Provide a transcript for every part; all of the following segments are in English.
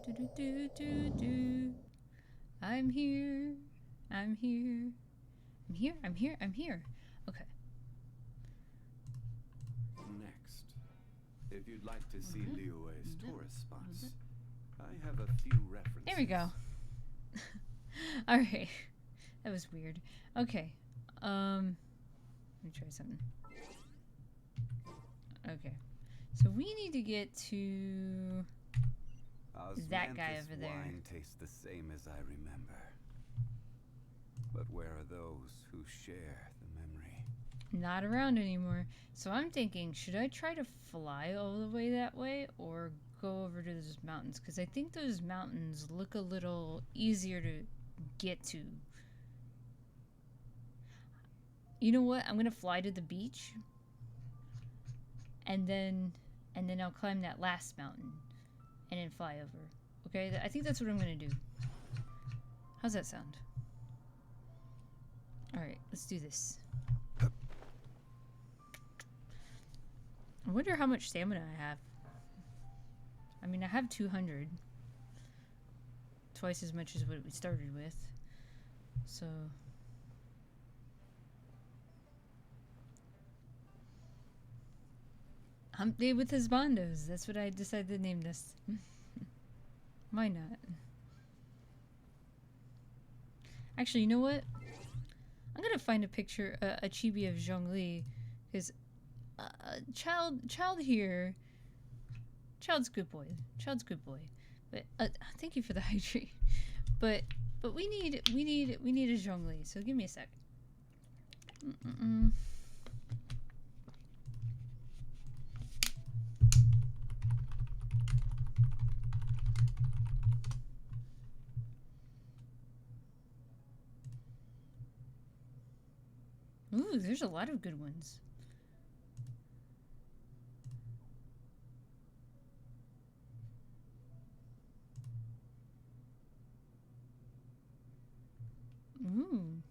Do, do, do, do, do. I'm here. I'm here. I'm here. I'm here. I'm here. Okay. Next, if you'd like to see Liyue's tourist spots, I have a few references. There we go. Alright. That was weird. Okay. Let me try something. Okay. So we need to get to that guy over there. Wine tastes the same as I remember. But where are those who share the memory? Not around anymore. So I'm thinking, should I try to fly all the way that way or go over to those mountains? Because I think those mountains look a little easier to get to. You know what? I'm gonna fly to the beach, and then I'll climb that last mountain, and then fly over. Okay, I think that's what I'm gonna do. How's that sound? All right, let's do this. I wonder how much stamina I have. I mean, I have 200. Twice as much as what we started with. So... Hump Day with Husbandos. That's what I decided to name this. Why not? Actually, you know what? I'm gonna find a picture, a chibi of ZhongLi, because child here, child's good boy, But thank you for the hydrate. But we need a ZhongLi. So give me a sec. Ooh, there's a lot of good ones. Ooh.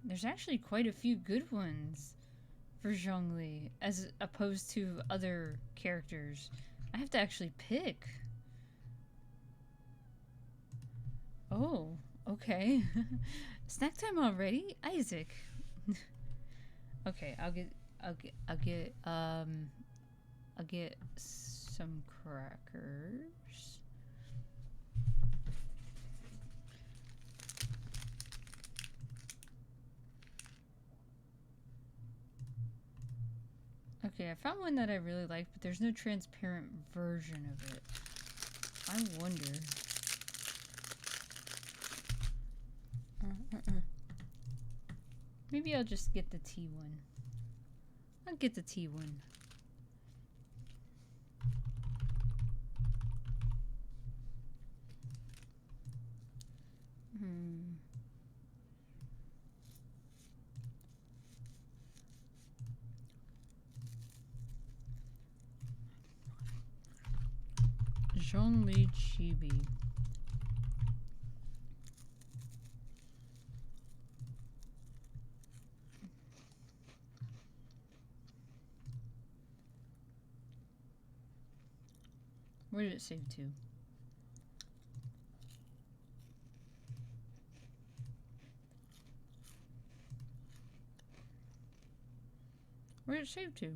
There's actually quite a few good ones for ZhongLi as opposed to other characters. I have to actually pick. Oh, okay. Snack time already? Isaac. Okay, I'll get some crackers. Okay, I found one that I really like, but there's no transparent version of it. I wonder. Maybe I'll just get the tea one. I'll get the tea one. ZhongLi Chibi. Where did it save to? Where did it save to?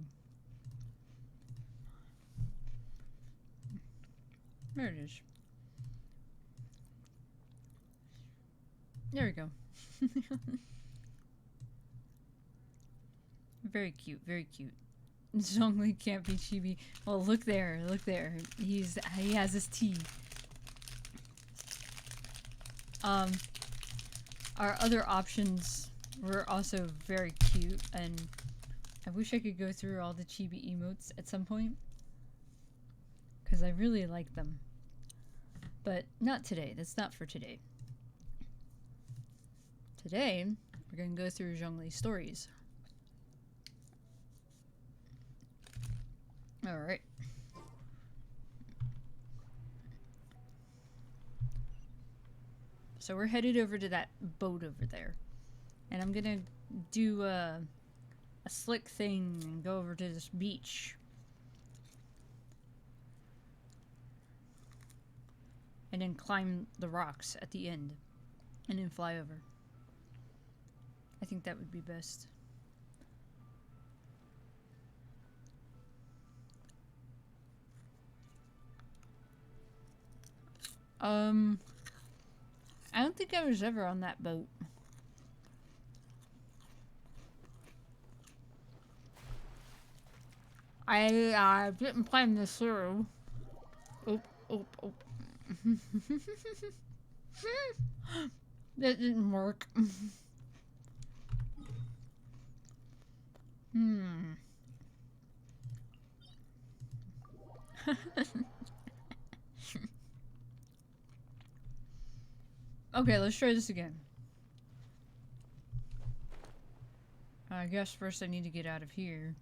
There it is. There we go. Very cute, very cute. ZhongLi can't be chibi. Well, look there, look there. He has his tea. Our other options were also very cute, and I wish I could go through all the chibi emotes at some point, because I really like them. But not today. That's not for today. Today, we're going to go through ZhongLi's stories. Alright. So we're headed over to that boat over there. And I'm gonna do a slick thing and go over to this beach. And then climb the rocks at the end. And then fly over. I think that would be best. I don't think I was ever on that boat. I didn't plan this through. Oop, oop, oop. That didn't work. Okay, let's try this again. I guess first I need to get out of here.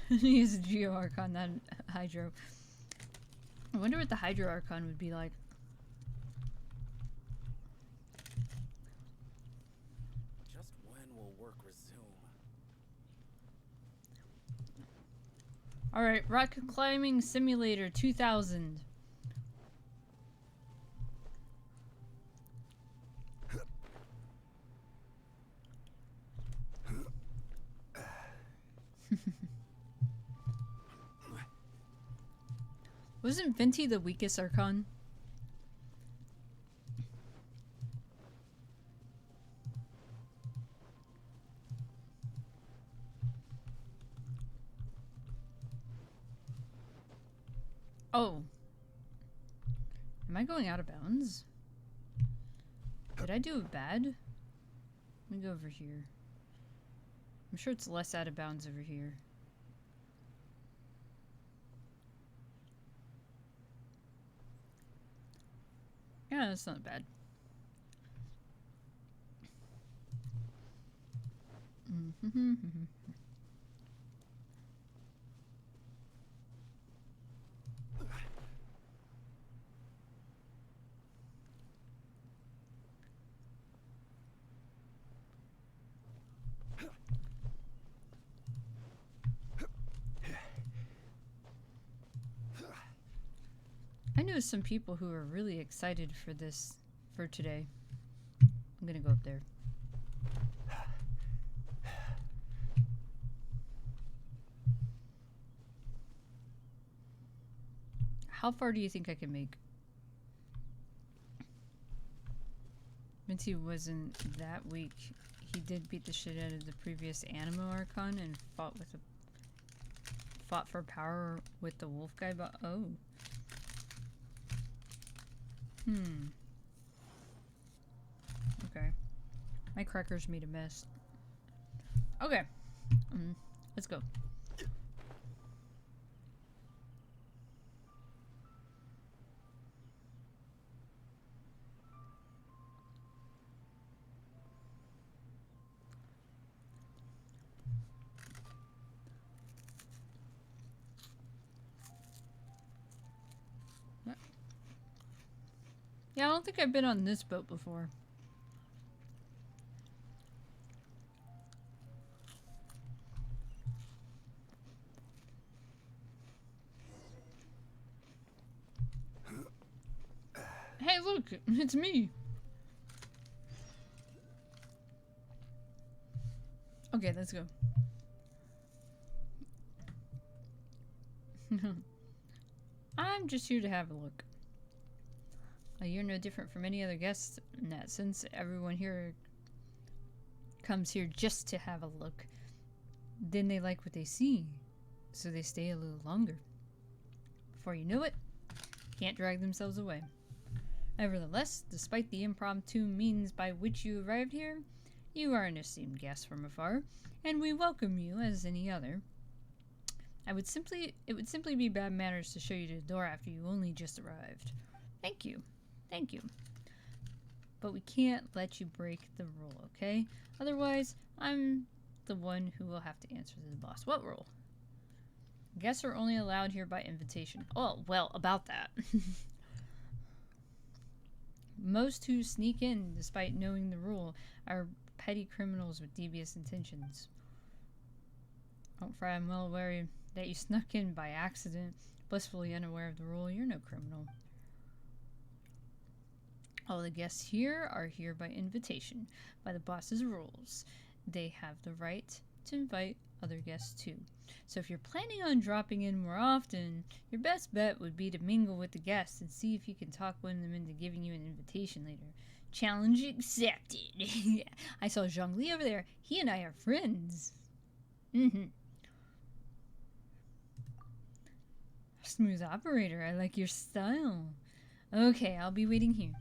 Use a Geo Archon, not Hydro. I wonder what the Hydro Archon would be like. Just when will work resume? Alright, Rock Climbing Simulator 2000. Wasn't Venti the weakest Archon? Oh. Am I going out of bounds? Did I do it bad? Let me go over here. I'm sure it's less out of bounds over here. Yeah, that's not bad. I know some people who are really excited for this, for today. I'm gonna go up there. How far do you think I can make? Minty wasn't that weak. He did beat the shit out of the previous Animo Archon and fought for power with the wolf guy, but oh. Okay. My crackers made a mess. Okay. Let's go. Yeah, I don't think I've been on this boat before. Hey, look! It's me! Okay, let's go. I'm just here to have a look. You're no different from any other guests in that sense. Everyone here comes here just to have a look. Then they like what they see, so they stay a little longer. Before you know it, can't drag themselves away. Nevertheless, despite the impromptu means by which you arrived here, you are an esteemed guest from afar, and we welcome you as any other. It would simply be bad manners to show you to the door after you only just arrived. Thank you. Thank you. But we can't let you break the rule, okay? Otherwise, I'm the one who will have to answer to the boss. What rule? Guests are only allowed here by invitation. Oh, well, about that. Most who sneak in despite knowing the rule are petty criminals with devious intentions. Oh, for I am well aware that you snuck in by accident, blissfully unaware of the rule. You're no criminal. All the guests here are here by invitation, by the boss's rules. They have the right to invite other guests too. So if you're planning on dropping in more often, your best bet would be to mingle with the guests and see if you can talk one of them into giving you an invitation later. Challenge accepted. I saw ZhongLi over there. He and I are friends. Smooth operator. I like your style. Okay, I'll be waiting here.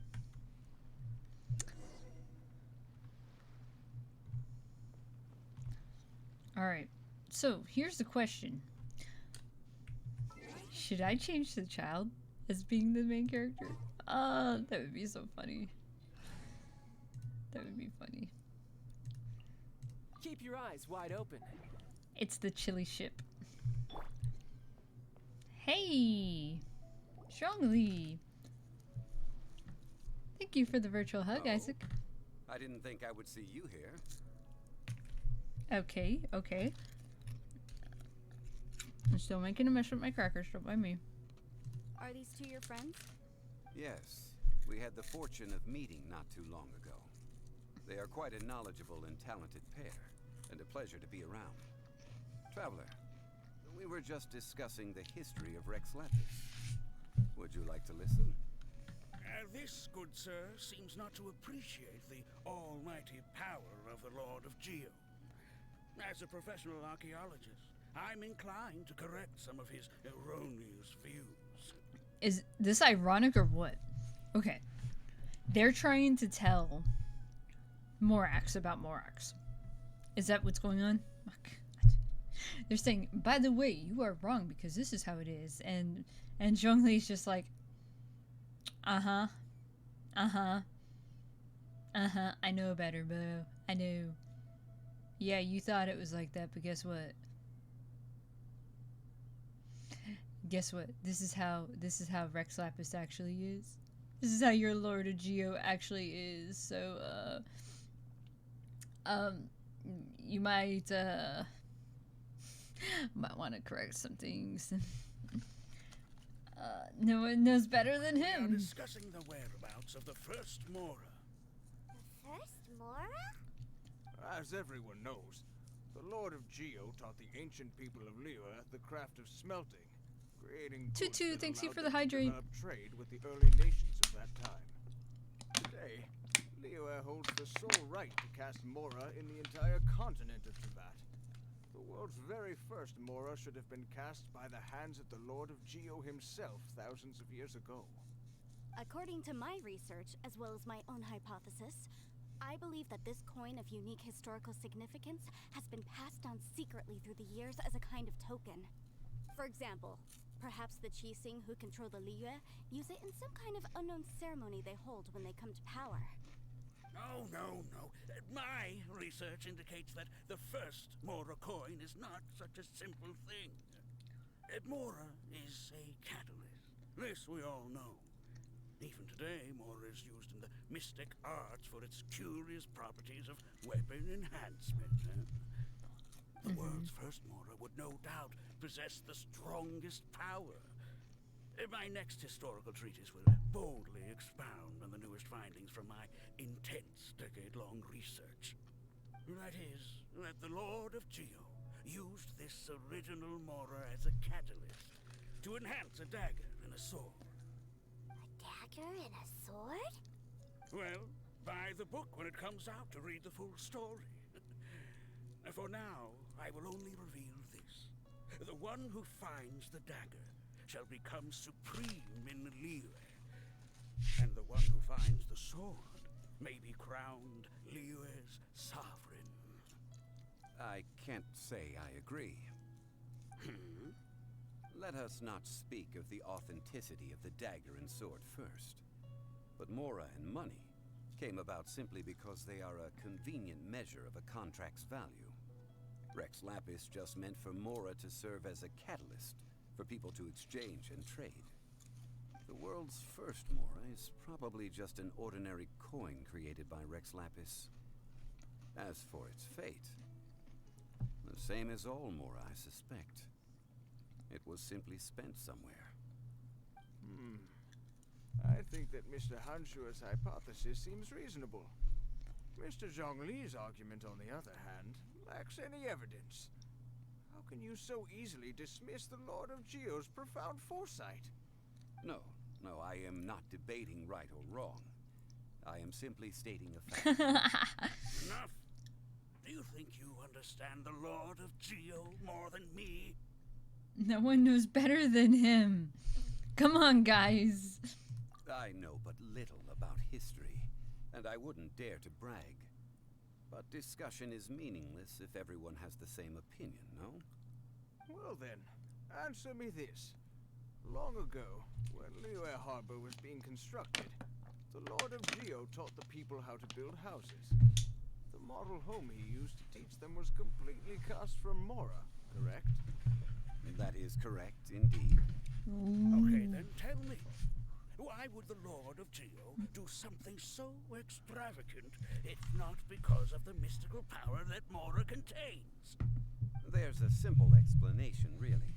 Alright, so here's the question. Should I change the child as being the main character? That would be so funny. That would be funny. Keep your eyes wide open. It's the chili ship. Hey! ZhongLi! Thank you for the virtual hug, Isaac. I didn't think I would see you here. Okay, okay. I'm still making a mess with my crackers, don't mind me. Are these two your friends? Yes, we had the fortune of meeting not too long ago. They are quite a knowledgeable and talented pair, and a pleasure to be around. Traveler, we were just discussing the history of Rex Lapis. Would you like to listen? This, good sir, seems not to appreciate the almighty power of the Lord of Geo. As a professional archaeologist, I'm inclined to correct some of his erroneous views. Is this ironic or what? Okay. They're trying to tell Morax about Morax. Is that what's going on? Oh, God. They're saying, by the way, you are wrong because this is how it is. And ZhongLi's just like, I know better, bro. I know. Yeah, you thought it was like that, but guess what? Guess what? This is how Rex Lapis actually is. This is how your Lord of Geo actually is. So, you might want to correct some things. No one knows better than We are him. discussing the whereabouts of the first Mora. The first Mora? As everyone knows, the Lord of Geo taught the ancient people of Liyue the craft of smelting, creating goods Tutu, that thanks you allowed for the them to hydrate. develop trade with the early nations of that time. Today, Liyue holds the sole right to cast Mora in the entire continent of Tibet. The world's very first Mora should have been cast by the hands of the Lord of Geo himself thousands of years ago. According to my research, as well as my own hypothesis, I believe that this coin of unique historical significance has been passed down secretly through the years as a kind of token. For example, perhaps the Qixing who control the Liyue use it in some kind of unknown ceremony they hold when they come to power. Oh, no. My research indicates that the first Mora coin is not such a simple thing. Mora is a catalyst. This we all know. Even today, Mora is used in the mystic arts for its curious properties of weapon enhancement. The world's first Mora would no doubt possess the strongest power. My next historical treatise will boldly expound on the newest findings from my intense decade-long research. That is, that the Lord of Geo used this original Mora as a catalyst to enhance a dagger and a sword. Dagger and a sword? Well, buy the book when it comes out to read the full story. For now, I will only reveal this. The one who finds the dagger shall become supreme in Liyue. And the one who finds the sword may be crowned Liyue's sovereign. I can't say I agree. Let us not speak of the authenticity of the dagger and sword first. But Mora and money came about simply because they are a convenient measure of a contract's value. Rex Lapis just meant for Mora to serve as a catalyst for people to exchange and trade. The world's first Mora is probably just an ordinary coin created by Rex Lapis. As for its fate, the same as all Mora, I suspect. It was simply spent somewhere. I think that Mr. Hanshua's hypothesis seems reasonable. Mr. ZhongLi's argument, on the other hand, lacks any evidence. How can you so easily dismiss the Lord of Geo's profound foresight? No, I am not debating right or wrong. I am simply stating a fact. Enough. Do you think you understand the Lord of Geo more than me? No one knows better than him. Come on, guys. I know but little about history, and I wouldn't dare to brag. But discussion is meaningless if everyone has the same opinion, no? Well then, answer me this. Long ago, when Liyue Harbor was being constructed, the Lord of Geo taught the people how to build houses. The model home he used to teach them was completely cast from Mora, correct? That is correct, indeed. Okay, then tell me. Why would the Lord of Geo do something so extravagant, if not because of the mystical power that Mora contains? There's a simple explanation, really.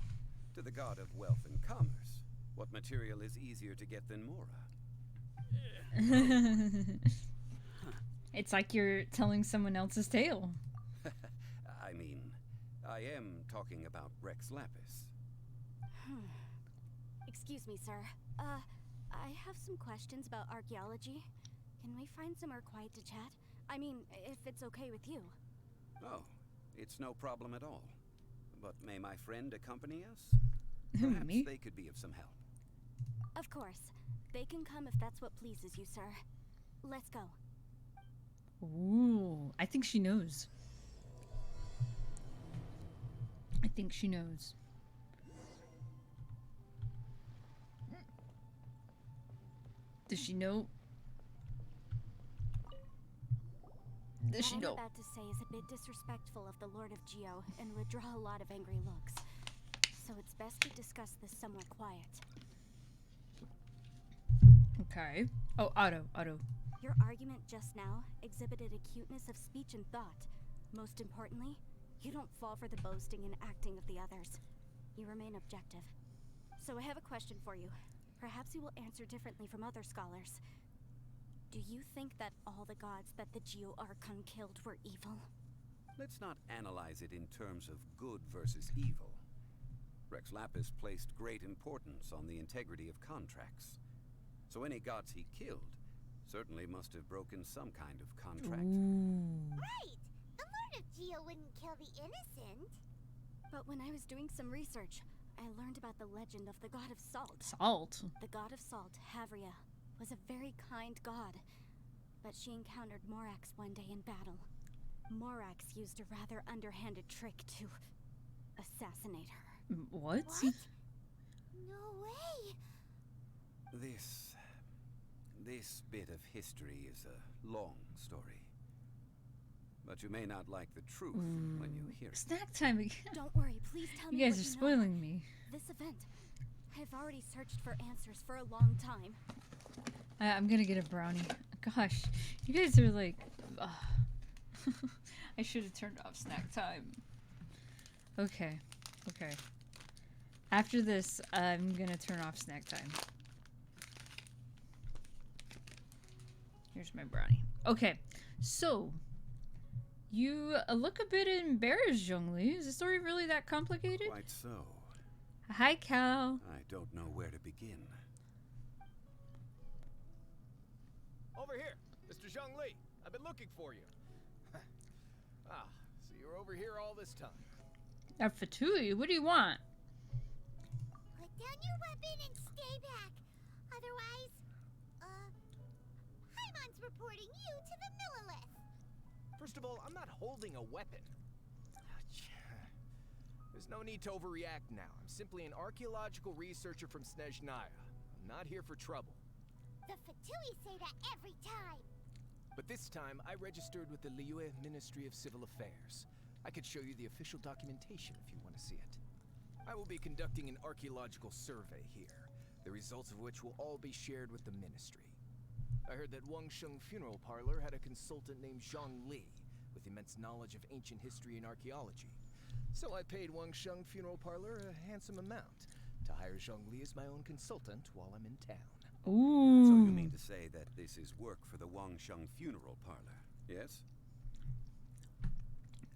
To the god of wealth and commerce, what material is easier to get than Mora? It's like you're telling someone else's tale. I mean, I am talking about Rex Lapis. Excuse me, sir. I have some questions about archaeology. Can we find somewhere quiet to chat? I mean, if it's okay with you. Oh, it's no problem at all. But may my friend accompany us? Me? Perhaps they could be of some help. Of course. They can come if that's what pleases you, sir. Let's go. Ooh, I think she knows. I think she knows. Does she know? Does she know? What I'm about to say is a bit disrespectful of the Lord of Geo and would draw a lot of angry looks. So it's best to discuss this somewhere quiet. Okay. Oh, Otto. Your argument just now exhibited acuteness of speech and thought. Most importantly, you don't fall for the boasting and acting of the others. You remain objective. So I have a question for you. Perhaps you will answer differently from other scholars. Do you think that all the gods that the Geo Archon killed were evil? Let's not analyze it in terms of good versus evil. Rex Lapis placed great importance on the integrity of contracts. So any gods he killed certainly must have broken some kind of contract. Ooh. Right! The Lord of Geo wouldn't kill the innocent. But when I was doing some research, I learned about the legend of the god of salt. Salt. The god of salt, Havria, was a very kind god, but she encountered Morax one day in battle. Morax used a rather underhanded trick to assassinate her. What? No way! This bit of history is a long story. But you may not like the truth when you hear it. Snack time again. Don't worry, please tell me You guys what are know. spoiling me. This event. I've already searched for answers for a long time. I'm gonna get a brownie. Gosh, you guys are like... I should have turned off snack time. Okay. After this, I'm gonna turn off snack time. Here's my brownie. Okay, so... You look a bit embarrassed, ZhongLi. Is the story really that complicated? Quite so. Hi, Cal. I don't know where to begin. Over here, Mr. ZhongLi. I've been looking for you. So you're over here all this time. Fatui, what do you want? Put down your weapon and stay back. Otherwise, Paimon's reporting you to the Millilith. First of all, I'm not holding a weapon. There's no need to overreact now. I'm simply an archaeological researcher from Snezhnaya. I'm not here for trouble. The Fatui say that every time. But this time, I registered with the Liyue Ministry of Civil Affairs. I could show you the official documentation if you want to see it. I will be conducting an archaeological survey here. the results of which will all be shared with the Ministry. I heard that Wangsheng Funeral Parlor had a consultant named ZhongLi, with immense knowledge of ancient history and archaeology. So I paid Wangsheng Funeral Parlor a handsome amount to hire ZhongLi as my own consultant while I'm in town. Ooh. So you mean to say that this is work for the Wangsheng Funeral Parlor, yes?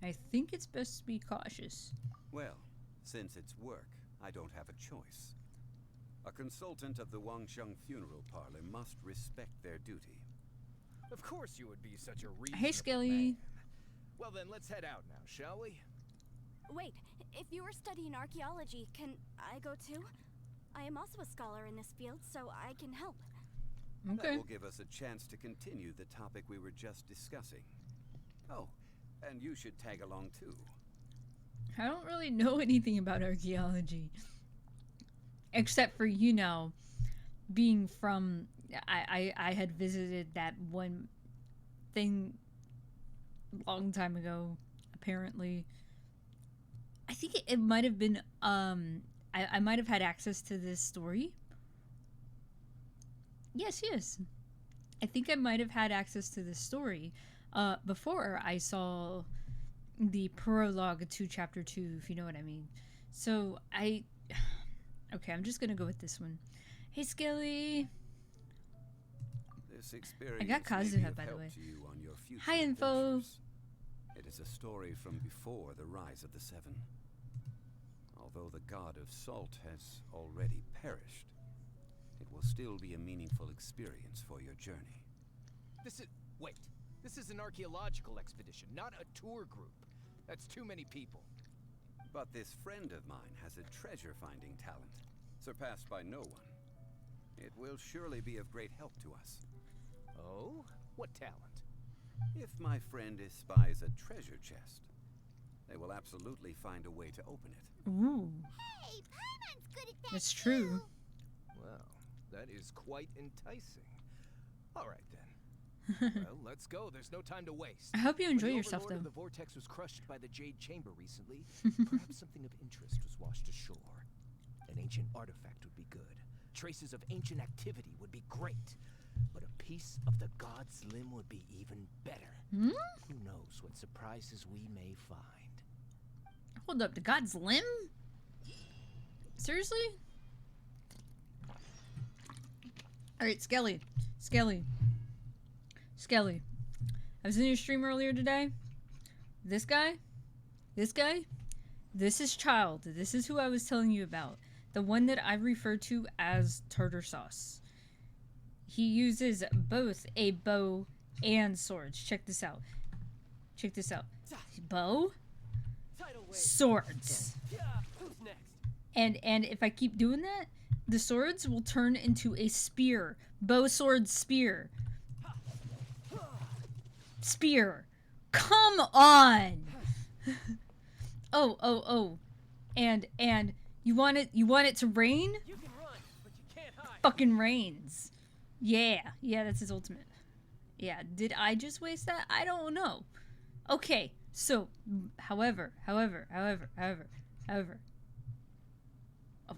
I think it's best to be cautious. Well, since it's work, I don't have a choice. A consultant of the Wangsheng Funeral Parlor must respect their duty. Of course you would be such a reasonable Hey, Skelly. man. Well then, let's head out now, shall we? Wait, if you are studying archaeology, can I go too? I am also a scholar in this field, so I can help. That Okay. will give us a chance to continue the topic we were just discussing. Oh, and you should tag along too. I don't really know anything about archaeology. Except for, you know, being from... I had visited that one thing a long time ago, apparently. I think it might have been... I might have had access to this story. Yes. I think I might have had access to this story before I saw the prologue to chapter 2, if you know what I mean. So okay, I'm just gonna go with this one. Hey, Skelly. This experience I got may be Kazuha, of by the help way. to you on your future Hi, Info. adventures. It is a story from before the rise of the Seven. Although the god of salt has already perished, it will still be a meaningful experience for your journey. Wait. This is an archaeological expedition, not a tour group. That's too many people. But this friend of mine has a treasure-finding talent, surpassed by no one. It will surely be of great help to us. Oh? What talent? If my friend espies a treasure chest, they will absolutely find a way to open it. Ooh, Hey, Paimon's good at that. that's true. too. Well, that is quite enticing. All right then. Well, let's go. There's no time to waste. I hope you When enjoy the yourself, Overlord of though. the Vortex was crushed by the Jade Chamber recently, perhaps something of interest was washed ashore. An ancient artifact would be good. Traces of ancient activity would be great. But a piece of the god's limb would be even better. Hmm? Who knows what surprises we may find. Hold up, the god's limb? Seriously? Alright, Skelly. I was in your stream earlier today. This guy, this is Child. This is who I was telling you about. The one that I refer to as tartar sauce. He uses both a bow and swords. Check this out. Bow, swords. Who's next? And if I keep doing that, the swords will turn into a spear. Bow, sword, spear. Spear. Come on. Oh. And you want it to rain? You can run, but you can't hide. Fucking rains. Yeah, that's his ultimate. Yeah, did I just waste that? I don't know. Okay, so, however. Oh,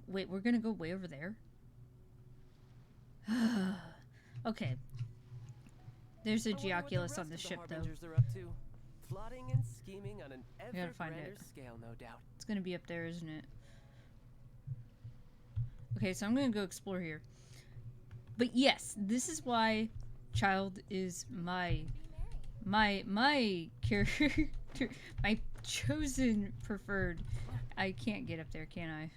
wait, we're gonna go way over there? Okay. There's a I wonder what the Geoculus rest on the of ship, though. Harbingers are up to. Plotting and scheming on an gotta ever find grander it. scale, no doubt. It's gonna be up there, isn't it? Okay, so I'm gonna go explore here. But yes, this is why Child is my character, my chosen preferred. I can't get up there, can I?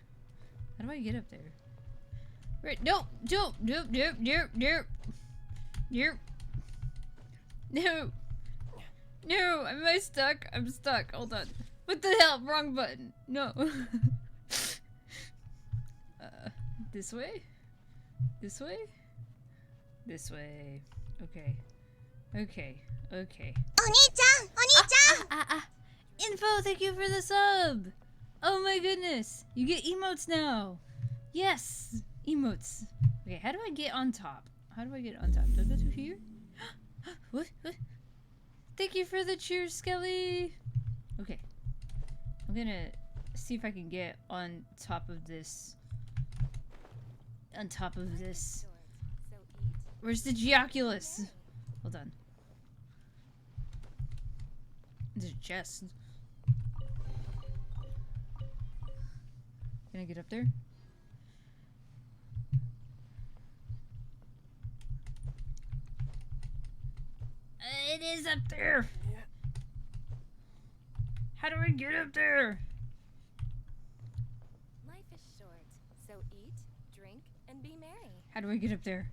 How do I get up there? Right, nope. No, am I stuck? I'm stuck. Hold on. What the hell? Wrong button. No. This way? This way? This way. Okay. Oni-chan! Oni-chan! Info, thank you for the sub! Oh my goodness! You get emotes now! Yes! Emotes. Okay, how do I get on top? Do I go through here? What? Thank you for the cheers, Skelly! Okay. I'm gonna see if I can get on top of this on top of this. So eat, Where's the Geoculus? Hold on. There's a chest. Can I get up there? It is up there! How do I get up there? life is short. So eat, drink, and be merry. How do I get up there?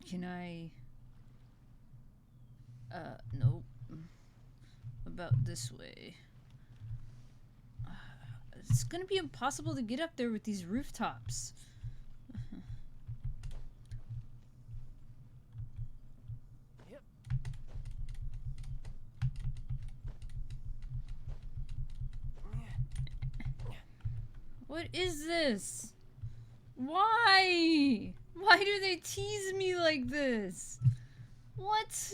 Can I... nope. About this way. It's gonna be impossible to get up there with these rooftops. Yep. What is this? Why? Why do they tease me like this? What?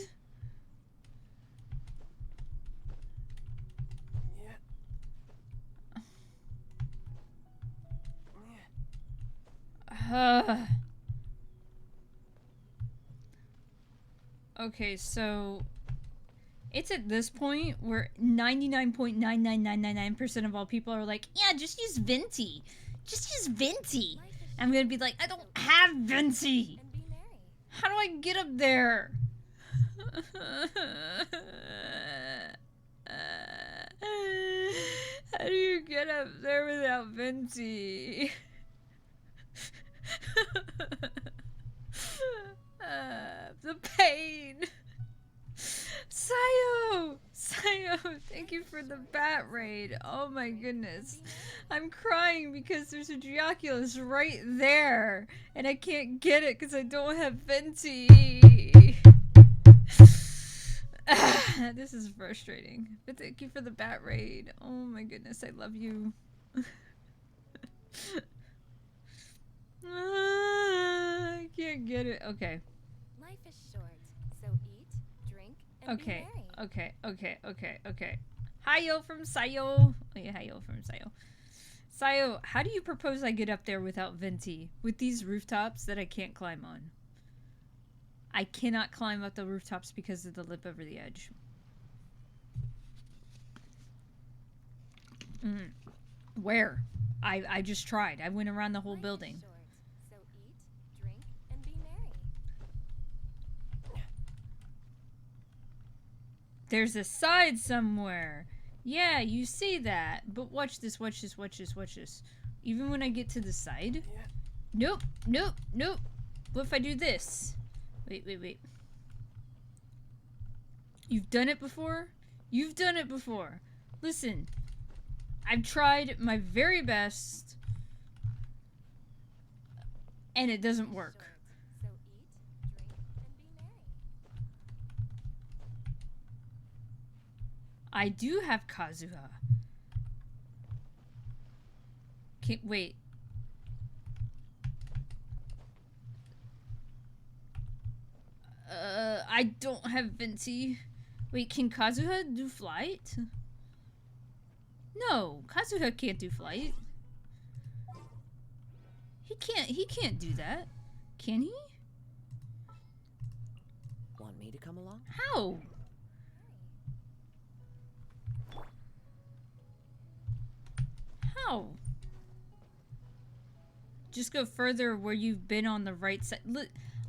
Okay, so it's at this point where 99.99999% of all people are like, yeah, just use Venti. Just use Venti. I'm gonna be like, I don't have Venti. And be merry. How do I get up there? How do you get up there without Venti? The pain. Sayo! Sayo, thank you for the bat raid. Oh my goodness. I'm crying because there's a Geoculus right there. And I can't get it because I don't have Venti. This is frustrating. But thank you for the bat raid. Oh my goodness, I love you. I can't get it. Okay. Life is short. So eat, drink, and Okay. be merry. Okay. Hiyo from Sayo. Oh yeah, hiyo from Sayo. Sayo, how do you propose I get up there without Venti? With these rooftops that I can't climb on? I cannot climb up the rooftops because of the lip over the edge. Where? I just tried. I went around the whole Life is building. short. So eat, drink, and be merry. There's a side somewhere. Yeah, you see that. But watch this. Even when I get to the side. Nope. What if I do this? Wait. You've done it before? Listen. I've tried my very best. And it doesn't work. Short. So eat, drink, and be merry. I do have Kazuha. Wait. I don't have Venti. Wait, can Kazuha do flight? No, Kazuha can't do flight. He can't do that. Can he? Want me to come along? How? How? Just go further where you've been on the right side. Look,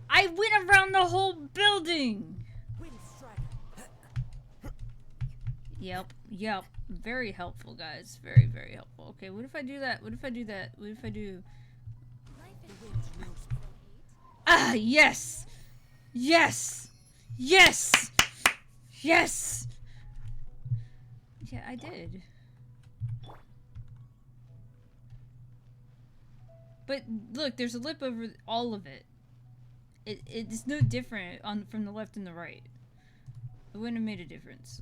I went around the whole building. Wind strike. Yep. Very helpful, guys. Very, very helpful. Okay, what if I do that? What if I do? Life is Wind knows me. Ah, yes! Yeah, I did. But look, there's a lip over all of it. It's no different from the left and the right. It wouldn't have made a difference.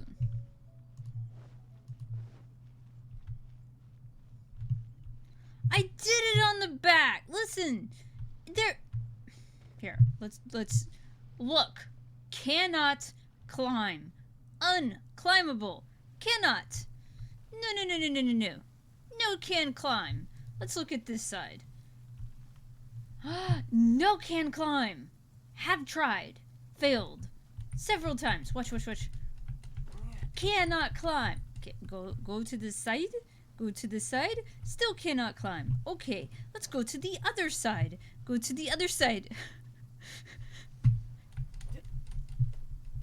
I did it on the back. Listen, there. Here, let's look. Cannot climb. Unclimbable. Cannot. No. No can climb. Let's look at this side. No can climb. Have tried. Failed. Several times. Watch. Cannot climb. Okay, go to the side. Go to the side. Still cannot climb. Okay, let's go to the other side. Go to the other side.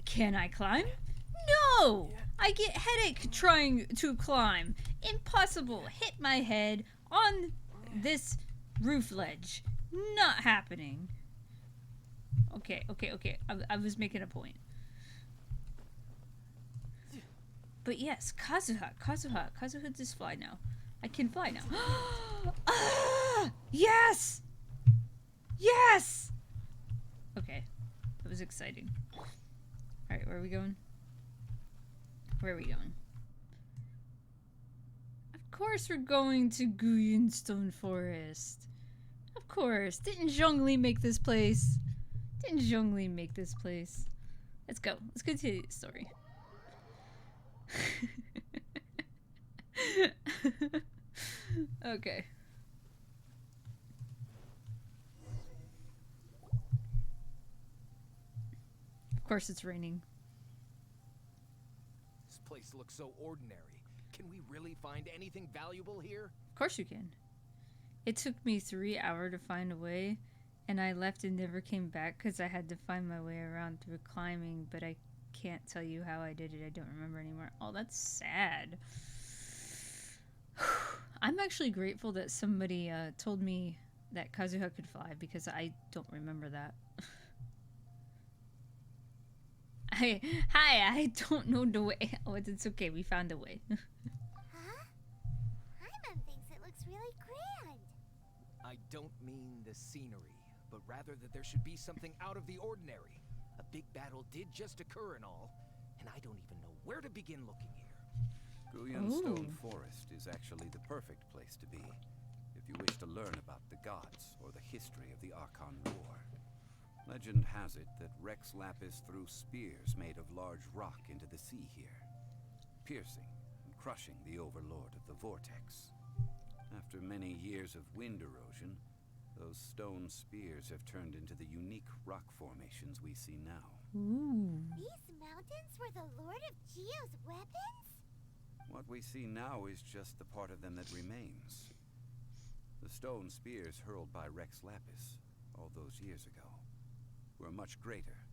Can I climb? No! I get headache trying to climb. Impossible. Hit my head on this roof ledge. Not happening. Okay. I was making a point. But yes, Kazuha does fly now. I can fly now. Ah! Yes! Yes! Okay. That was exciting. Alright, where are we going? Where are we going? Of course we're going to Guyan Stone Forest. Of course. Didn't ZhongLi make this place? Let's go. Let's continue the story. Okay. Of course it's raining. This place looks so ordinary. Can we really find anything valuable here? Of course you can. It took me 3 hours to find a way, and I left and never came back because I had to find my way around through climbing, but I can't tell you how I did it. I don't remember anymore. Oh, that's sad. I'm actually grateful that somebody told me that Kazuha could fly because I don't remember that. I don't know the way. Oh, it's okay. We found a way. Huh? Hyman thinks it looks really grand. I don't mean the scenery, but rather that there should be something out of the ordinary. A big battle did just occur and all, and I don't even know where to begin looking here. Guyan Stone Forest is actually the perfect place to be if you wish to learn about the gods or the history of the Archon War. Legend has it that Rex Lapis threw spears made of large rock into the sea here, piercing and crushing the overlord of the vortex. After many years of wind erosion, those stone spears have turned into the unique rock formations we see now. Ooh. These mountains were the Lord of Geo's weapons? What we see now is just the part of them that remains. The stone spears hurled by Rex Lapis all those years ago were much greater,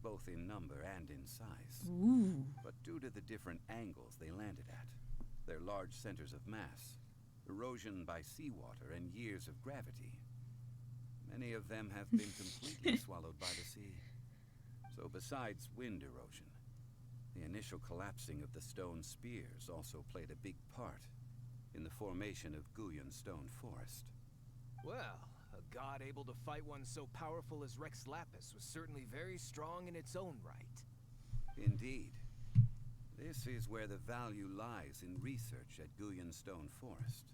both in number and in size. Ooh. But due to the different angles they landed at, their large centers of mass, erosion by seawater, and years of gravity, many of them have been completely swallowed by the sea. So besides wind erosion, the initial collapsing of the stone spears also played a big part in the formation of Guyan Stone Forest. Well, a god able to fight one so powerful as Rex Lapis was certainly very strong in its own right. Indeed. This is where the value lies in research at Guyan Stone Forest.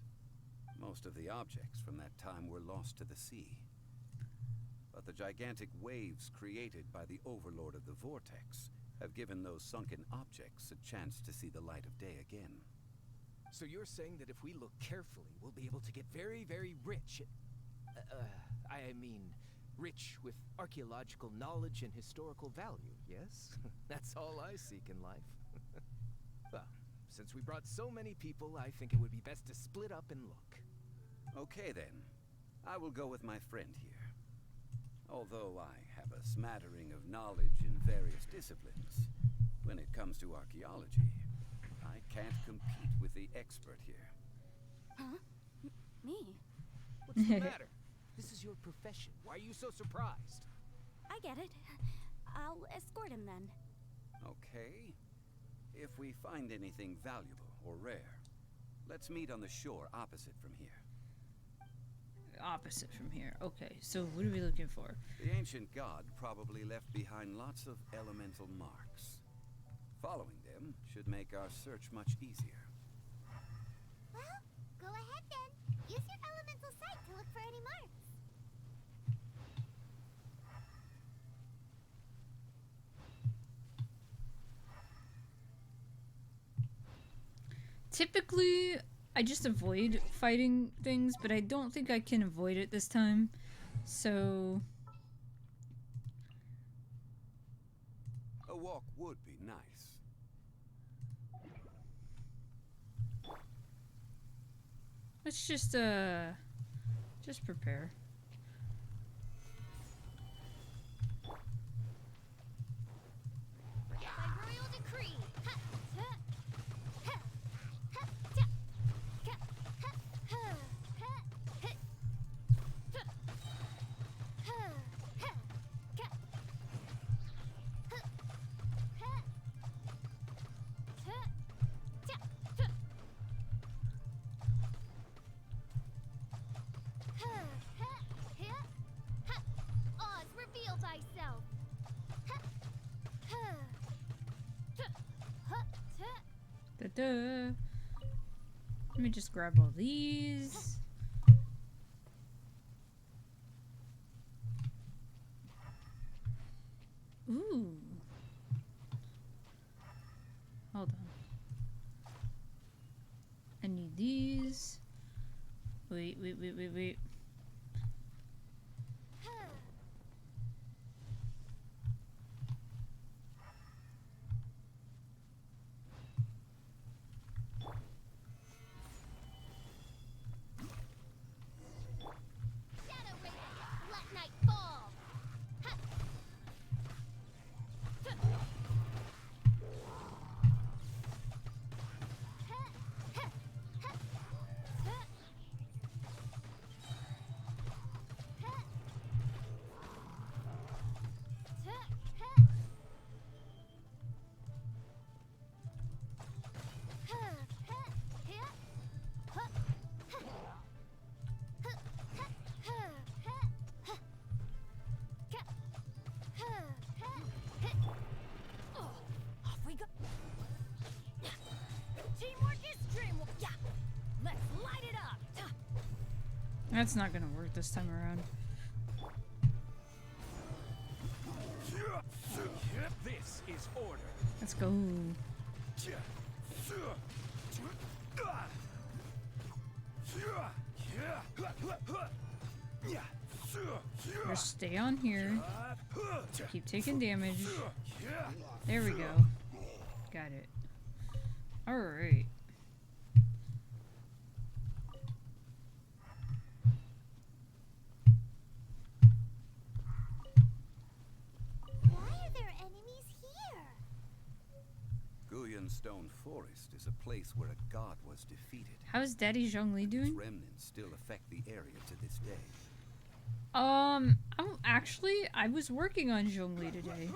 Most of the objects from that time were lost to the sea. But the gigantic waves created by the overlord of the vortex have given those sunken objects a chance to see the light of day again. So you're saying that if we look carefully, we'll be able to get very, very rich. I mean, rich with archaeological knowledge and historical value, yes? That's all I seek in life. Well, since we brought so many people, I think it would be best to split up and look. Okay then, I will go with my friend here. Although I have a smattering of knowledge in various disciplines, when it comes to archaeology, I can't compete with the expert here. Huh? Me? What's the matter? This is your profession. Why are you so surprised? I get it. I'll escort him then. Okay. If we find anything valuable or rare, let's meet on the shore opposite from here. Opposite from here. Okay, so what are we looking for? The ancient god probably left behind lots of elemental marks. Following them should make our search much easier. Well, go ahead then. Use your elemental sight to look for any marks. Typically, I just avoid fighting things, but I don't think I can avoid it this time. So... A walk would be nice. let's just prepare. By royal decree. Oz, reveal thyself. Da-da. Let me just grab all these. Ooh. Hold on. I need these. Wait. Shadow Raven, let night fall. Off we go. Teamwork is dreamwork. Yeah. Let's light it up. That's not gonna work this time around. This is order. Let's go. Just stay on here. Keep taking damage. There we go. Got it. Alright. Why are there enemies here? Guyan Stone Forest is a place where a god was defeated. How's Daddy ZhongLi Its doing? remnants still affect the area to this day. Actually, I was working on ZhongLi today.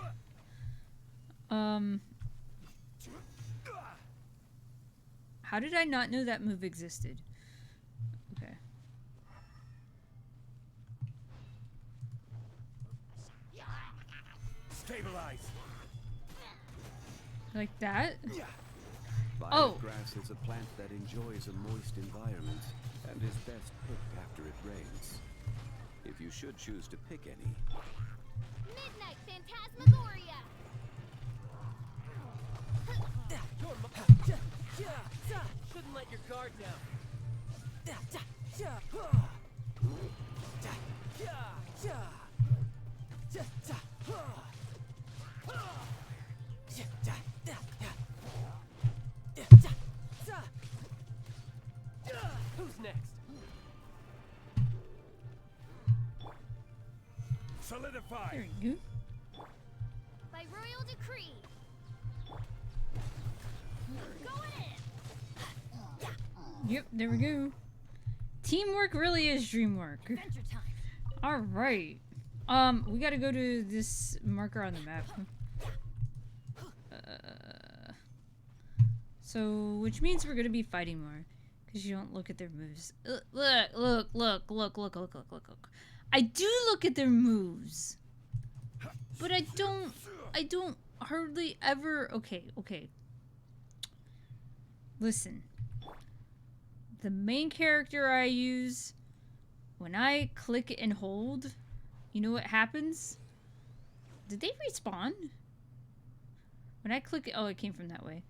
How did I not know that move existed? Okay. Stabilize. Like that? Violet Oh. grass is a plant that enjoys a moist environment and is best picked after it rains. If you should choose to pick any, Midnight Phantasmagoria. Shouldn't let your guard down. Who's next? Solidify. There you go. By royal decree. Go in. Yep, there we go. Teamwork really is dreamwork. Adventure time. Alright. We gotta go to this marker on the map. So, which means we're gonna be fighting more. Because you don't look at their moves. Look. I do look at their moves. But I don't hardly ever... Okay, okay. Listen. The main character I use, when I click and hold, you know what happens? Did they respawn? When I click... Oh, it came from that way.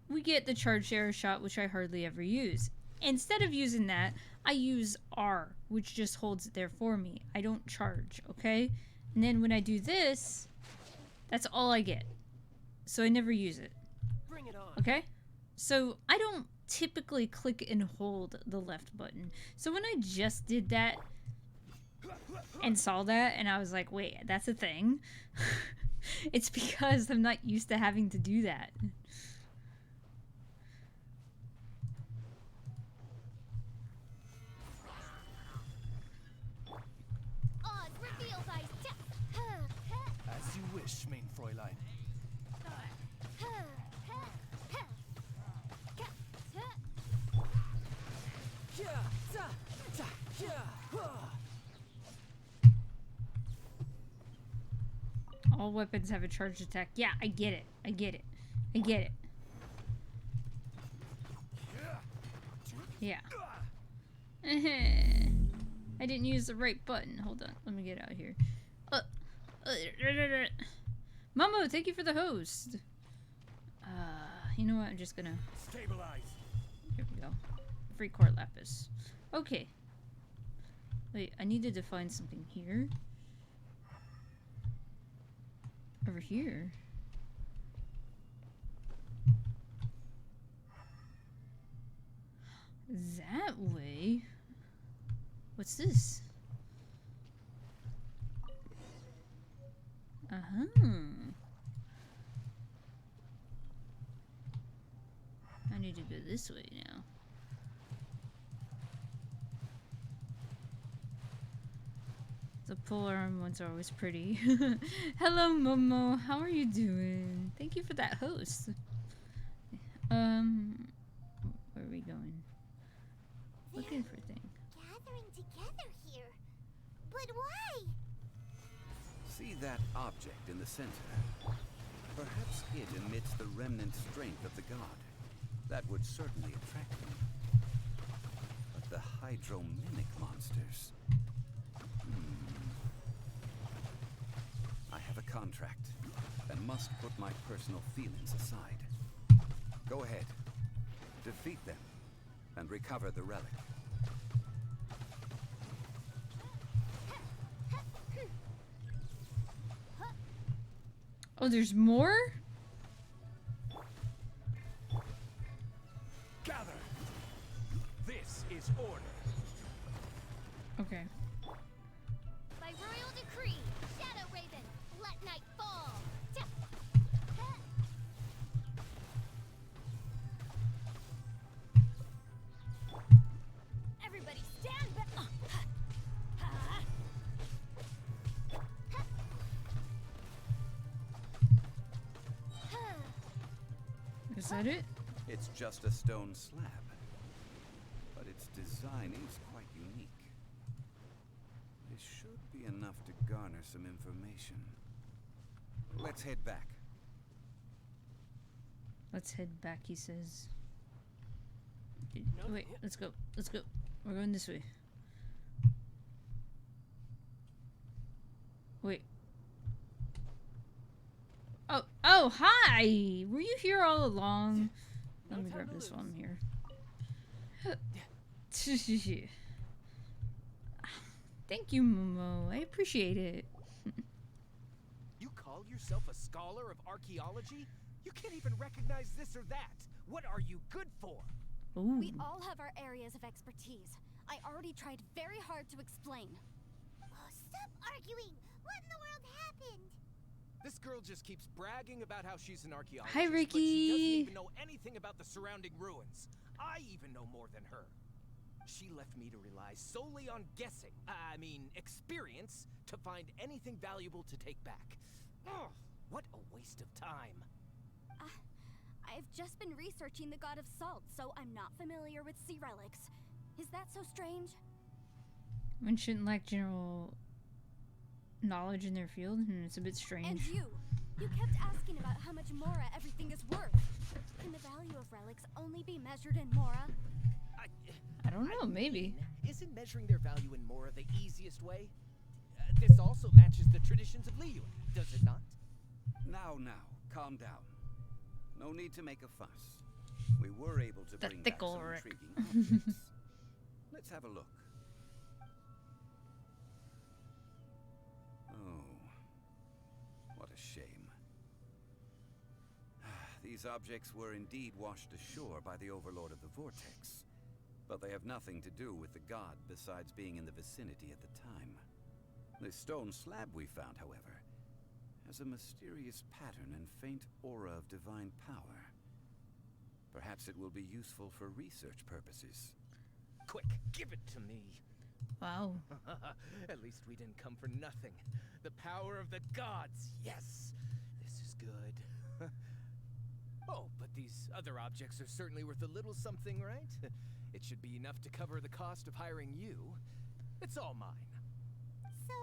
We get the charged arrow shot, which I hardly ever use. Instead of using that, I use R, which just holds it there for me. I don't charge, okay? And then when I do this, that's all I get. So I never use it. Bring it on. Okay? So I don't typically click and hold the left button. So when I just did that and saw that, and I was like, wait, that's a thing. It's because I'm not used to having to do that. As you wish, mein Fräulein. All weapons have a charged attack. Yeah, I get it. I get it. I get it. Yeah. I didn't use the right button. Hold on. Let me get out of here. Momo, thank you for the host. You know what? I'm just gonna... Stabilize. Here we go. Free core lapis. Okay. Wait, I needed to find something here. Over here. That way. What's this? Uh-huh. I need to go this way now. The polearm ones are always pretty. Hello, Momo. How are you doing? Thank you for that host. Where are we going? Looking for things. Gathering together here. But why? See that object in the center? Perhaps it emits the remnant strength of the god. That would certainly attract them. But the hydromimic monsters... I have a contract, and must put my personal feelings aside. Go ahead. Defeat them, and recover the relic. Oh, there's more? Gather. This is order. Okay. By royal decree, Shadow Raven, let night fall. Everybody stand back. Is that it? It's just a stone slab, but its design is quite unique. It should be enough to garner some information. Let's head back. Let's head back, he says. Wait, let's go. Let's go. We're going this way. Wait. Oh, hi! Were you here all along? Let me grab this while I'm here. Thank you, Momo. I appreciate it. You call yourself a scholar of archaeology? You can't even recognize this or that. What are you good for? Ooh. We all have our areas of expertise. I already tried very hard to explain. Oh, stop arguing. What in the world happened? This girl just keeps bragging about how she's an archaeologist. Hi, But she doesn't Ricky. even know anything about the surrounding ruins. I even know more than her. She left me to rely solely on guessing, experience, to find anything valuable to take back. Ugh, what a waste of time. I've just been researching the god of salt, so I'm not familiar with sea relics. Is that so strange? One shouldn't lack general knowledge in their field, and it's a bit strange. And you, You kept asking about how much Mora everything is worth. Can the value of relics only be measured in Mora? I don't know, maybe. Isn't measuring their value in Mora the easiest way? This also matches the traditions of Liyue, does it not? Now, calm down. No need to make a fuss. We were able to bring back some intriguing objects. Let's have a look. Oh, what a shame. These objects were indeed washed ashore by the Overlord of the Vortex, but they have nothing to do with the god besides being in the vicinity at the time. The stone slab we found, however, has a mysterious pattern and faint aura of divine power. Perhaps it will be useful for research purposes. Quick, give it to me. Wow. At least we didn't come for nothing. The power of the gods, yes! This is good. Oh, but these other objects are certainly worth a little something, right? It should be enough to cover the cost of hiring you. It's all mine. So,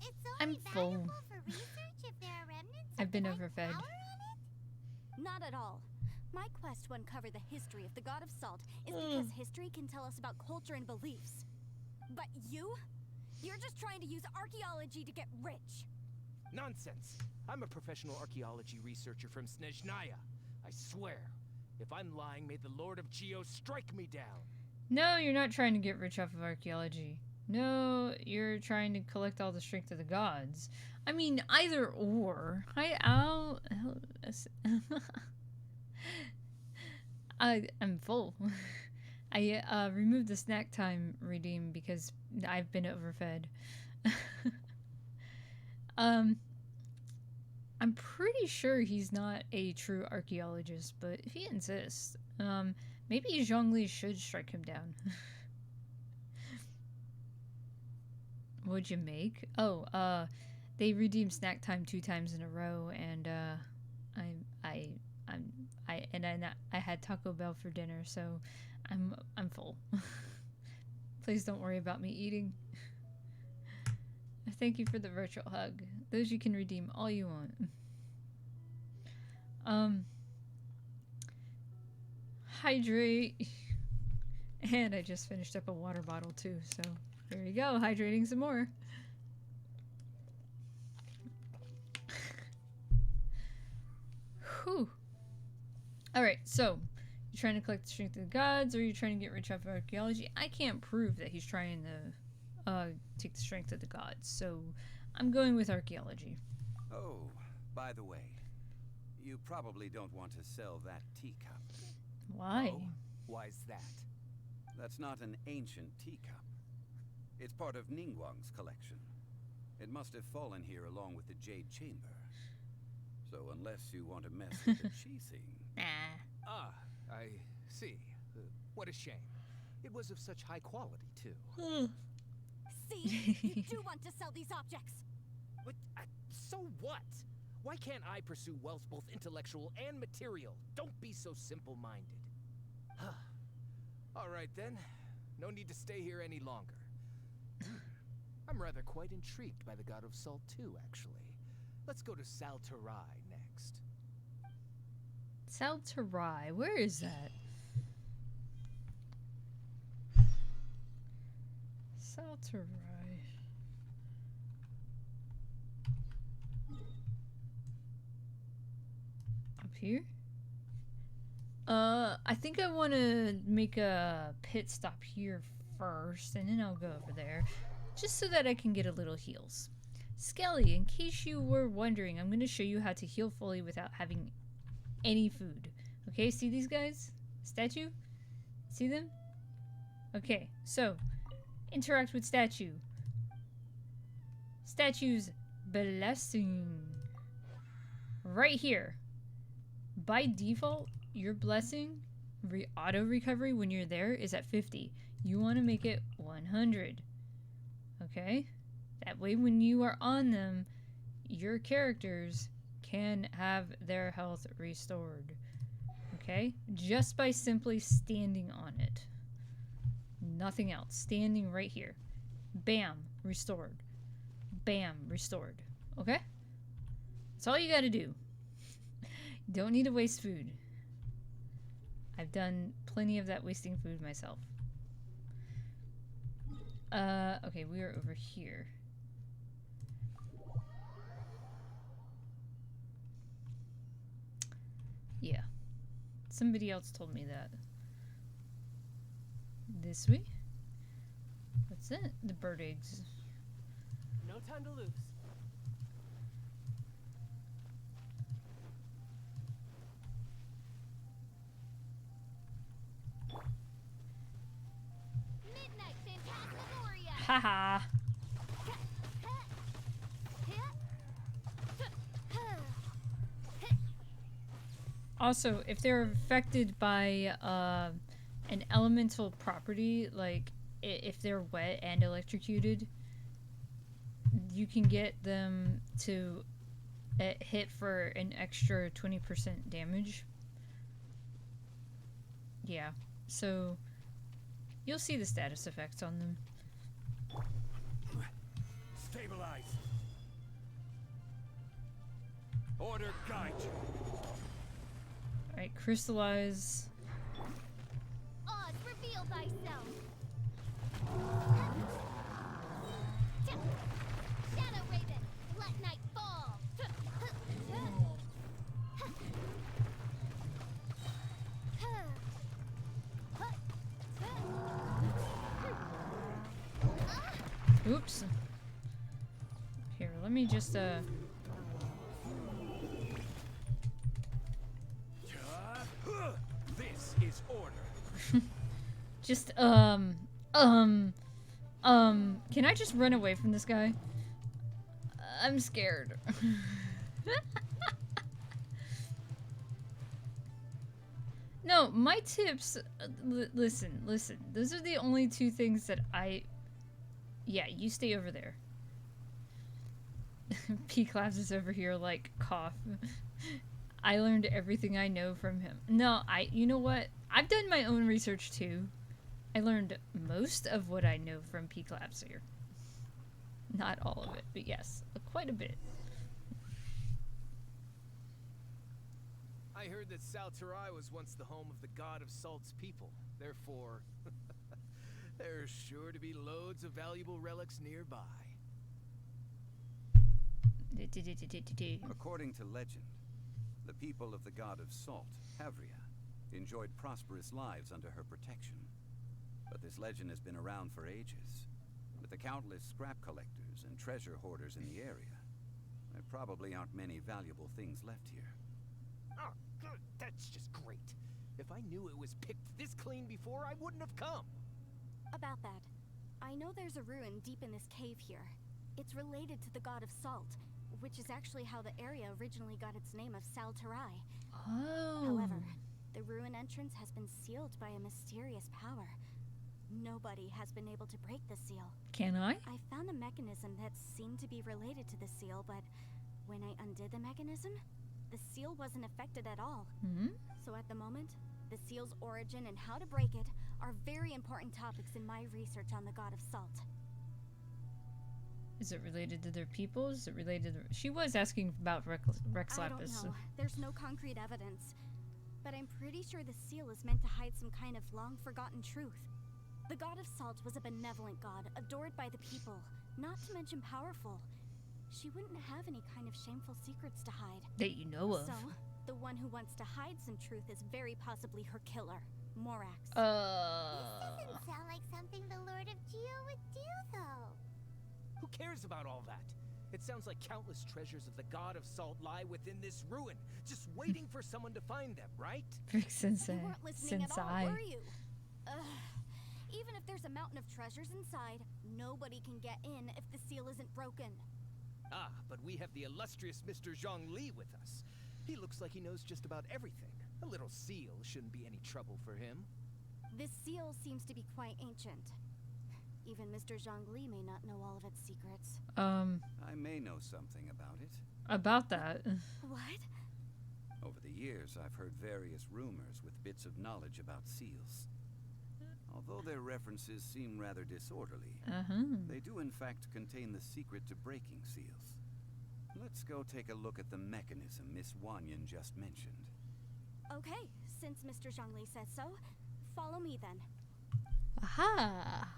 it's I'm only full. valuable for research if there are remnants of I've been divine overfed. power in it? Not at all. My quest to uncover the history of the God of Salt is because history can tell us about culture and beliefs. But you're just trying to use archaeology to get rich. Nonsense! I'm a professional archaeology researcher from Snezhnaya. I swear, if I'm lying, may the Lord of Geo strike me down. No, you're not trying to get rich off of archaeology. No, you're trying to collect all the strength of the gods. I mean, either or. I'm full. I removed the snack time redeem because I've been overfed. I'm pretty sure he's not a true archaeologist, but if he insists, maybe ZhongLi should strike him down. What'd you make? Oh, they redeemed snack time 2 times in a row, and I had Taco Bell for dinner, so I'm full. Please don't worry about me eating. Thank you for the virtual hug. Those you can redeem all you want. Hydrate. And I just finished up a water bottle too, so there you go, hydrating some more. Whew. Alright, so you trying to collect the strength of the gods, or are you trying to get rich off of archaeology? I can't prove that he's trying to take the strength of the gods, so I'm going with archaeology. Oh, by the way, you probably don't want to sell that teacup. Why? Oh, why's that? That's not an ancient teacup. It's part of Ningguang's collection. It must have fallen here along with the Jade Chamber. So unless you want to mess with the Qixing... Nah. Ah, I see. What a shame. It was of such high quality, too. See? You do want to sell these objects. But, so what? Why can't I pursue wealth both intellectual and material? Don't be so simple-minded. All right, then. No need to stay here any longer. I'm rather quite intrigued by the God of Salt, too, actually. Let's go to Saltarai next. Saltarai, where is that? Saltarai. Up here? I think I want to make a pit stop here first, and then I'll go over there, just so that I can get a little heals. Skelly, in case you were wondering, I'm going to show you how to heal fully without having any food. Okay, see these guys? Statue? See them? Okay, so, interact with statue. Statue's blessing. Right here. By default, your blessing auto recovery when you're there is at 50. You want to make it 100. Okay? That way when you are on them, your characters can have their health restored. Okay? Just by simply standing on it. Nothing else. Standing right here. Bam. Restored. Bam. Restored. Okay? That's all you gotta do. Don't need to waste food. I've done plenty of that wasting food myself. Okay, we are over here. Yeah. Somebody else told me that. This way? What's that? The bird eggs. No time to lose. Midnight Phantasmagoria! Haha. Also, if they're affected by an elemental property, like if they're wet and electrocuted, you can get them to hit for an extra 20% damage. Yeah, so you'll see the status effects on them. Stabilize. Order guide you. Alright, crystallize. Oz, reveal thyself! Shadow Raven, let night fall! Oops. Here, let me just This is order. just can I just run away from this guy? I'm scared. No, my tips, listen, those are the only two things that yeah, you stay over there. P-Claps is over here like cough. I learned everything I know from him. No, you know what? I've done my own research too. I learned most of what I know from P-Claps here. Not all of it, but yes, quite a bit. I heard that Salterai was once the home of the god of Salt's people. Therefore, there's sure to be loads of valuable relics nearby. According to legend, the people of the god of Salt, Havria, enjoyed prosperous lives under her protection. But this legend has been around for ages. With the countless scrap collectors and treasure hoarders in the area, there probably aren't many valuable things left here. Oh, good. That's just great. If I knew it was picked this clean before, I wouldn't have come. About that, I know there's a ruin deep in this cave here. It's related to the god of Salt, which is actually how the area originally got its name of Salterai. Oh. However, the ruin entrance has been sealed by a mysterious power. Nobody has been able to break the seal. Can I? I found a mechanism that seemed to be related to the seal, but when I undid the mechanism, the seal wasn't affected at all. Hmm? So at the moment, the seal's origin and how to break it are very important topics in my research on the god of Salt. Is it related to their people? Is it related to... She was asking about Rex I don't Lapis. know. There's no concrete evidence. But I'm pretty sure the seal is meant to hide some kind of long-forgotten truth. The god of Salt was a benevolent god, adored by the people, not to mention powerful. She wouldn't have any kind of shameful secrets to hide. That you know of. So, the one who wants to hide some truth is very possibly her killer, Morax. This doesn't sound like something the Lord of Geo would do, though. Who cares about all that? It sounds like countless treasures of the god of Salt lie within this ruin, just waiting for someone to find them, right? Frick Sensei. You weren't listening at all, were you? Even if there's a mountain of treasures inside, nobody can get in if the seal isn't broken. Ah, but we have the illustrious Mr. ZhongLi with us. He looks like he knows just about everything. A little seal shouldn't be any trouble for him. This seal seems to be quite ancient. Even Mr. ZhongLi may not know all of its secrets. I may know something about it. About that. What? Over the years, I've heard various rumors with bits of knowledge about seals. Although their references seem rather disorderly, they do in fact contain the secret to breaking seals. Let's go take a look at the mechanism Miss Wanyan just mentioned. Okay, since Mr. ZhongLi says so, follow me then. Aha!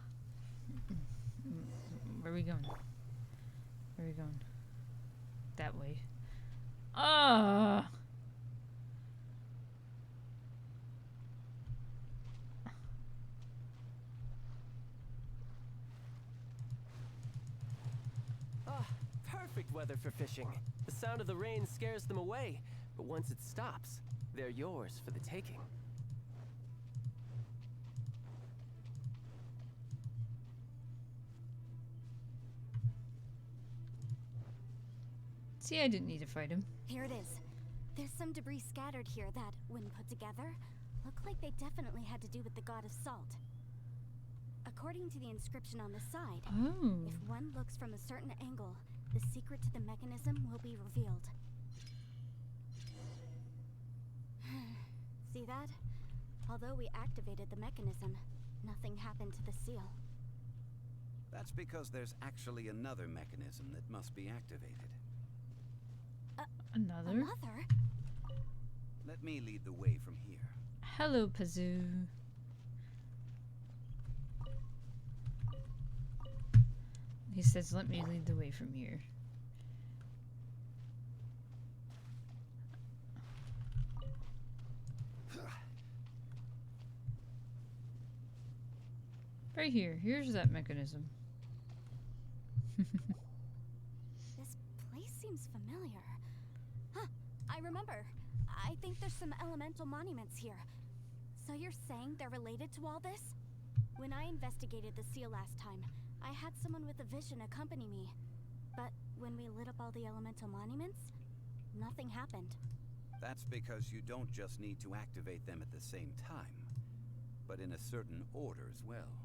Where are we going? Where are we going? That way. Ah! Perfect weather for fishing. The sound of the rain scares them away, but once it stops, they're yours for the taking. See, I didn't need to fight him. Here it is. There's some debris scattered here that, when put together, look like they definitely had to do with the god of salt. According to the inscription on the side, if one looks from a certain angle, the secret to the mechanism will be revealed. See that? Although we activated the mechanism, nothing happened to the seal. That's because there's actually another mechanism that must be activated. Another? Another? Let me lead the way from here. Hello, Pazoo. He says, let me lead the way from here. Right here. Here's that mechanism. This place seems familiar. Huh, I remember. I think there's some elemental monuments here. So you're saying they're related to all this? When I investigated the seal last time, I had someone with a vision accompany me. But when we lit up all the elemental monuments, nothing happened. That's because you don't just need to activate them at the same time, but in a certain order as well.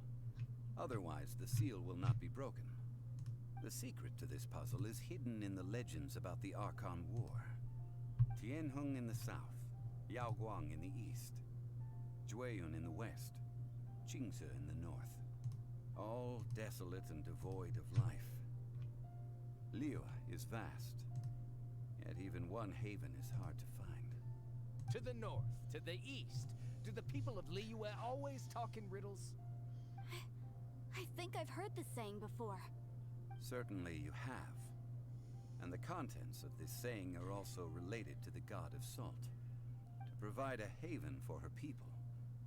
Otherwise, the seal will not be broken. The secret to this puzzle is hidden in the legends about the Archon War. Tianheng in the south, Yaoguang in the east, Jueyun in the west, Qingce in the north. All desolate and devoid of life. Liyue is vast, yet even one haven is hard to find. To the north, to the east. Do the people of Liyue always talk in riddles? I think I've heard this saying before. Certainly you have. And the contents of this saying are also related to the god of salt. To provide a haven for her people,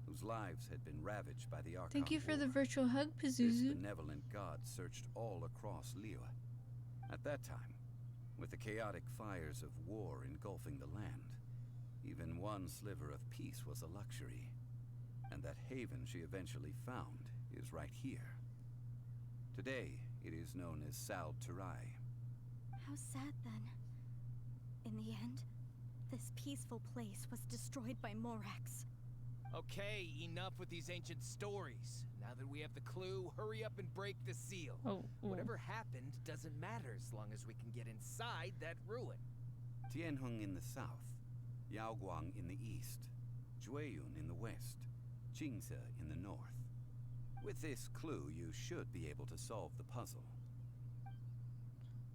whose lives had been ravaged by the Archon Thank you for War. the virtual hug, This Pazuzu. benevolent god searched all across Liyue. At that time, with the chaotic fires of war engulfing the land, even one sliver of peace was a luxury. And that haven she eventually found is right here. Today, it is known as Sal Turai. How sad then. In the end, this peaceful place was destroyed by Morax. Okay, enough with these ancient stories. Now that we have the clue, hurry up and break the seal. Whatever happened doesn't matter as long as we can get inside that ruin. Tianheng in the south, Yaoguang in the east, Jueyun in the west, Qingce in the north. With this clue, you should be able to solve the puzzle.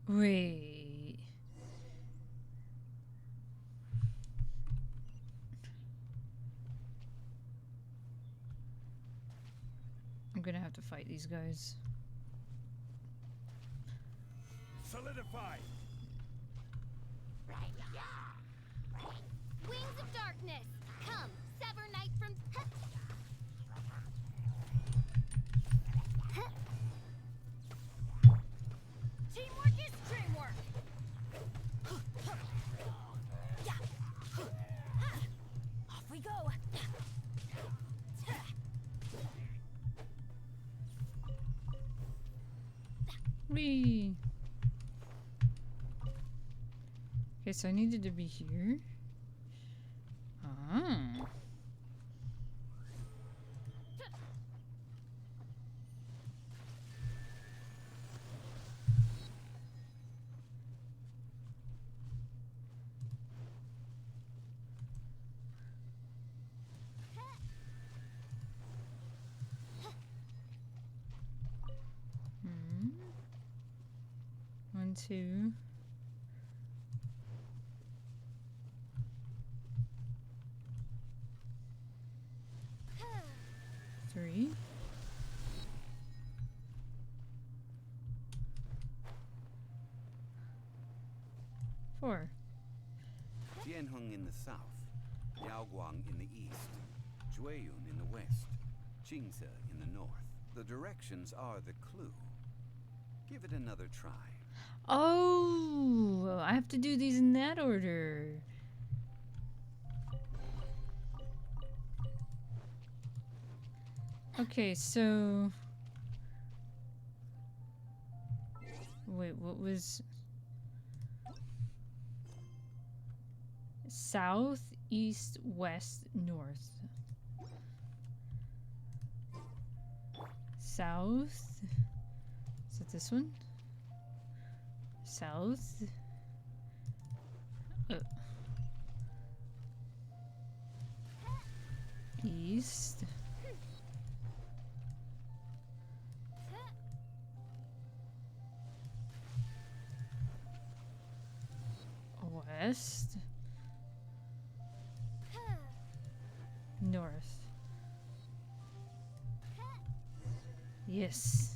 Wait. I'm gonna have to fight these guys. Solidify! Wings of darkness! Come, sever night from... Teamwork is dreamwork! Off we go. Whee! Okay, so I needed to be here. Ah. Hmm. 1, 2. 4. Tianheng in the south, Yaoguang in the east, Jueyun in the west, Jingze in the north. The directions are the clue. Give it another try. Oh, I have to do these in that order. Okay, so... Wait, what was... South, east, west, north. South? Is it this one? South? East? West? North. Yes.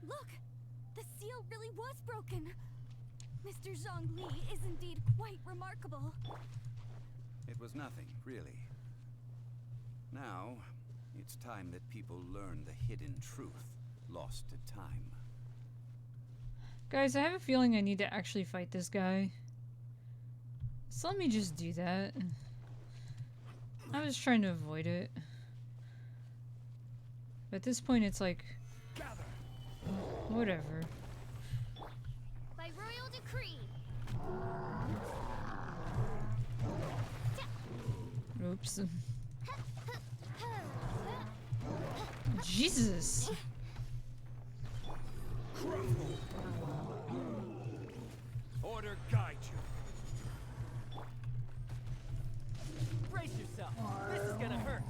Look! The seal really was broken! Mr. ZhongLi is indeed quite remarkable. It was nothing, really. Now, it's time that people learn the hidden truth lost to time. Guys, I have a feeling I need to actually fight this guy. So let me just do that. I was trying to avoid it. But at this point, it's like... Whatever. By royal decree. Oops. Jesus! Order guide you. Brace yourself. This is gonna hurt.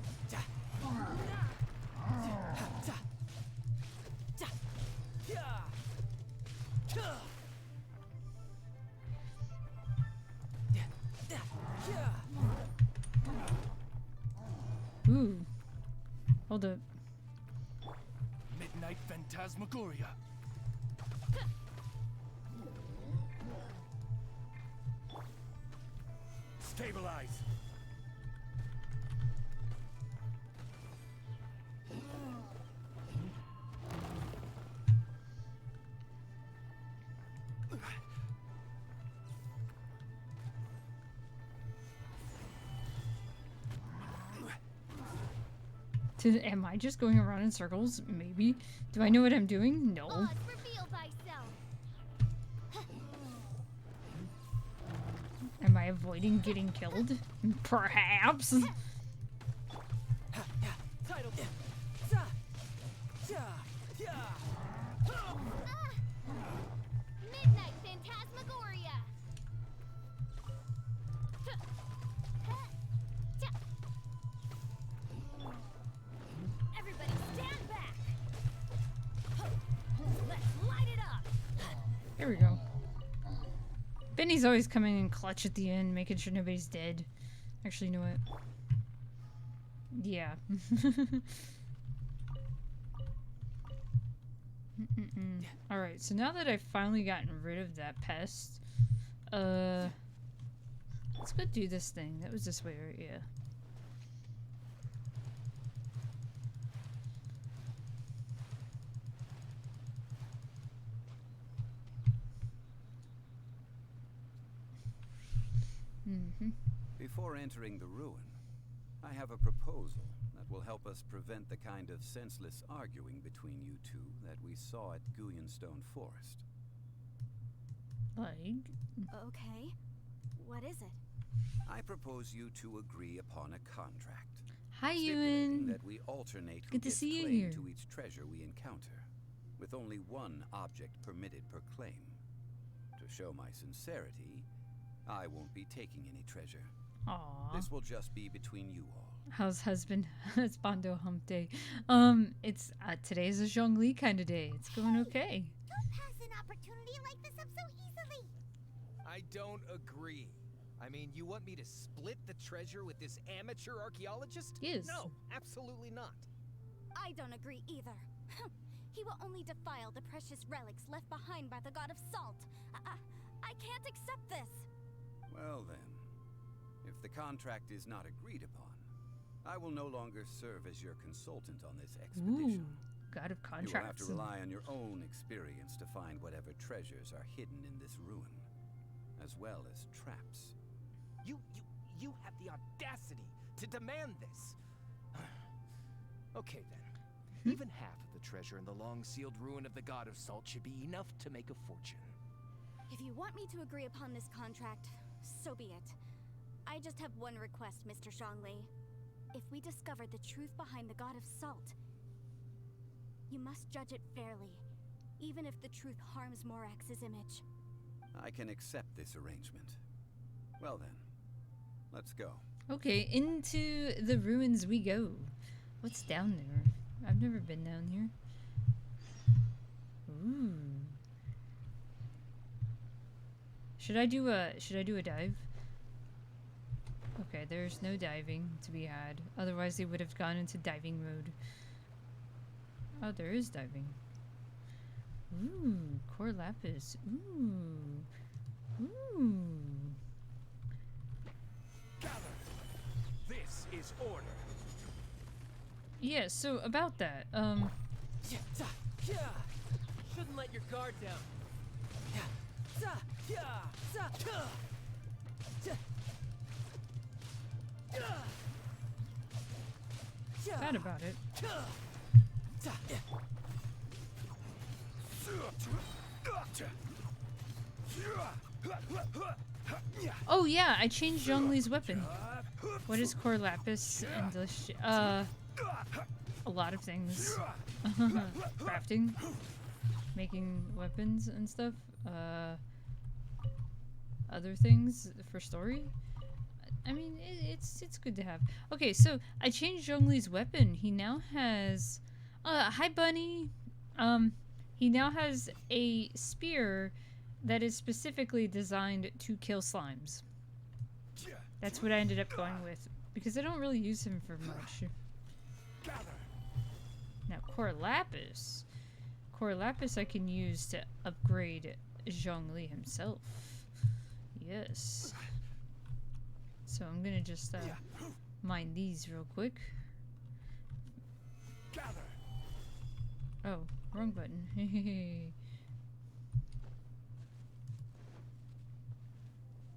Ooh. Hold up. Midnight Phantasmagoria. Stabilize. Am I just going around in circles? Maybe. Do I know what I'm doing? No. Oz, reveal thyself. Am I avoiding getting killed? Perhaps. Title. Midnight Phantasmagoria. Everybody stand back. Let's light it up. There we go. Benny's always coming in clutch at the end, making sure nobody's dead. Actually, you know what? Yeah. Alright, so now that I've finally gotten rid of that pest, let's go do this thing. That was this way, right? Yeah. Before entering the ruin, I have a proposal that will help us prevent the kind of senseless arguing between you two that we saw at Guyonstone Forest. Like? Okay. What is it? I propose you two agree upon a contract. Hi, stipulating Ewan. that we alternate who Good to gets see you claim here. to each treasure we encounter, with only one object permitted per claim. To show my sincerity, I won't be taking any treasure. Aww. This will just be between you all. How's Husbando hump day? It's today's a ZhongLi kind of day. It's going okay. Don't pass an opportunity like this up so easily. I don't agree. I mean, you want me to split the treasure with this amateur archaeologist? Yes. No, absolutely not. I don't agree either. He will only defile the precious relics left behind by the god of salt. I can't accept this. Well then, if the contract is not agreed upon, I will no longer serve as your consultant on this expedition. Ooh, god of You will have contracts. to rely on your own experience to find whatever treasures are hidden in this ruin, as well as traps. You have the audacity to demand this. Okay then. Even half of the treasure in the long-sealed ruin of the God of Salt should be enough to make a fortune. If you want me to agree upon this contract, so be it. I just have one request, Mr. ZhongLi. If we discover the truth behind the God of Salt, you must judge it fairly, even if the truth harms Morax's image. I can accept this arrangement. Well then, let's go. Okay, into the ruins we go. What's down there? I've never been down here. Ooh. Should I do a dive? Okay, there's no diving to be had. Otherwise they would have gone into diving mode. Oh, there is diving. Ooh, core lapis. Ooh. Ooh. Gather. This is order. Yeah, so about that, Shouldn't let your guard down. bad about it. Oh yeah, I changed ZhongLi's weapon. What is core lapis and a lot of things. Crafting, making weapons and stuff. Other things for story. I mean, it's good to have. Okay, so I changed ZhongLi's weapon. He now has, hi bunny. He now has a spear that is specifically designed to kill slimes. That's what I ended up going with because I don't really use him for much. Now core lapis. Core lapis I can use to upgrade ZhongLi himself. Yes. So I'm gonna just mine these real quick. Oh, wrong button.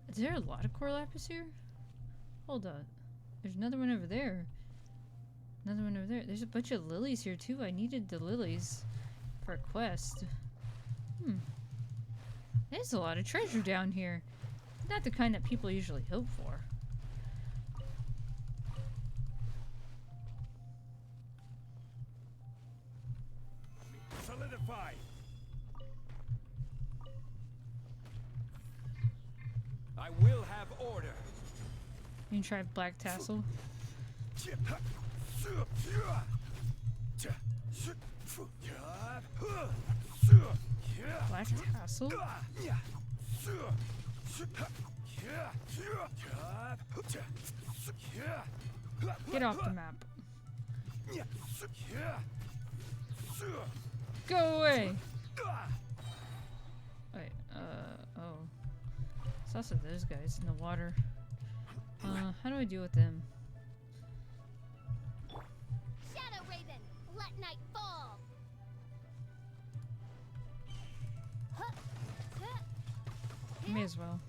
Is there a lot of core lapis here? Hold up. There's another one over there. Another one over there. There's a bunch of lilies here too. I needed the lilies for a quest. There's a lot of treasure down here. Not the kind that people usually hope for. Solidify. I will have order. You can try black tassel. Black tassel? Get off the map. Go away! Wait, oh. It's also those guys in the water. How do I deal with them? Shadow Raven, let night fall. May as well.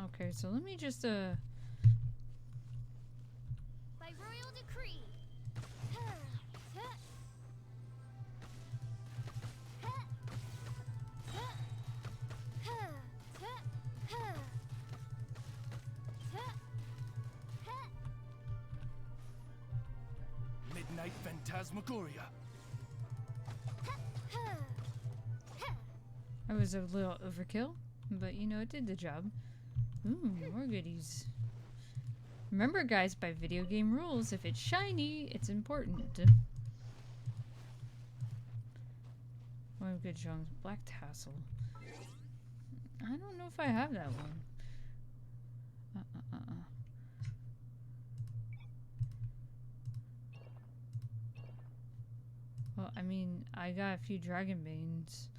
Okay, so let me just, By royal decree. Midnight Phantasmagoria. I was a little overkill, but you know, it did the job. Ooh, more goodies. Remember guys, by video game rules, if it's shiny, it's important. Oh, good Zhong. Black tassel. I don't know if I have that one. I mean, I got a few Dragon Banes.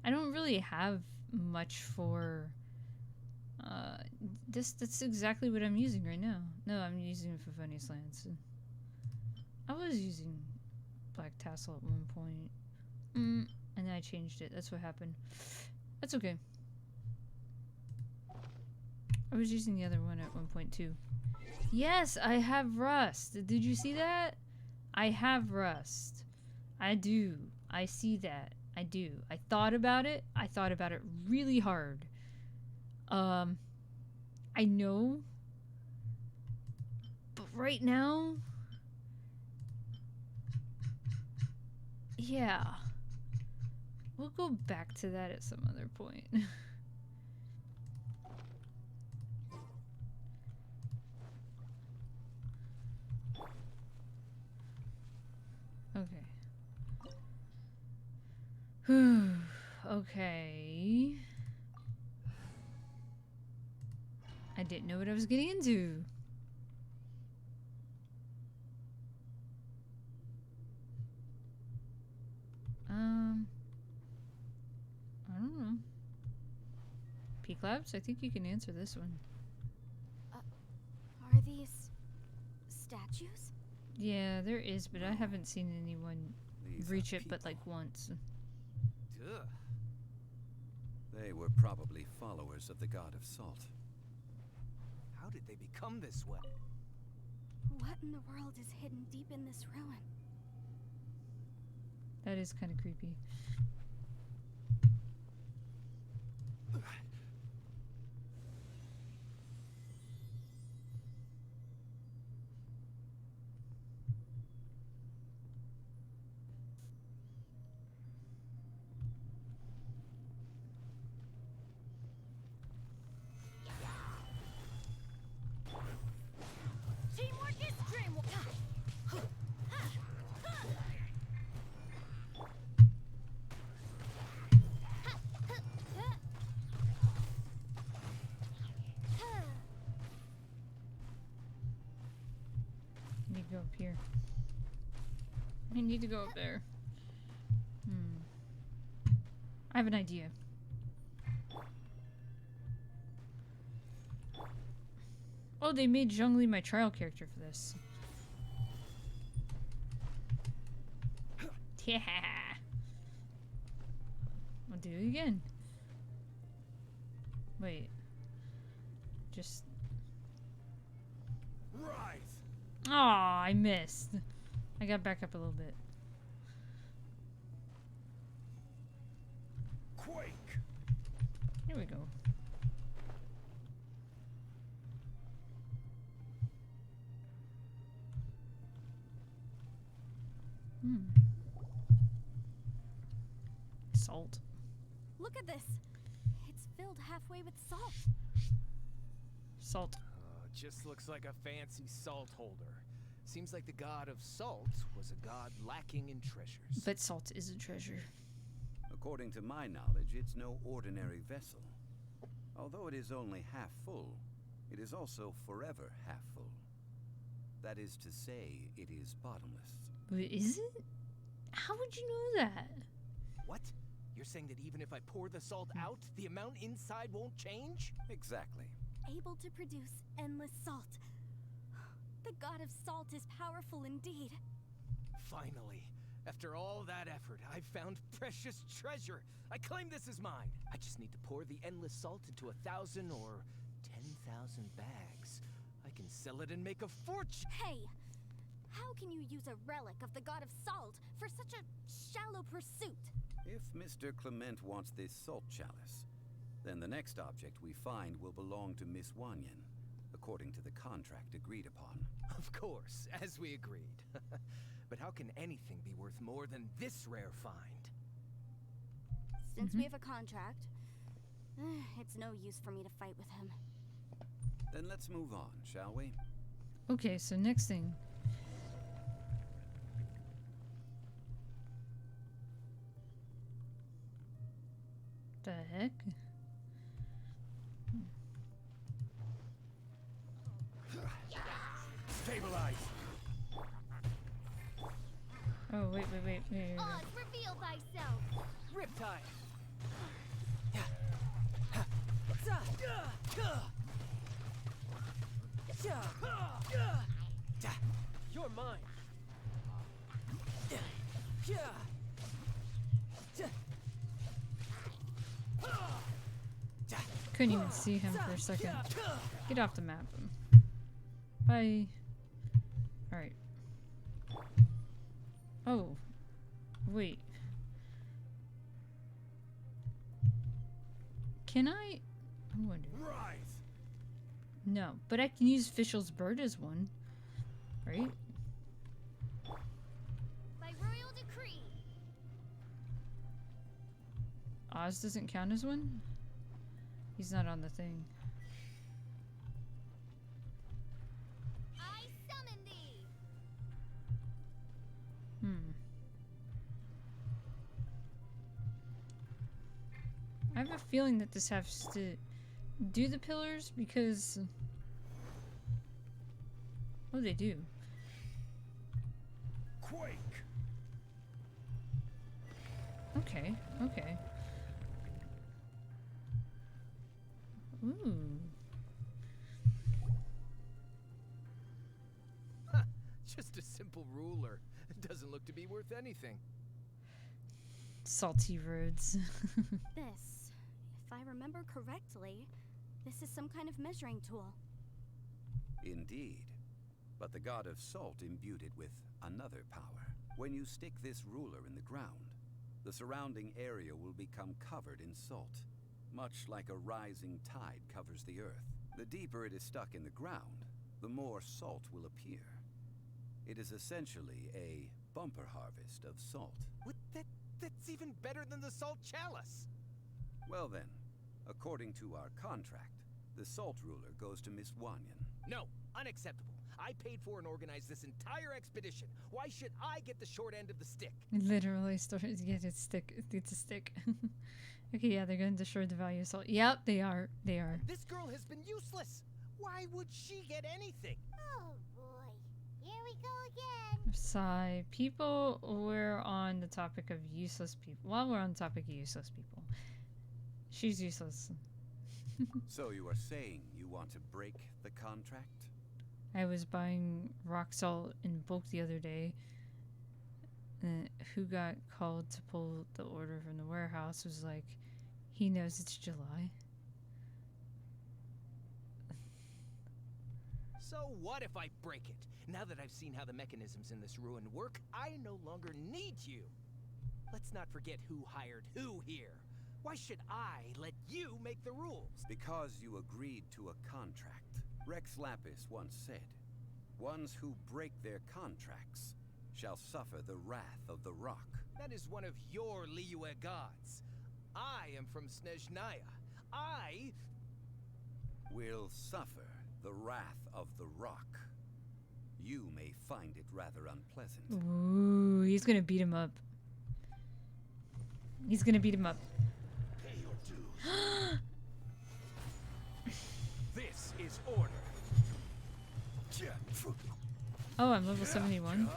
I don't really have much for... that's exactly what I'm using right now. No, I'm using Favonius Lance. I was using Black Tassel at one point. And then I changed it. That's what happened. That's okay. I was using the other one at one point too. Yes, I have Rust. Did you see that? I have Rust. I do. I see that. I do. I thought about it. I thought about it really hard. I know. But right now... Yeah. We'll go back to that at some other point. Okay. Okay. I didn't know what I was getting into. I don't know. P-Clouds, I think you can answer this one. Are these statues? Yeah, there is, but I haven't seen anyone These reach are it but people. like once. Duh. They were probably followers of the god of salt. How did they become this way? What in the world is hidden deep in this ruin? That is kind of creepy. Teamwork is dreamwork. I need to go up here. I need to go up there. I have an idea. Oh, they made ZhongLi my trial character for this. Yeah. I'll do it again. Wait. Just... Right. Aw, I missed. I got back up a little bit. Quake. Here we go. Salt. Look at this. It's filled halfway with salt. Salt. Just looks like a fancy salt holder. Seems like the god of salt was a god lacking in treasures. But salt is a treasure. According to my knowledge, it's no ordinary vessel. Although it is only half full, it is also forever half full. That is to say, it is bottomless. Wait, is it? How would you know that? What? You're saying that even if I pour the salt out, the amount inside won't change? Exactly. Able to produce endless salt. The god of salt is powerful indeed. Finally, after all that effort, I've found precious treasure. I claim this as mine. I just need to pour the endless salt into 1,000 or 10,000 bags. I can sell it and make a fortune. Hey! How can you use a relic of the god of salt for such a shallow pursuit? If Mr. Clement wants this salt chalice, then the next object we find will belong to Miss Wanyan, according to the contract agreed upon. Of course, as we agreed. But how can anything be worth more than this rare find? Since we have a contract, it's no use for me to fight with him. Then let's move on, shall we? Okay, so next thing. The heck? Stabilize. Oh, wait. There you go. Oz, reveal thyself. Riptide. You're mine. Couldn't even see him for a second. Get off the map. Bye. Alright. Oh. Wait. Can I? I'm wondering. No, but I can use Fischl's bird as one. Right? By royal decree. Oz doesn't count as one? He's not on the thing. I summon thee. I have a feeling that this has to do the pillars because... Oh, they do. Quake. Okay, okay. Ooh. Just a simple ruler. It doesn't look to be worth anything. Salty roads. This, if I remember correctly, this is some kind of measuring tool. Indeed. But the god of salt imbued it with another power. When you stick this ruler in the ground, the surrounding area will become covered in salt, much like a rising tide covers the earth. The deeper it is stuck in the ground, the more salt will appear. It is essentially a bumper harvest of salt. What? That's even better than the salt chalice. Well then, according to our contract, the salt ruler goes to Miss Wanyan. No, unacceptable. I paid for and organized this entire expedition. Why should I get the short end of the stick? Literally, it's a stick. Okay, yeah, they're gonna destroy the value of salt. Yep, they are. They are. This girl has been useless. Why would she get anything? Oh boy. Here we go again. Sigh. People, we're on the topic of useless people. While we're on the topic of useless people, she's useless. So you are saying you want to break the contract? I was buying rock salt in bulk the other day. Who got called to pull the order from the warehouse was like, he knows it's July. So what if I break it? Now that I've seen how the mechanisms in this ruin work, I no longer need you. Let's not forget who hired who here. Why should I let you make the rules? Because you agreed to a contract. Rex Lapis once said, ones who break their contracts shall suffer the wrath of the rock. That is one of your Liyue gods. I am from Snezhnaya. I will suffer the wrath of the rock. You may find it rather unpleasant. Ooh, he's gonna beat him up. He's gonna beat him up. Pay your dues. This is order. Oh, I'm level 71.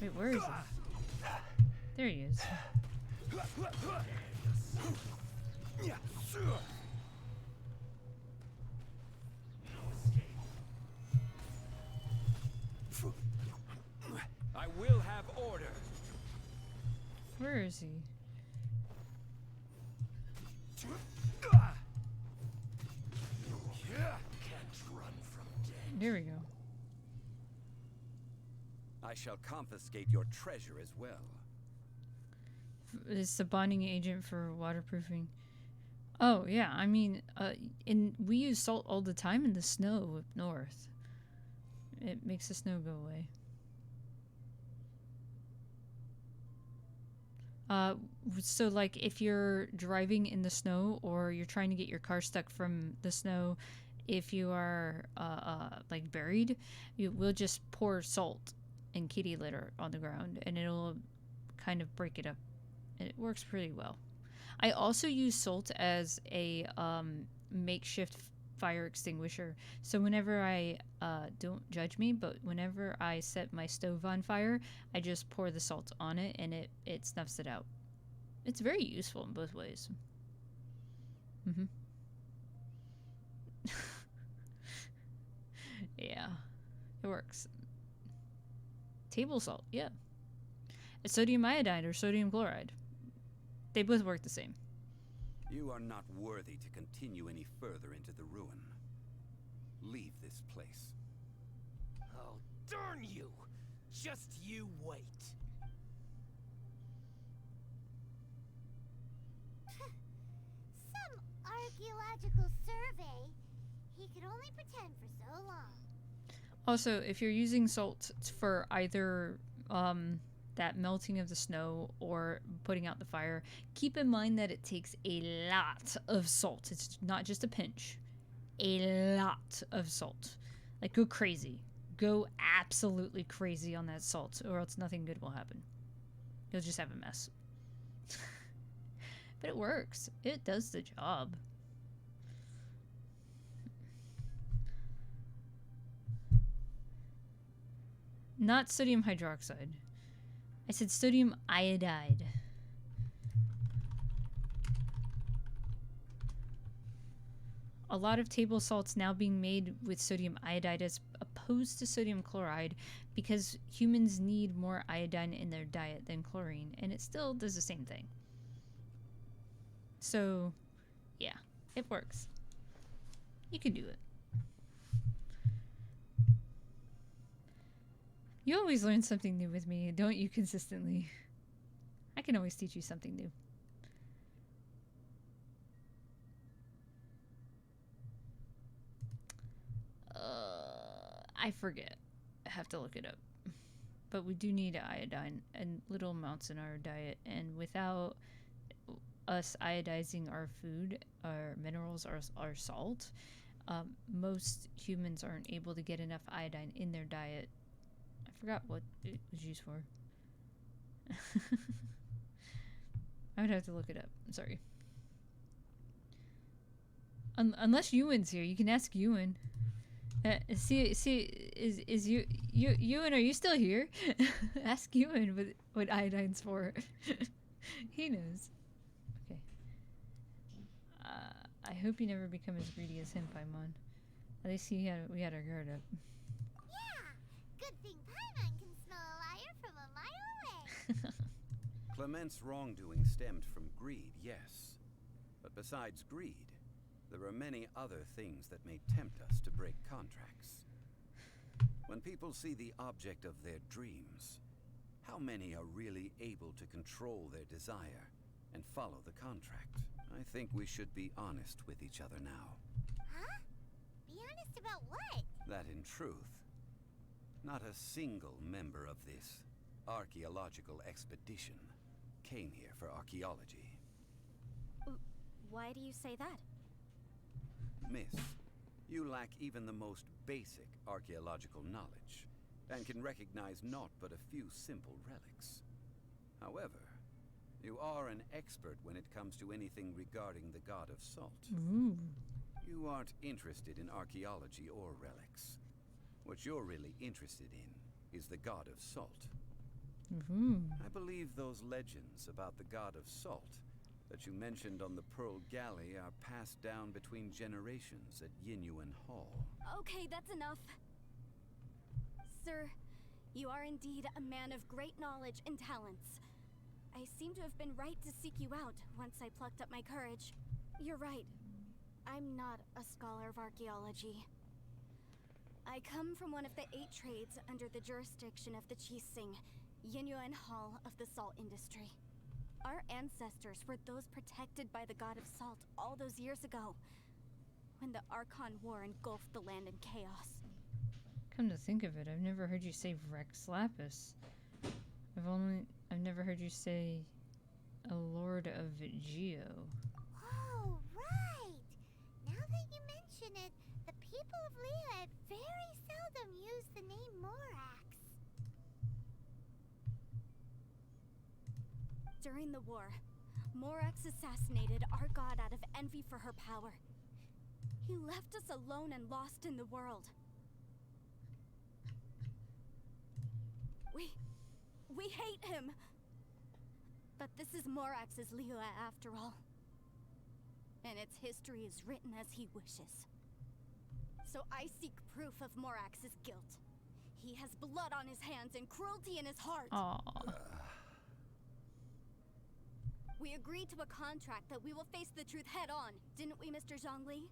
Wait, where is he? There he is. I will have order. Where is he? There we go. I shall confiscate your treasure as well. It's the bonding agent for waterproofing. Oh yeah, I mean, we use salt all the time in the snow up north. It makes the snow go away. So like if you're driving in the snow or you're trying to get your car stuck from the snow, if you are like buried, we'll just pour salt and kitty litter on the ground and it'll kind of break it up. And it works pretty well. I also use salt as a makeshift fire extinguisher. So whenever I, don't judge me, but whenever I set my stove on fire, I just pour the salt on it and it snuffs it out. It's very useful in both ways. Mm-hmm. Yeah, it works. Table salt, yeah. It's sodium iodide or sodium chloride. They both work the same. You are not worthy to continue any further into the ruin. Leave this place. Oh, darn you! Just you wait. Some archaeological survey. He could only pretend for so long. Also, if you're using salt for either that melting of the snow or putting out the fire, keep in mind that it takes a lot of salt. It's not just a pinch. A lot of salt. Like, go crazy. Go absolutely crazy on that salt, or else nothing good will happen. You'll just have a mess. But it works. It does the job. Not sodium hydroxide. I said sodium iodide. A lot of table salts now being made with sodium iodide as opposed to sodium chloride because humans need more iodine in their diet than chlorine, and it still does the same thing. So, yeah, it works. You can do it. You always learn something new with me, don't you, consistently? I can always teach you something new. I forget. I have to look it up. But we do need iodine and little amounts in our diet, and without us iodizing our food, our minerals, our salt, most humans aren't able to get enough iodine in their diet. I forgot what it was used for. I would have to look it up. I'm sorry. Unless Ewan's here, you can ask Ewan. See, is Ewan, are you still here? Ask Ewan what iodine's for. He knows. Okay. I hope you never become as greedy as him, Paimon. At least we had our guard up. Yeah, good thing Paimon can smell a liar from a mile away. Clement's wrongdoing stemmed from greed, yes. But besides greed, there are many other things that may tempt us to break contracts. When people see the object of their dreams, how many are really able to control their desire and follow the contract? I think we should be honest with each other now. Huh? Be honest about what? That in truth, not a single member of this archaeological expedition came here for archaeology. Why do you say that? Miss, you lack even the most basic archaeological knowledge, and can recognize naught but a few simple relics. However, you are an expert when it comes to anything regarding the god of salt. Ooh. You aren't interested in archaeology or relics. What you're really interested in is the god of salt. I believe those legends about the god of salt that you mentioned on the Pearl Galley are passed down between generations at Yinyuan Hall. Okay, that's enough. Sir, you are indeed a man of great knowledge and talents. I seem to have been right to seek you out once I plucked up my courage. You're right. I'm not a scholar of archaeology. I come from one of the 8 trades under the jurisdiction of the Qixing, Yinyuan Hall of the salt industry. Our ancestors were those protected by the god of salt all those years ago, when the Archon War engulfed the land in chaos. Come to think of it, I've never heard you say Rex Lapis. I've never heard you say a Lord of Geo. Oh, right! Now that you mention it, the people of Leah very seldom use the name Morax. During the war, Morax assassinated our god out of envy for her power. He left us alone and lost in the world. We hate him. But this is Morax's Liyue after all. And its history is written as he wishes. So I seek proof of Morax's guilt. He has blood on his hands and cruelty in his heart. Aww. We agreed to a contract that we will face the truth head on, didn't we, Mr. ZhongLi?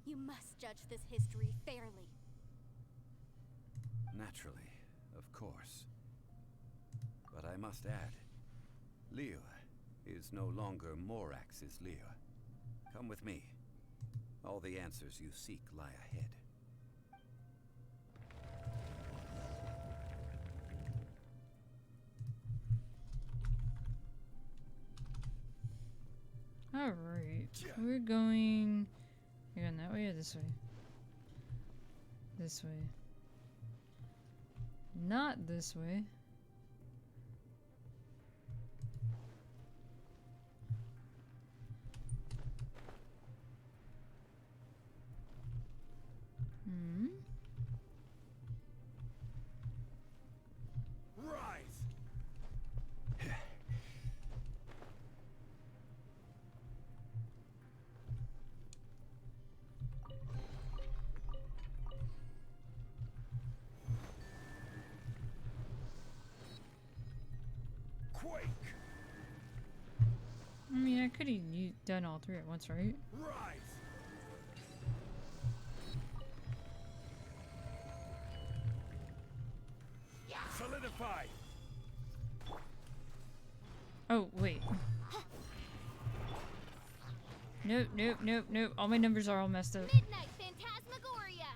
You must judge this history fairly. Naturally, of course. But I must add, Liyue is no longer Morax's Liyue. Come with me. All the answers you seek lie ahead. Alright. We're going... You're going that way or this way? This way. Not this way. Hmm? Rise! Quake! I mean, I could have done all three at once, right? Rise! Solidify! Oh, wait. Nope, nope, nope, nope. All my numbers are all messed up. Midnight Phantasmagoria!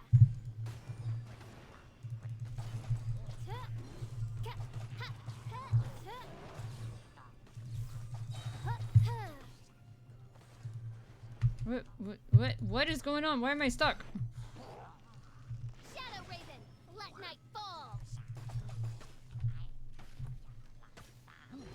What is going on? Why am I stuck? Shadow Raven, let night fall! Come on,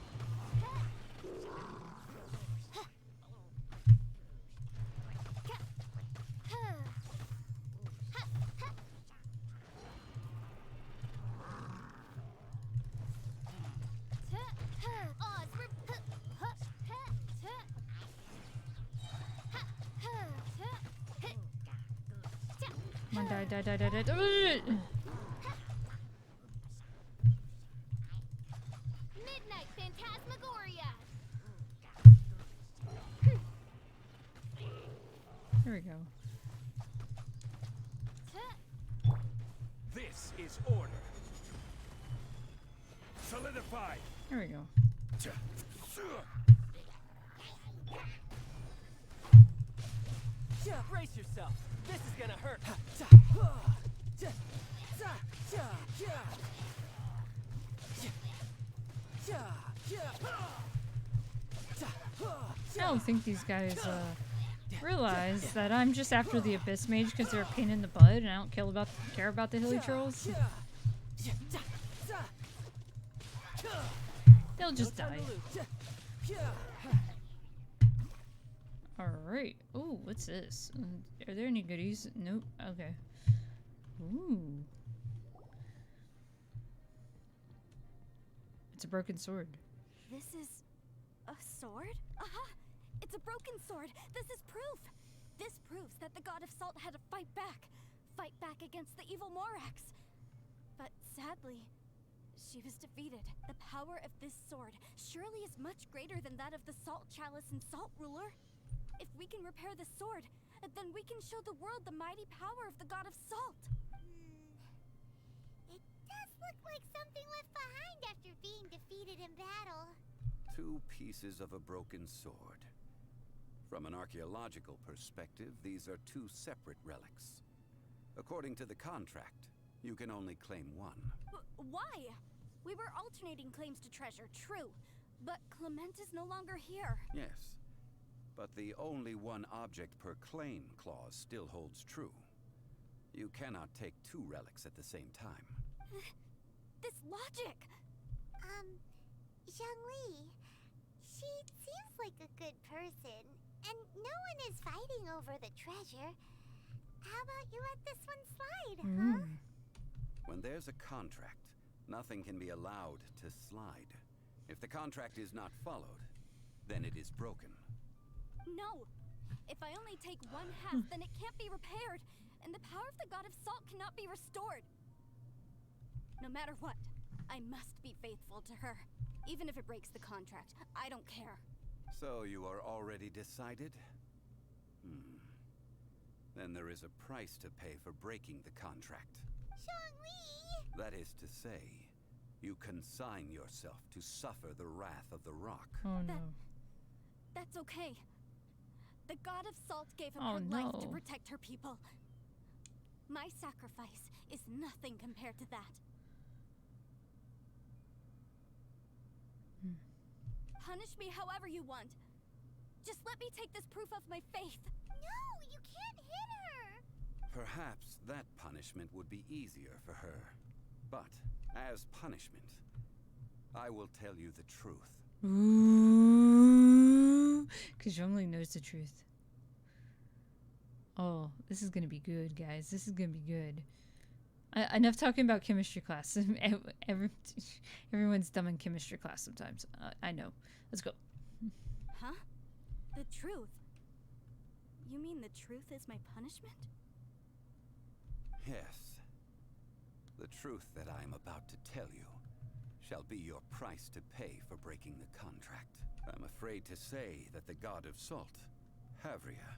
die. Midnight Phantasmagoria! There we go. This is order. Solidify! There we go. Brace yourself. This is gonna hurt. I don't think these guys realize that I'm just after the Abyss Mage because they're a pain in the butt and I don't care about the hilly trolls. They'll just die. Alright. Oh, what's this? Are there any goodies? Nope. Okay. Ooh. It's a broken sword. This is a sword? Aha! It's a broken sword! This is proof! This proves that the god of salt had to fight back against the evil Morax. But sadly, she was defeated. The power of this sword surely is much greater than that of the Salt Chalice and Salt Ruler. If we can repair the sword, then we can show the world the mighty power of the god of salt. It does look like something left behind after being defeated in battle. 2 pieces of a broken sword. From an archaeological perspective, these are 2 separate relics. According to the contract, you can only claim one. Why? We were alternating claims to treasure, true. But Clement is no longer here. Yes. But the only one object per claim clause still holds true. You cannot take 2 relics at the same time. This logic! ZhongLi, she seems like a good person. And no one is fighting over the treasure. How about you let this one slide, huh? When there's a contract, nothing can be allowed to slide. If the contract is not followed, then it is broken. No! If I only take one half, then it can't be repaired, and the power of the god of salt cannot be restored. No matter what, I must be faithful to her. Even if it breaks the contract, I don't care. So you are already decided? Then there is a price to pay for breaking the contract. ZhongLi! That is to say, you consign yourself to suffer the wrath of the rock. Oh no. That's okay. The god of salt gave up Oh, her life to no. protect her people. My sacrifice is nothing compared to that. Punish me however you want. Just let me take this proof of my faith. No, you can't hit her! Perhaps that punishment would be easier for her. But, as punishment, I will tell you the truth. Ooh, because ZhongLi knows the truth. Oh, this is gonna be good, guys. This is gonna be good. Enough talking about chemistry class. Everyone's dumb in chemistry class sometimes. I know. Let's go. Huh? The truth? You mean the truth is my punishment? Yes. The truth that I am about to tell you shall be your price to pay for breaking the contract. I'm afraid to say that the god of salt, Havria,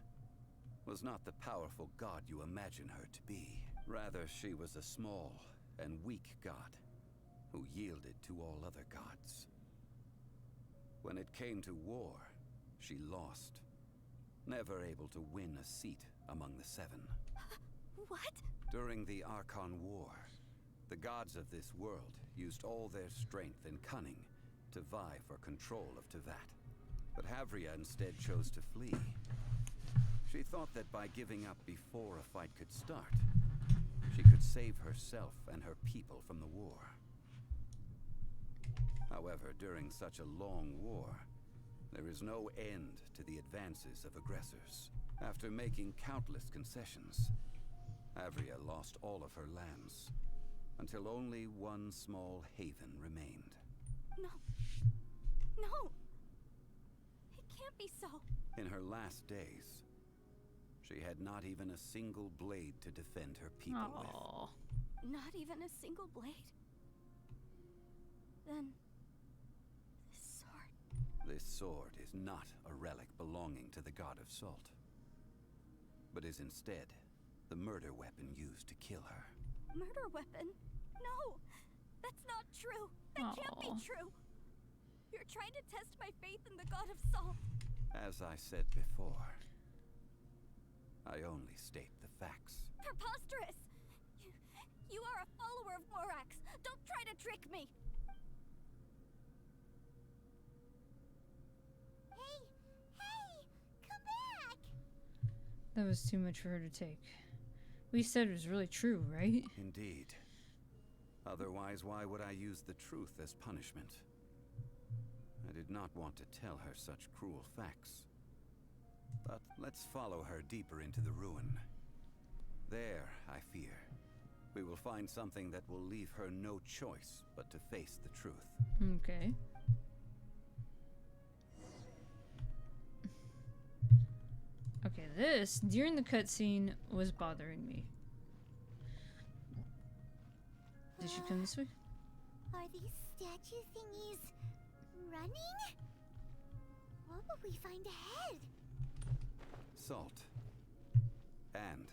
was not the powerful god you imagine her to be. Rather, she was a small and weak god who yielded to all other gods. When it came to war, she lost, never able to win a seat among the seven. What? During the Archon War, the gods of this world used all their strength and cunning to vie for control of Tevat. But Havria instead chose to flee. She thought that by giving up before a fight could start, she could save herself and her people from the war. However, during such a long war, there is no end to the advances of aggressors. After making countless concessions, Havria lost all of her lands, until only one small haven remained. No. No! It can't be so. In her last days, she had not even a single blade to defend her people Aww. Not even a single blade? Then... this sword... This sword is not a relic belonging to the god of salt, but is instead the murder weapon used to kill her. Murder weapon? No! That's not true! That can't be Aw. true! You're trying to test my faith in the god of salt! As I said before, I only state the facts. Preposterous! You are a follower of Morax! Don't try to trick me! Hey! Hey! Come back! That was too much for her to take. We said it was really true, right? Indeed. Otherwise, why would I use the truth as punishment? I did not want to tell her such cruel facts. But let's follow her deeper into the ruin. There, I fear, we will find something that will leave her no choice but to face the truth. Okay. Okay, this, during the cutscene, was bothering me. Did she come this way? Are these statue thingies running? What will we find ahead? Salt. And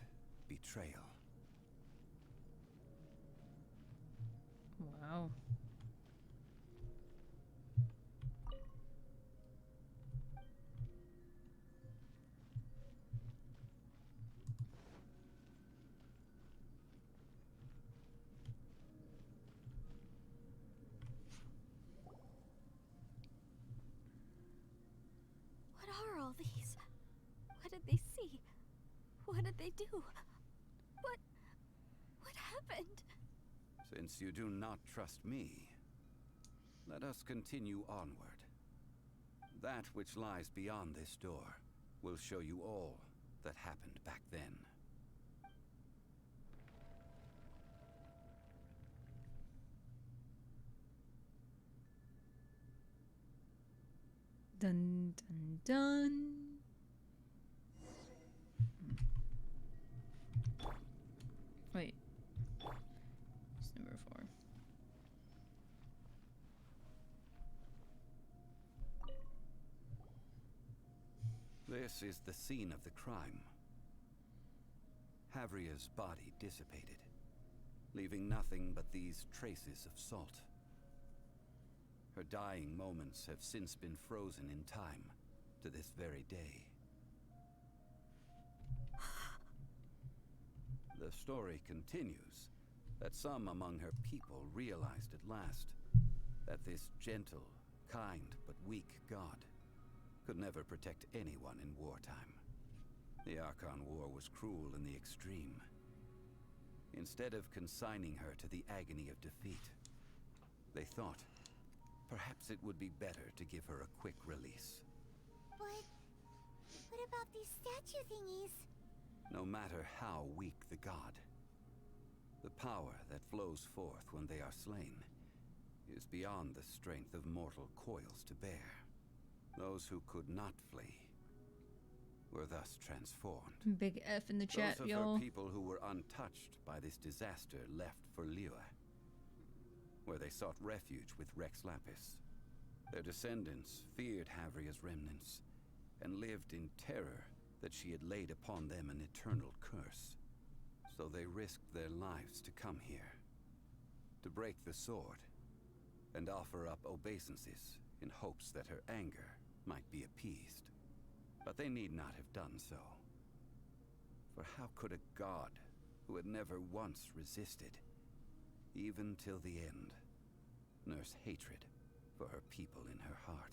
betrayal. Wow. What are all these? What did they see? What did they do? What happened? Since you do not trust me, let us continue onward. That which lies beyond this door will show you all that happened back then. Dun dun dun. Wait. It's number 4. This is the scene of the crime. Havria's body dissipated, leaving nothing but these traces of salt. Her dying moments have since been frozen in time to this very day. The story continues that some among her people realized at last that this gentle, kind, but weak god could never protect anyone in wartime. The Archon War was cruel in the extreme. Instead of consigning her to the agony of defeat, they thought perhaps it would be better to give her a quick release. But what about these statue thingies? No matter how weak the god, the power that flows forth when they are slain is beyond the strength of mortal coils to bear. Those who could not flee were thus transformed. Big F in the chat, Those of y'all. her people who were untouched by this disaster left for Liyue, where they sought refuge with Rex Lapis. Their descendants feared Havria's remnants and lived in terror that she had laid upon them an eternal curse. So they risked their lives to come here, to break the sword, and offer up obeisances in hopes that her anger might be appeased. But they need not have done so. For how could a god who had never once resisted, even till the end, nurse hatred for her people in her heart?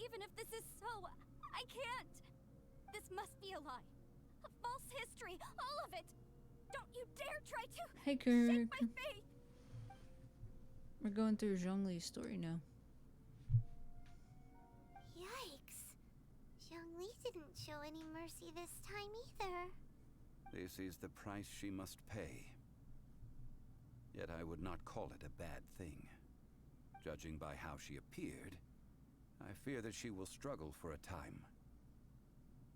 Even if this is so, I can't! This must be a lie. A false history, all of it! Don't you dare try to Hey, shake Kirk. my faith! We're going through ZhongLi's story now. Yikes. ZhongLi didn't show any mercy this time either. This is the price she must pay. Yet I would not call it a bad thing. Judging by how she appeared, I fear that she will struggle for a time.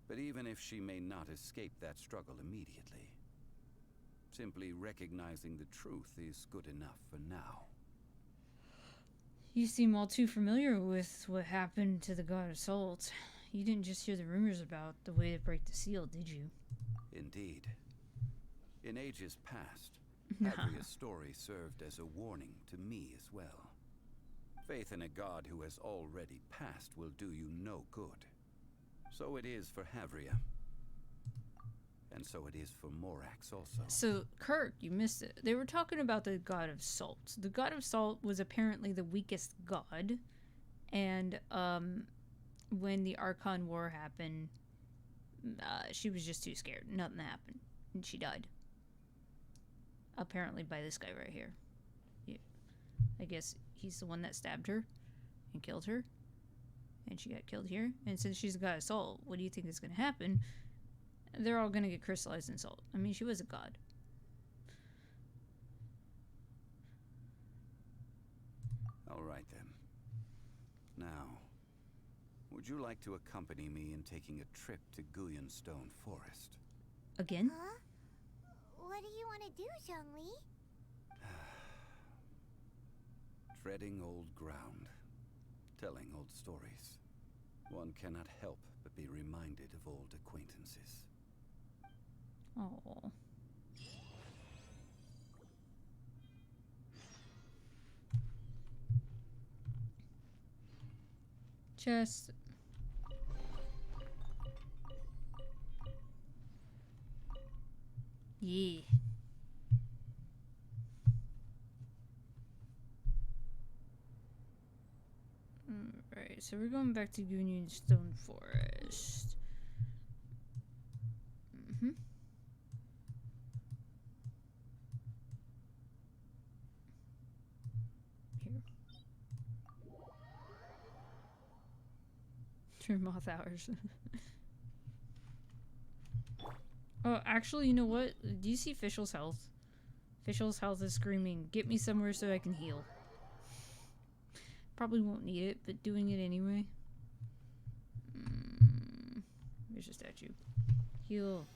But even if she may not escape that struggle immediately, simply recognizing the truth is good enough for now. You seem all too familiar with what happened to the god of salt. You didn't just hear the rumors about the way to break the seal, did you? Indeed. In ages past, Havria's story served as a warning to me as well. Faith in a god who has already passed will do you no good. So it is for Havria. And so it is for Morax also. So, Kirk, you missed it. They were talking about the god of salt. The god of salt was apparently the weakest god. And when the Archon War happened, she was just too scared. Nothing happened. And she died. Apparently by this guy right here. Yeah. I guess he's the one that stabbed her and killed her. And she got killed here. And since she's a god of salt, what do you think is going to happen? They're all going to get crystallized in salt. I mean, she was a god. All right then. Now, would you like to accompany me in taking a trip to Guyan Stone Forest? Again? Huh? What do you want to do, ZhongLi? Treading old ground, telling old stories. One cannot help but be reminded of old acquaintances. Oh. Just... Yeah. Alright, so we're going back to Guyan Stone Forest. Here. True moth hours. Oh, actually, you know what? Do you see Fischl's health? Fischl's health is screaming, get me somewhere so I can heal. Probably won't need it, but doing it anyway. There's a statue. Heal.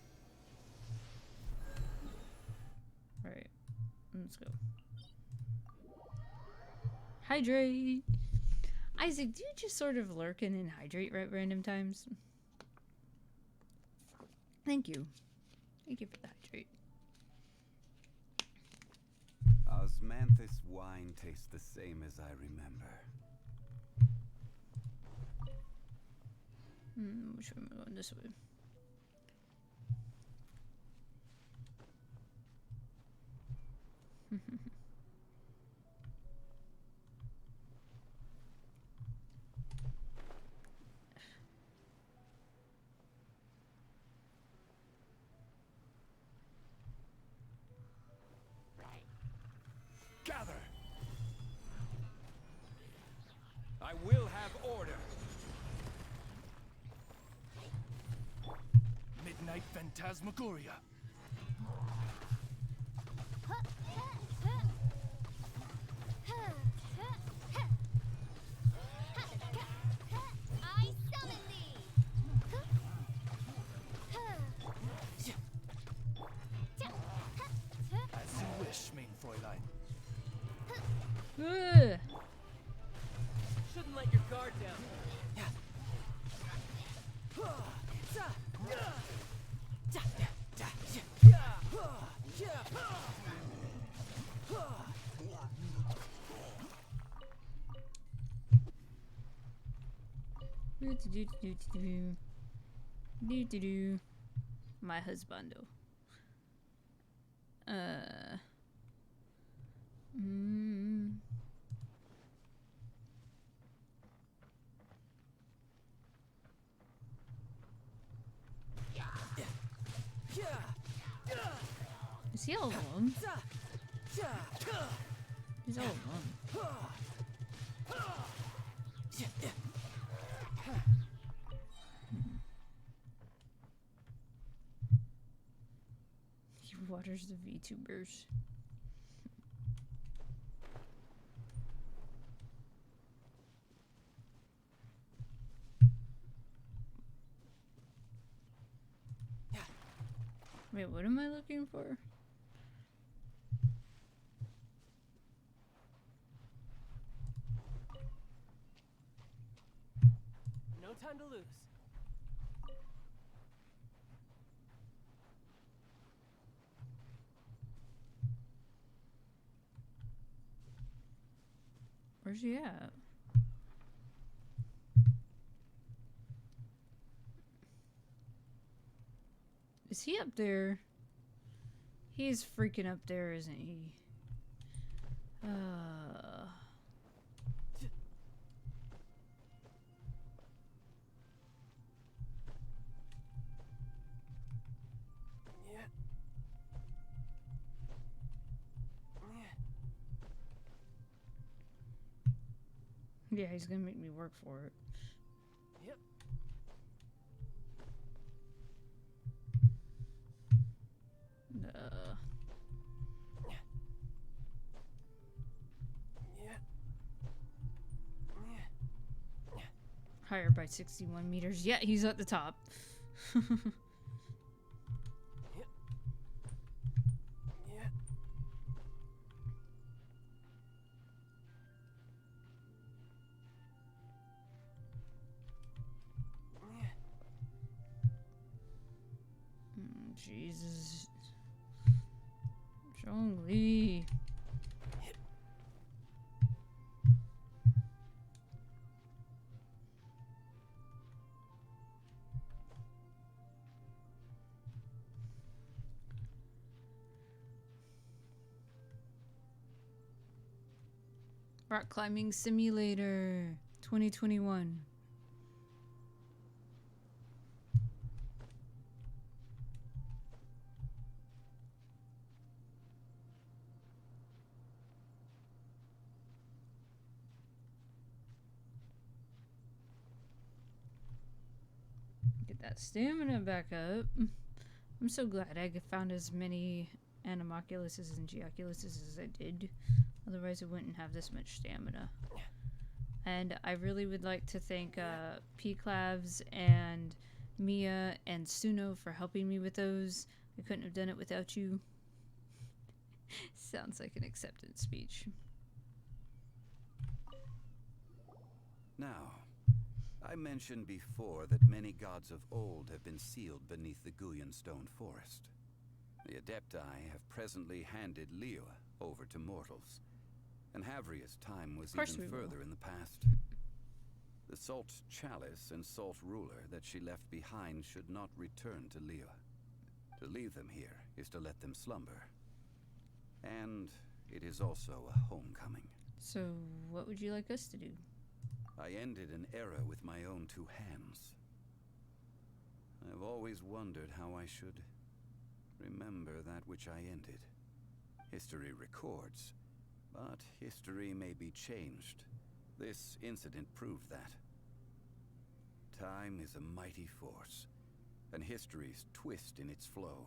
Alright. Let's go. Hydrate! Isaac, do you just sort of lurk in and hydrate at random times? Thank you. Thank you for the hydrate. Osmanthus wine tastes the same as I remember. Which way am I going? This way. Gather! I will have order. Midnight Phantasmagoria. I summon thee! As you wish, main Fräulein. Ugh. Shouldn't let your guard down. My husbando. Is he all alone? He's all alone. He waters the VTubers. Wait, what am I looking for? No time to lose. Where's he at? Is he up there? He's freaking up there, isn't he? Yeah, he's gonna make me work for it. Yep. Higher by 61 meters. Yeah, he's at the top. Jesus. ZhongLi. Rock climbing simulator 2021. Get that stamina back up. I'm so glad I found as many animoculuses and geoculuses as I did. Otherwise, I wouldn't have this much stamina. And I really would like to thank P-Clavs and Mia and Suno for helping me with those. I couldn't have done it without you. Sounds like an acceptance speech. Now, I mentioned before that many gods of old have been sealed beneath the Guyan stone forest. The Adepti have presently handed Liyue over to mortals, and Havria's time was even further in the past. The Salt Chalice and Salt Ruler that she left behind should not return to Liyue. To leave them here is to let them slumber. And it is also a homecoming. So, what would you like us to do? I ended an era with my own two hands. I've always wondered how I should remember that which I ended. History records, but history may be changed. This incident proved that. Time is a mighty force, and history's twist in its flow.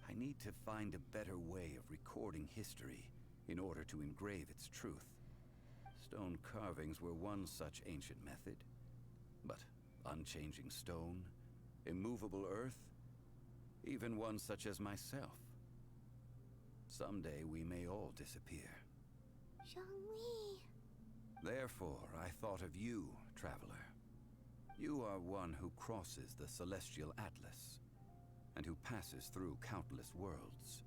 I need to find a better way of recording history in order to engrave its truth. Stone carvings were one such ancient method, but unchanging stone, immovable earth, even one such as myself. Someday we may all disappear. ZhongLi. Therefore, I thought of you, traveler. You are one who crosses the celestial atlas, and who passes through countless worlds.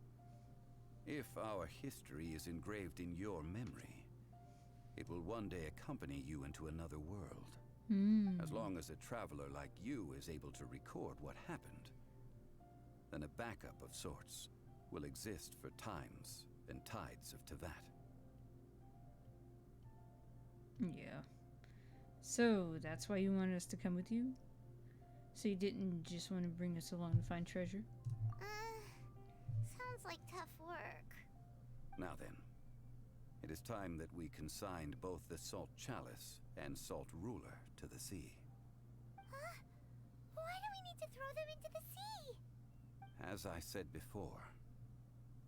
If our history is engraved in your memory, it will one day accompany you into another world. As long as a traveler like you is able to record what happened, then a backup of sorts will exist for times and tides of Teyvat. Yeah. So, that's why you wanted us to come with you? So you didn't just want to bring us along to find treasure? Sounds like tough work. Now then, it is time that we consigned both the Salt Chalice and Salt Ruler to the sea. Huh? Why do we need to throw them into the sea? As I said before,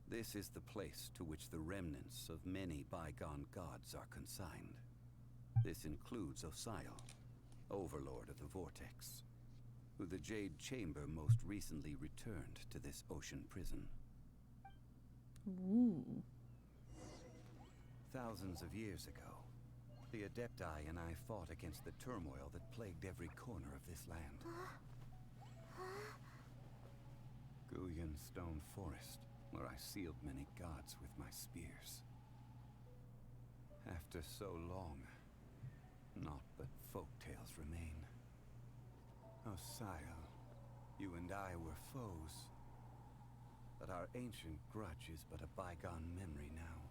this is the place to which the remnants of many bygone gods are consigned. This includes Osial, Overlord of the Vortex, who the Jade Chamber most recently returned to this ocean prison. Ooh. Thousands of years ago, the Adepti and I fought against the turmoil that plagued every corner of this land. Guyan Stone Forest, where I sealed many gods with my spears. After so long, naught but folktales remain. Osial, you and I were foes, but our ancient grudge is but a bygone memory now.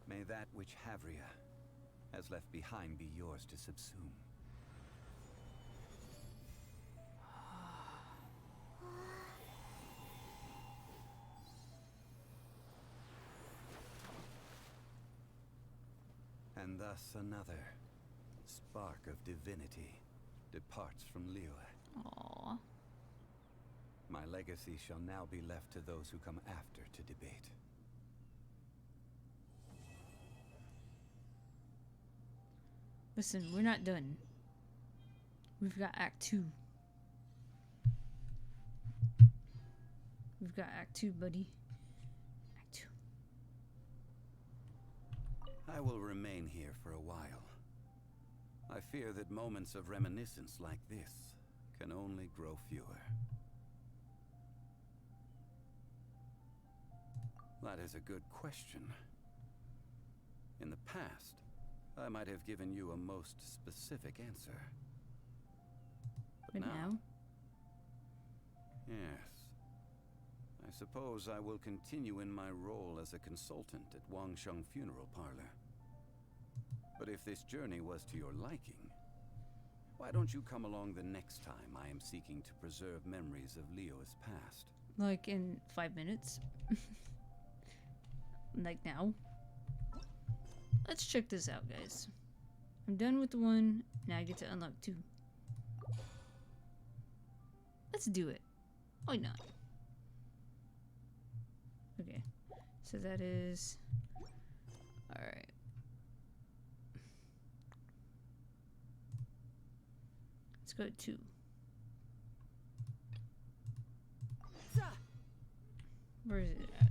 May that which Havria has left behind be yours to subsume. And thus another spark of divinity departs from Liyue. Aww. My legacy shall now be left to those who come after to debate. Listen, we're not done. We've got Act 2. We've got Act 2, buddy. Act 2. I will remain here for a while. I fear that moments of reminiscence like this can only grow fewer. That is a good question. In the past, I might have given you a most specific answer. But now? Yes. I suppose I will continue in my role as a consultant at Wangsheng Funeral Parlor. But if this journey was to your liking, why don't you come along the next time I am seeking to preserve memories of Liyue's past? Like in 5 minutes? Like now? let's check this out, guys. I'm done with the 1. Now I get to unlock 2. Let's do it. Why not? Okay. So that is... Alright. Let's go to 2. Where is it at?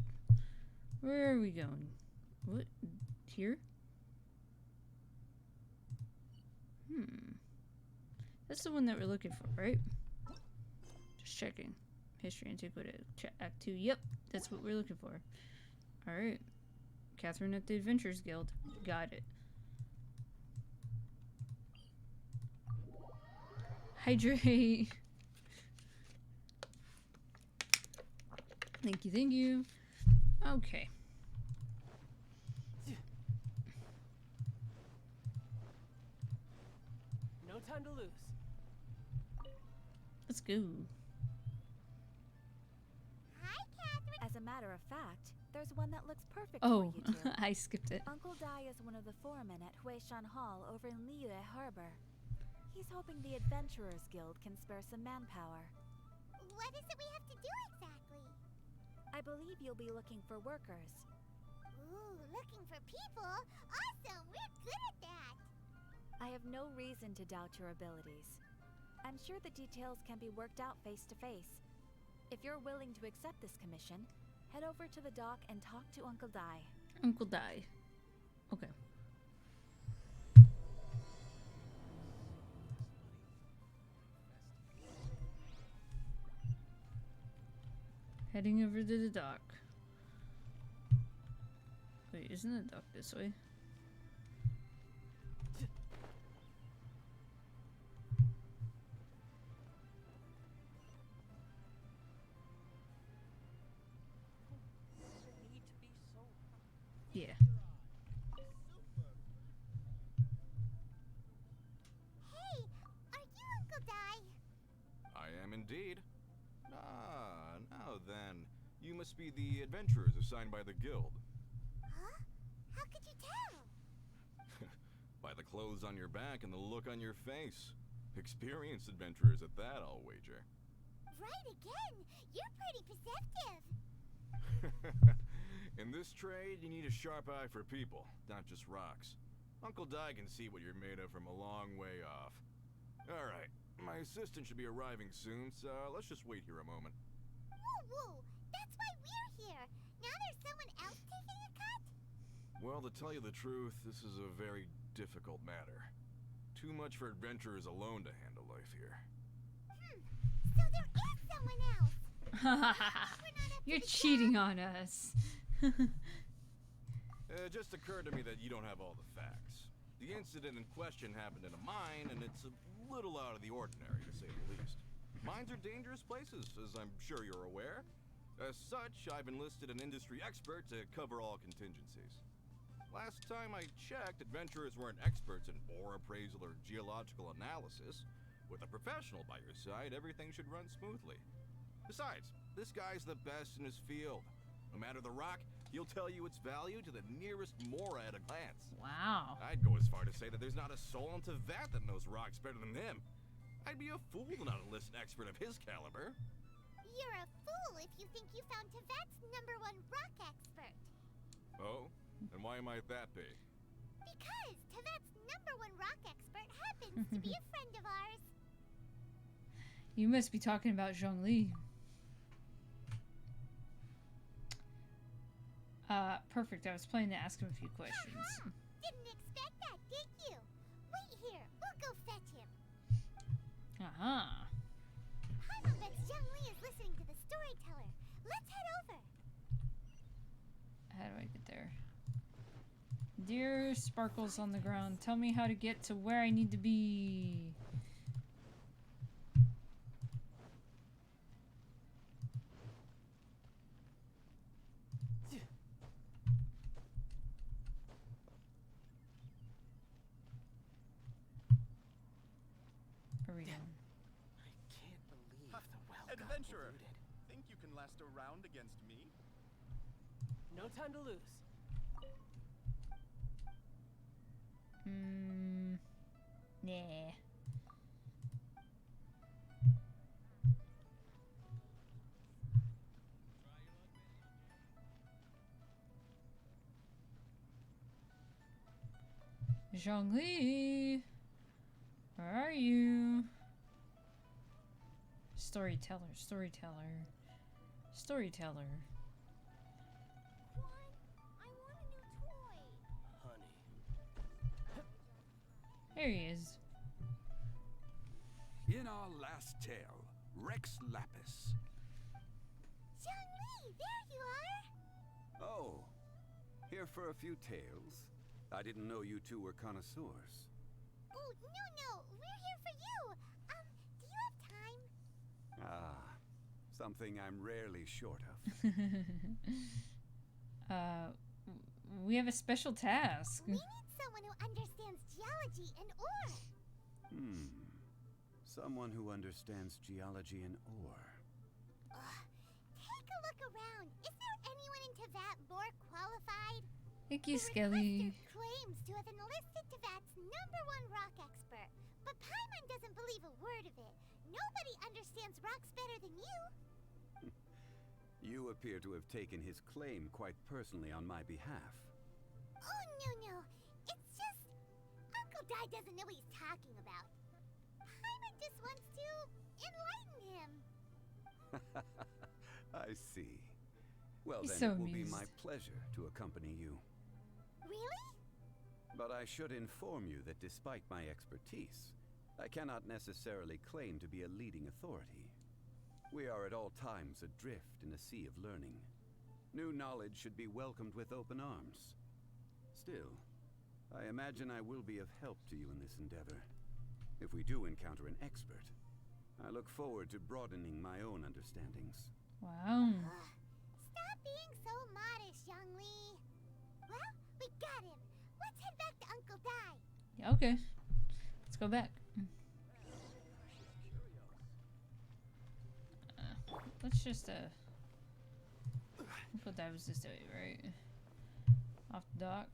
Where are we going? What? Here? That's the one that we're looking for, right? Just checking. History Antiquity Act 2. Yep, that's what we're looking for. Alright. Catherine at the Adventurers Guild. Got it. Hydrate. Thank you, thank you. Okay. No time to lose. Let's go. Hi, Catherine. As a matter of fact, there's one that looks perfect Oh, for you two. I skipped it. Uncle Dai is one of the foremen at Huishan Hall over in Liyue Harbor. He's hoping the Adventurers Guild can spare some manpower. What is it we have to do exactly? I believe you'll be looking for workers. Ooh, looking for people? Awesome! We're good at that! I have no reason to doubt your abilities. I'm sure the details can be worked out face to face. If you're willing to accept this commission, head over to the dock and talk to Uncle Dai. Uncle Dai. Okay. Heading over to the dock. Wait, isn't the dock this way? Yeah. Hey, are you Uncle Dai? I am indeed. Ah, now then. You must be the adventurers assigned by the guild. Huh? How could you tell? By the clothes on your back and the look on your face. Experienced adventurers at that, I'll wager. Right again! You're pretty perceptive! In this trade, you need a sharp eye for people, not just rocks. Uncle Dai can see what you're made of from a long way off. Alright, my assistant should be arriving soon, so let's just wait here a moment. Woo woo! That's why we're here! Now there's someone else taking a cut? Well, to tell you the truth, this is a very difficult matter. Too much for adventurers alone to handle life here. So there is someone else! You're cheating on us. It just occurred to me that you don't have all the facts. The incident in question happened in a mine, and it's a little out of the ordinary, to say the least. Mines are dangerous places, as I'm sure you're aware. As such, I've enlisted an industry expert to cover all contingencies. Last time I checked, adventurers weren't experts in ore appraisal or geological analysis. With a professional by your side, everything should run smoothly. Besides, this guy's the best in his field. No matter the rock, he'll tell you its value to the nearest mora at a glance. Wow. I'd go as far to say that there's not a soul on Tevat that knows rocks better than him. I'd be a fool to not enlist an expert of his caliber. You're a fool if you think you found Tevat's #1 rock expert. Oh? And why might that be? Because Tevat's #1 rock expert happens to be a friend of ours. You must be talking about ZhongLi. Perfect. I was planning to ask him a few questions. Didn't expect that, did you? Wait here. We'll go fetch him. Uh-huh. Paimon bets ZhongLi is listening to the storyteller. Let's head over. How do I get there? Dear sparkles on the ground, tell me how to get to where I need to be. Are we done? I can't believe the well Adventurer, got polluted. think you can last a round against me? No time to lose. Nah. ZhongLi, where are you? Storyteller, storyteller, storyteller. I want a new toy. Honey. There he is. In our last tale, Rex Lapis. ZhongLi, there you are. Oh, here for a few tales. I didn't know you two were connoisseurs. Oh, no, we're here for you. Do you have time? Ah, something I'm rarely short of. We have a special task. We need someone who understands geology and ore. Someone who understands geology and ore. Take a look around. Is there anyone in Teyvat more qualified? Thank you, The Skelly. requester claims to have enlisted Teyvat's #1 rock expert, but Paimon doesn't believe a word of it. Nobody understands rocks better than you. You appear to have taken his claim quite personally on my behalf. Oh, no. It's just Uncle Dai doesn't know what he's talking about. Paimon just wants to enlighten him. I see. Well, He's then so it will be amused. my pleasure to accompany you. Really? But I should inform you that despite my expertise, I cannot necessarily claim to be a leading authority. We are at all times adrift in a sea of learning. New knowledge should be welcomed with open arms. Still, I imagine I will be of help to you in this endeavor. If we do encounter an expert, I look forward to broadening my own understandings. Wow. Stop being so modest, ZhongLi. Well, we got him. Let's head back to Uncle Dai. Yeah, okay. Let's go back. Let's just Uncle Dai was this way, right? Off the dock.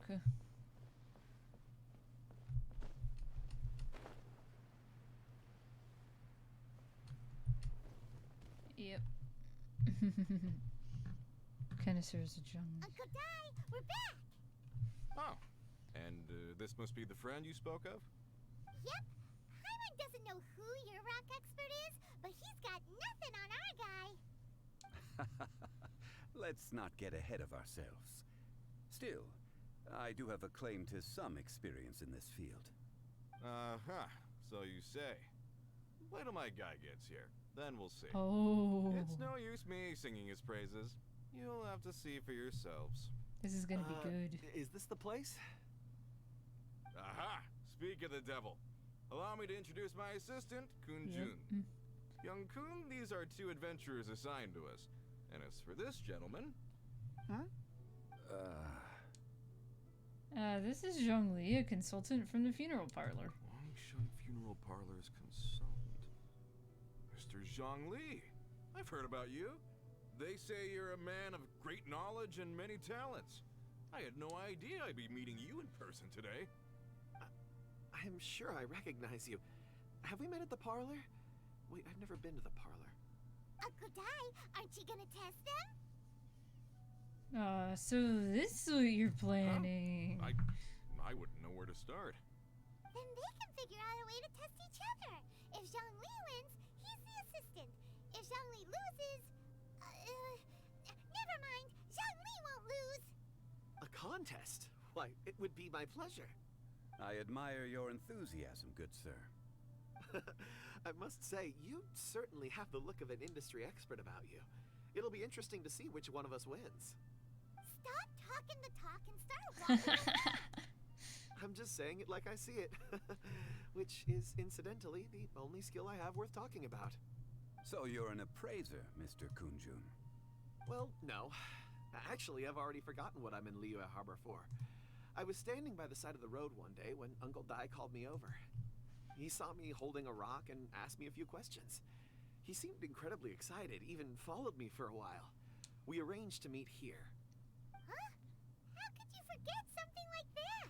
Yep. Connoisseurs of jungle. Uncle Dai, we're back. Oh. And this must be the friend you spoke of? Yep. Paimon doesn't know who your rock expert is, but he's got nothing on our guy. Let's not get ahead of ourselves. Still, I do have a claim to some experience in this field. Uh-huh. So you say. Wait till my guy gets here. Then we'll see. Oh. It's no use me singing his praises. You'll have to see for yourselves. This is gonna be good. Is this the place? Aha! Speak of the devil. Allow me to introduce my assistant, Kun Yep. Jun. Young Kun, these are 2 adventurers assigned to us. And as for this gentleman... This is ZhongLi, a consultant from the funeral parlor. Wangshan Funeral Parlor's consultant. Mr. ZhongLi. I've heard about you. They say you're a man of great knowledge and many talents. I had no idea I'd be meeting you in person today. I'm sure I recognize you. Have we met at the parlor? Wait, I've never been to the parlor. Uncle Dai, aren't you gonna test them? So this is what you're planning. I wouldn't know where to start. Then they can figure out a way to test each other. If ZhongLi wins, he's the assistant. If ZhongLi loses, never mind. ZhongLi won't lose. A contest? Why, it would be my pleasure. I admire your enthusiasm, good sir. I must say, you certainly have the look of an industry expert about you. It'll be interesting to see which one of us wins. Stop talking the talk and start walking the walk. I'm just saying it like I see it. Which is, incidentally, the only skill I have worth talking about. So you're an appraiser, Mr. Kunjun. Well, no. Actually, I've already forgotten what I'm in Liyue Harbor for. I was standing by the side of the road one day when Uncle Dai called me over. He saw me holding a rock and asked me a few questions. He seemed incredibly excited, even followed me for a while. We arranged to meet here. Huh? How could you forget something like that?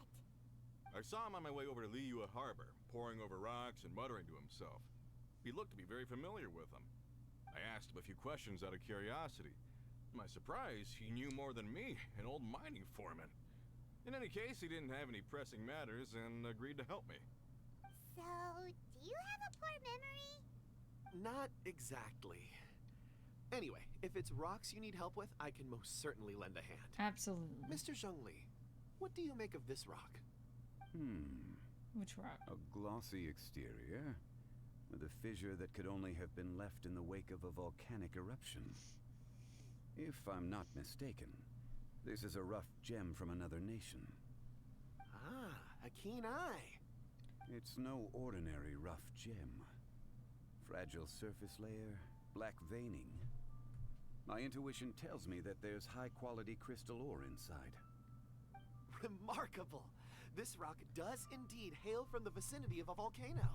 I saw him on my way over to Liyue Harbor, poring over rocks and muttering to himself. He looked to be very familiar with them. I asked him a few questions out of curiosity. To my surprise, he knew more than me, an old mining foreman. In any case, he didn't have any pressing matters and agreed to help me. So, do you have a poor memory? Not exactly. Anyway, if it's rocks you need help with, I can most certainly lend a hand. Absolutely. Mr. ZhongLi, what do you make of this rock? Which rock? A glossy exterior, with a fissure that could only have been left in the wake of a volcanic eruption. If I'm not mistaken, this is a rough gem from another nation. Ah, a keen eye. It's no ordinary rough gem. Fragile surface layer, black veining. My intuition tells me that there's high-quality crystal ore inside. Remarkable. This rock does indeed hail from the vicinity of a volcano.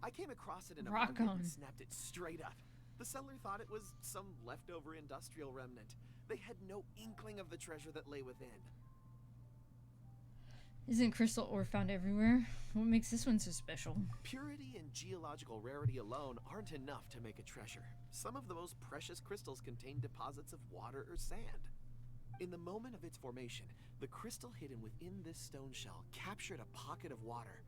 I came across it in a market and snapped it straight up. The seller thought it was some leftover industrial remnant. They had no inkling of the treasure that lay within. Isn't crystal ore found everywhere? What makes this one so special? Purity and geological rarity alone aren't enough to make a treasure. Some of the most precious crystals contain deposits of water or sand. In the moment of its formation, the crystal hidden within this stone shell captured a pocket of water.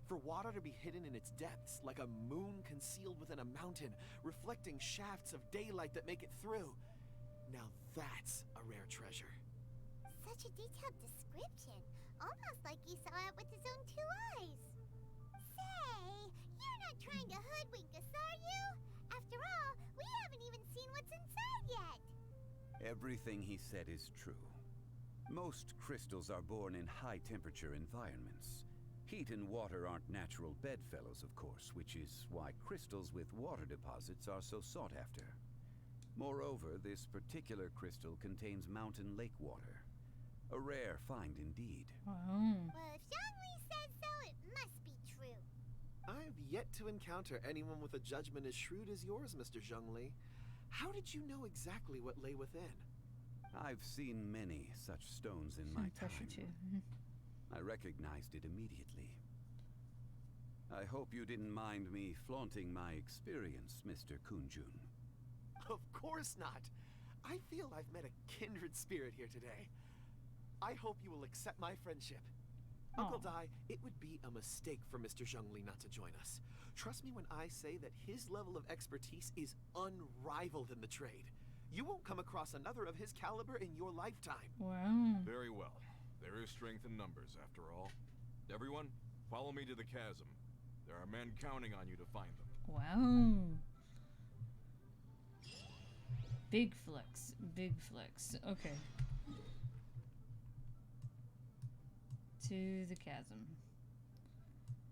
For water to be hidden in its depths, like a moon concealed within a mountain, reflecting shafts of daylight that make it through. Now that's a rare treasure. Such a detailed description. Almost like he saw it with his own 2 eyes. Say, you're not trying to hoodwink us, are you? After all, we haven't even seen what's inside yet. Everything he said is true. Most crystals are born in high-temperature environments. Heat and water aren't natural bedfellows, of course, which is why crystals with water deposits are so sought after. Moreover, this particular crystal contains mountain lake water. A rare find indeed. Wow. Well, if ZhongLi says so, it must be true. I've yet to encounter anyone with a judgment as shrewd as yours, Mr. ZhongLi. How did you know exactly what lay within? I've seen many such stones in my Pressure time. too. I recognized it immediately. I hope you didn't mind me flaunting my experience, Mr. Kunjun. Of course not. I feel I've met a kindred spirit here today. I hope you will accept my friendship. Uncle Dai, it would be a mistake for Mr. ZhongLi not to join us. Trust me when I say that his level of expertise is unrivaled in the trade. You won't come across another of his caliber in your lifetime. Wow. Very well. There is strength in numbers, after all. Everyone, follow me to the chasm. There are men counting on you to find them. Wow. Big flex. Big flex. Okay. To the chasm.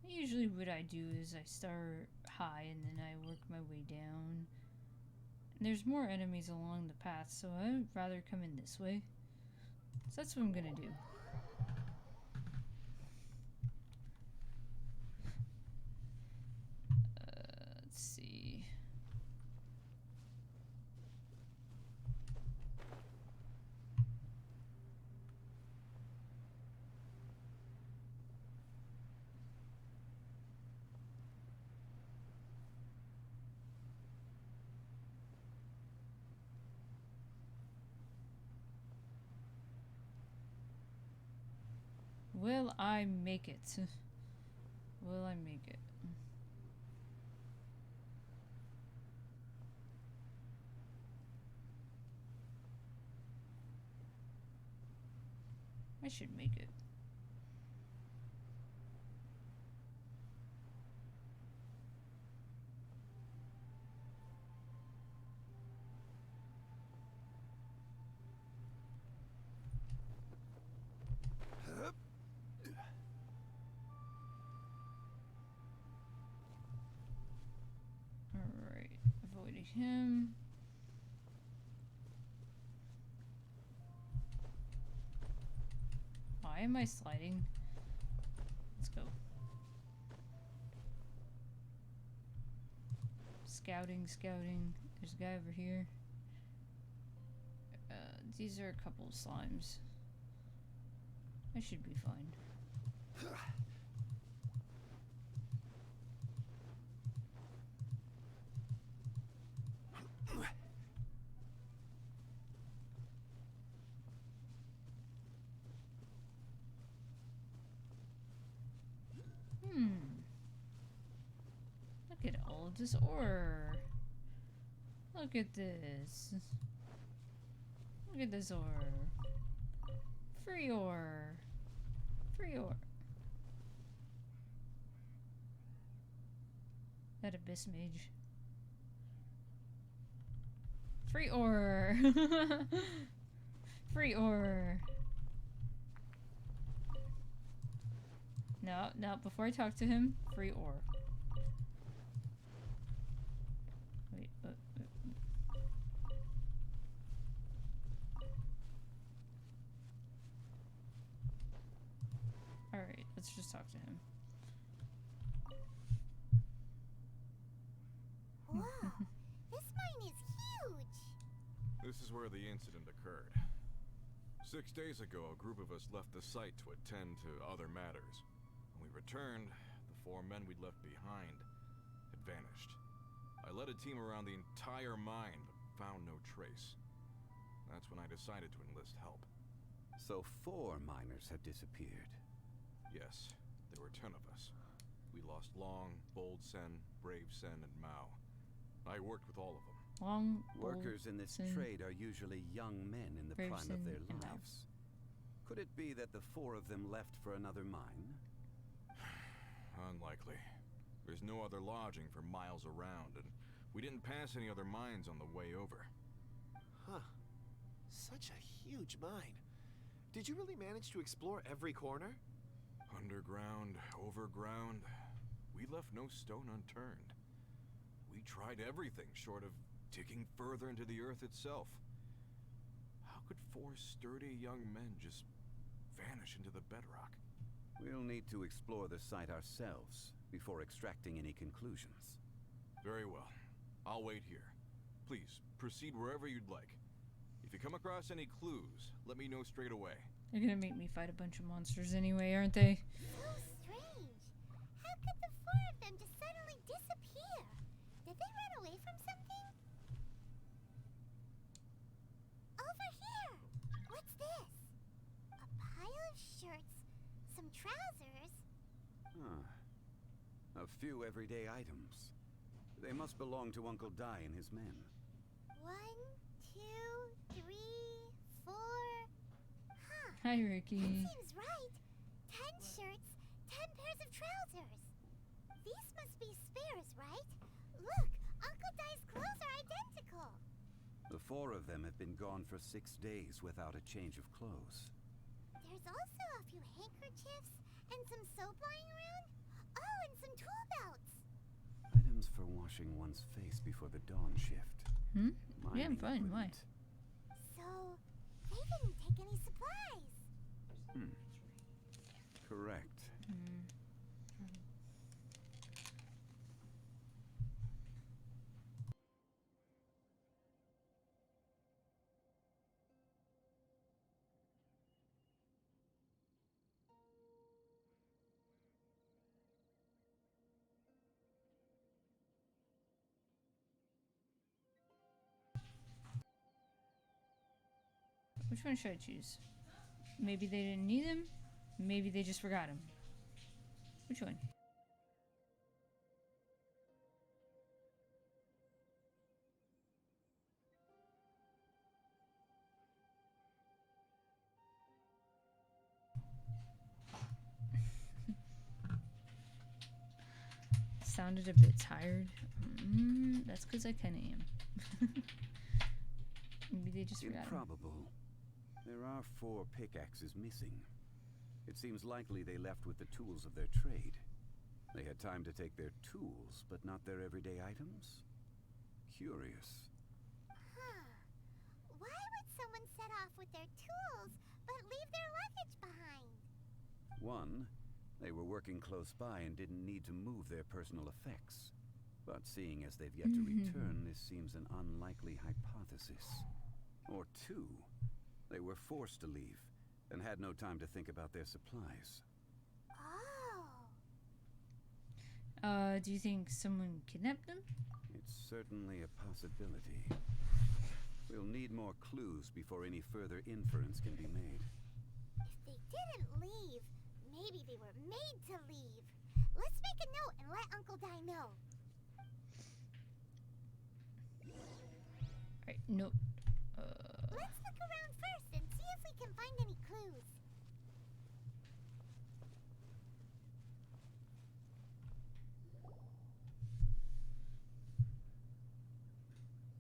Usually what I do is I start high and then I work my way down. There's more enemies along the path, so I'd rather come in this way. So that's what I'm gonna do. Let's see. Will I make it? Will I make it? I should make it. Alright, avoiding him. Why am I sliding? Let's go. Scouting, scouting. There's a guy over here. These are a couple of slimes. I should be fine. Oh, this ore. Look at this. Look at this ore. Free ore. Free ore. That abyss mage. Free ore. Free ore. No, no, before I talk to him, free ore. Wait, Alright, let's just talk to him. Whoa, this mine is huge! This is where the incident occurred. 6 days ago, a group of us left the site to attend to other matters. When we returned, the 4 men we'd left behind had vanished. I led a team around the entire mine, but found no trace. That's when I decided to enlist help. So 4 miners have disappeared. Yes, there were 10 of us. We lost Long, Bold Sen, Brave Sen, and Mao. I worked with all of them. Long, Workers in this trade are usually young men in the prime of their lives. Could it be that the 4 of them left for another mine? Unlikely. There's no other lodging for miles around, and we didn't pass any other mines on the way over. Huh. Such a huge mine. Did you really manage to explore every corner? Underground, overground. We left no stone unturned. We tried everything short of digging further into the earth itself. How could 4 sturdy young men just vanish into the bedrock? We'll need to explore the site ourselves before extracting any conclusions. Very well. I'll wait here. Please, proceed wherever you'd like. If you come across any clues, let me know straight away. They're gonna make me fight a bunch of monsters anyway, aren't they? So strange. How could the 4 of them just suddenly disappear? Did they run away from something? Over here! What's this? A pile of shirts, some trousers. Huh. A few everyday items. They must belong to Uncle Dai and his men. 1, 2, 3, 4. Huh. Hi, Ricky. That seems right. 10 shirts, 10 pairs of trousers. These must be spares, right? Look, Uncle Dai's clothes are identical. The 4 of them have been gone for 6 days without a change of clothes. There's also a few handkerchiefs and some soap lying around. Oh, and some tool belts. Items for washing one's face before the dawn shift. Yeah, I'm fine. Why? So, they didn't take any supplies. Correct. Which one should I choose? Maybe they didn't need him. Maybe they just forgot him. Which one? Sounded a bit tired. That's because I kind of am. Maybe they just forgot him. Improbable. There are 4 pickaxes missing. It seems likely they left with the tools of their trade. They had time to take their tools, but not their everyday items? Curious. Huh. Why would someone set off with their tools, but leave their luggage behind? 1, they were working close by and didn't need to move their personal effects. But seeing as they've yet to return, this seems an unlikely hypothesis. Or 2, they were forced to leave and had no time to think about their supplies. Oh. Do you think someone kidnapped them? It's certainly a possibility. We'll need more clues before any further inference can be made. If they didn't leave, maybe they were made to leave. Let's make a note and let Uncle Dai know. Alright, no. Let's look around first and see if we can find any clues.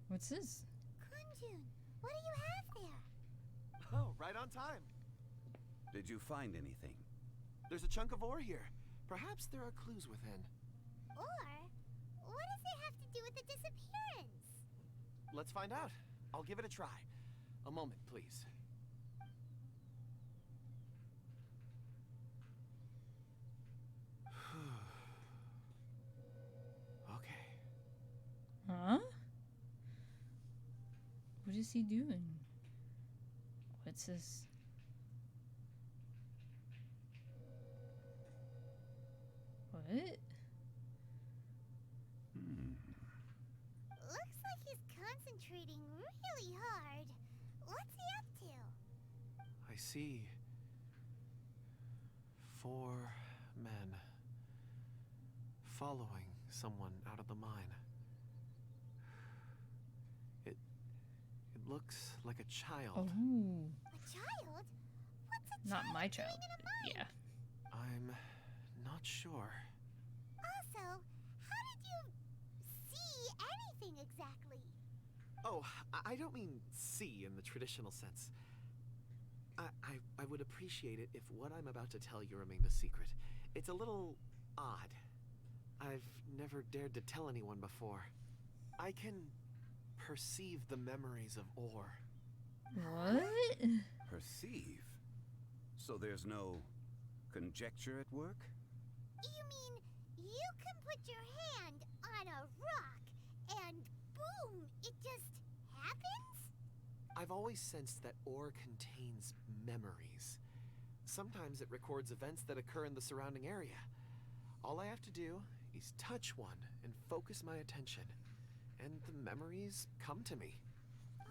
What's this? Kunjun, what do you have there? Oh, right on time. Did you find anything? There's a chunk of ore here. Perhaps there are clues within. Or, what does it have to do with the disappearance? Let's find out. I'll give it a try. A moment, please. Okay. Huh? What is he doing? What's this? What? Looks like he's concentrating really hard. What's he up to? I see 4 men following someone out of the mine. It looks like a child. Oh, A child? What's a not child my doing child. in a mine? Yeah. I'm not sure. Also, how did you see anything exactly? Oh, I don't mean see in the traditional sense. I would appreciate it if what I'm about to tell you remained a secret. It's a little odd. I've never dared to tell anyone before. I can perceive the memories of ore. What? Perceive? So there's no conjecture at work? You mean you can put your hand on a rock and boom, it just happens? I've always sensed that ore contains memories. Sometimes it records events that occur in the surrounding area. All I have to do is touch one and focus my attention, and the memories come to me.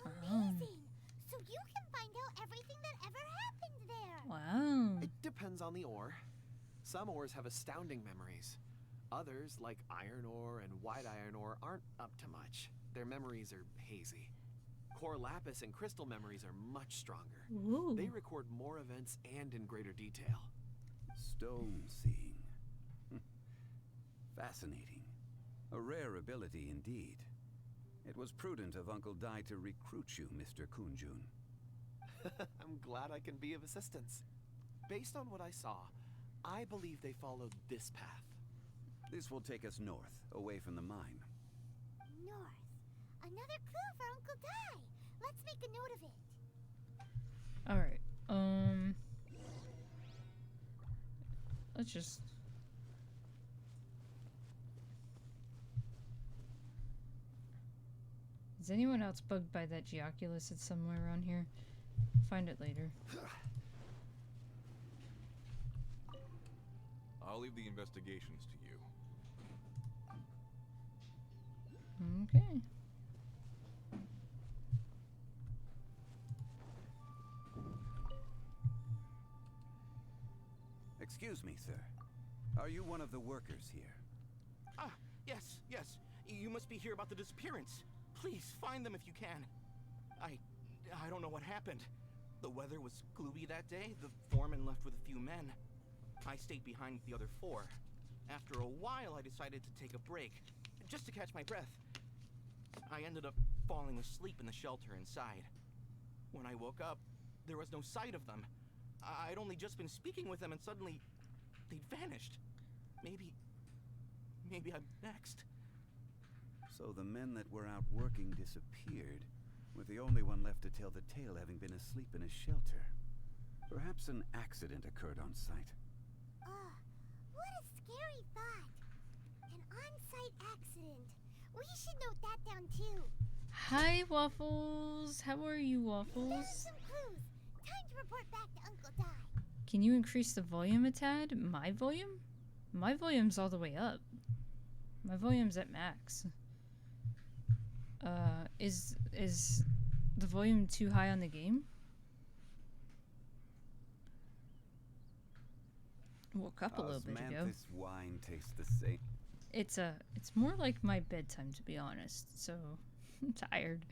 Amazing! So you can find out everything that ever happened there. Wow. It depends on the ore. Some ores have astounding memories. Others, like iron ore and white iron ore, aren't up to much. Their memories are hazy. Core lapis and crystal memories are much stronger. Ooh. They record more events and in greater detail. Stone seeing. Fascinating. A rare ability indeed. It was prudent of Uncle Dai to recruit you, Mr. Kunjun. I'm glad I can be of assistance. Based on what I saw, I believe they followed this path. This will take us north, away from the mine. North. Another clue for Uncle Dai. Let's make a note of it. Alright. Let's just... Is anyone else bugged by that Geoculus that's somewhere around here? Find it later. I'll leave the investigations to you. Okay. Excuse me, sir. Are you one of the workers here? Ah, yes. You must be here about the disappearance. Please, find them if you can. I don't know what happened. The weather was gloomy that day. The foreman left with a few men. I stayed behind with the other 4. After a while, I decided to take a break, just to catch my breath. I ended up falling asleep in the shelter inside. When I woke up, there was no sight of them. I'd only just been speaking with them, and suddenly, they'd vanished. Maybe I'm next. So the men that were out working disappeared, with the only one left to tell the tale having been asleep in a shelter. Perhaps an accident occurred on site. What a scary thought. An on-site accident. We should note that down too. Hi, Waffles. How are you, There's Waffles? some clues. Time to report back to Uncle Dai. Can you increase the volume a tad? My volume? My volume's all the way up. My volume's at max. Is the volume too high on the game? Woke up a little bit ago. Osmanthus wine tastes the same. It's more like my bedtime, to be honest. So I'm tired.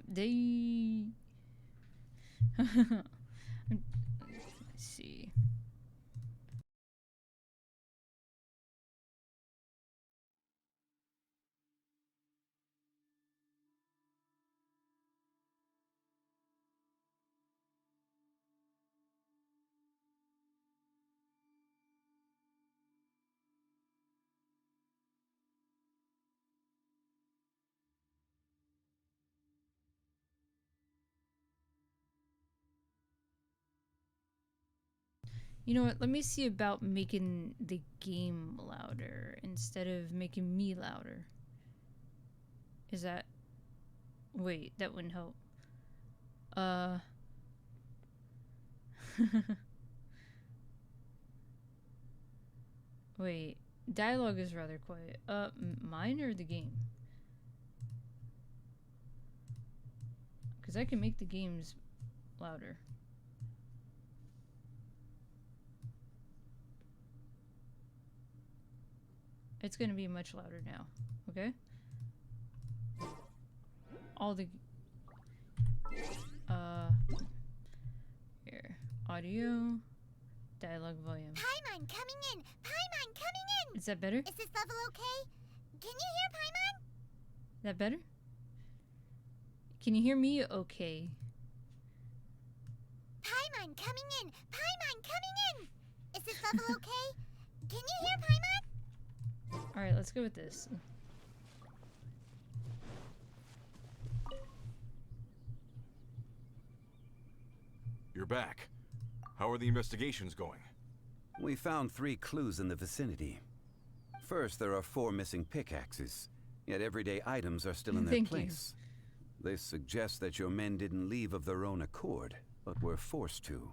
They... Let's see. You know what? Let me see about making the game louder instead of making me louder. Is that... Wait, that wouldn't help. Wait, dialogue is rather quiet. Mine or the game? Because I can make the games louder. It's gonna be much louder now, okay? All the... Here. Audio. Dialogue volume. Paimon coming in! Paimon coming in! Is that better? Is this level okay? Can you hear Paimon? That better? Can you hear me okay? Paimon coming in! Paimon coming in! Is this level okay? Can you hear Paimon? Alright, let's go with this. You're back. How are the investigations going? We found 3 clues in the vicinity. First, there are 4 missing pickaxes, yet everyday items are still in their Thank you. place. This suggests that your men didn't leave of their own accord, but were forced to.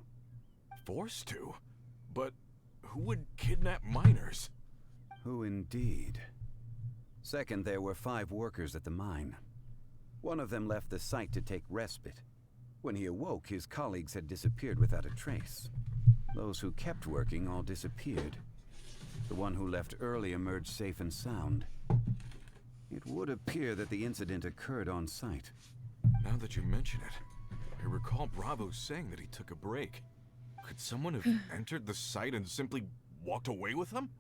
Forced to? But who would kidnap miners? Who indeed? Second, there were 5 workers at the mine. One of them left the site to take respite. When he awoke, his colleagues had disappeared without a trace. Those who kept working all disappeared. The one who left early emerged safe and sound. It would appear that the incident occurred on site. Now that you mention it, I recall Bravo saying that he took a break. Could someone have entered the site and simply walked away with them?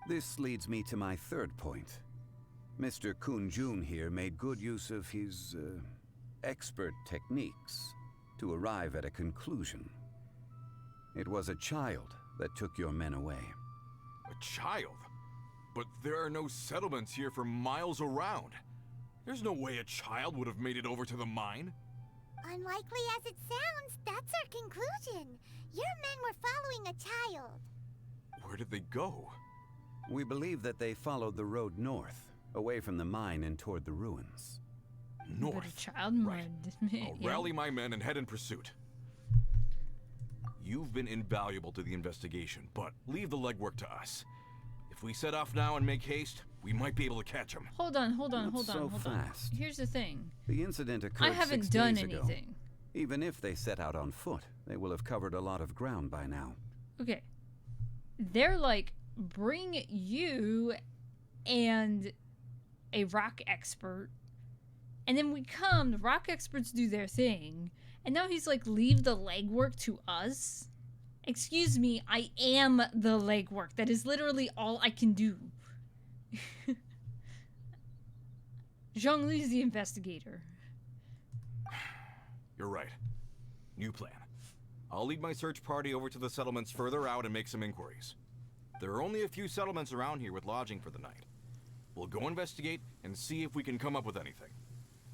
This leads me to my third point. Mr. Kun-jun here made good use of his, expert techniques to arrive at a conclusion. It was a child that took your men away. A child? But there are no settlements here for miles around. There's no way a child would have made it over to the mine. Unlikely as it sounds, that's our conclusion. Your men were following a child. Where did they go? We believe that they followed the road north, away from the mine and toward the ruins. But a North. child Right. I'll rally my men and head in pursuit. You've been invaluable to the investigation, but leave the legwork to us. If we set off now and make haste, we might be able to catch them. Hold on, hold on, Not hold on, so hold fast. on. Here's the thing. The incident occurred I haven't 6 done days ago. anything. Even if they set out on foot, they will have covered a lot of ground by now. Okay. They're like, bring you and a rock expert. And then we come, the rock experts do their thing. And now he's like, leave the legwork to us? Excuse me, I am the legwork. That is literally all I can do. ZhongLi's the investigator. You're right. New plan. I'll lead my search party over to the settlements further out and make some inquiries. There are only a few settlements around here with lodging for the night. We'll go investigate and see if we can come up with anything.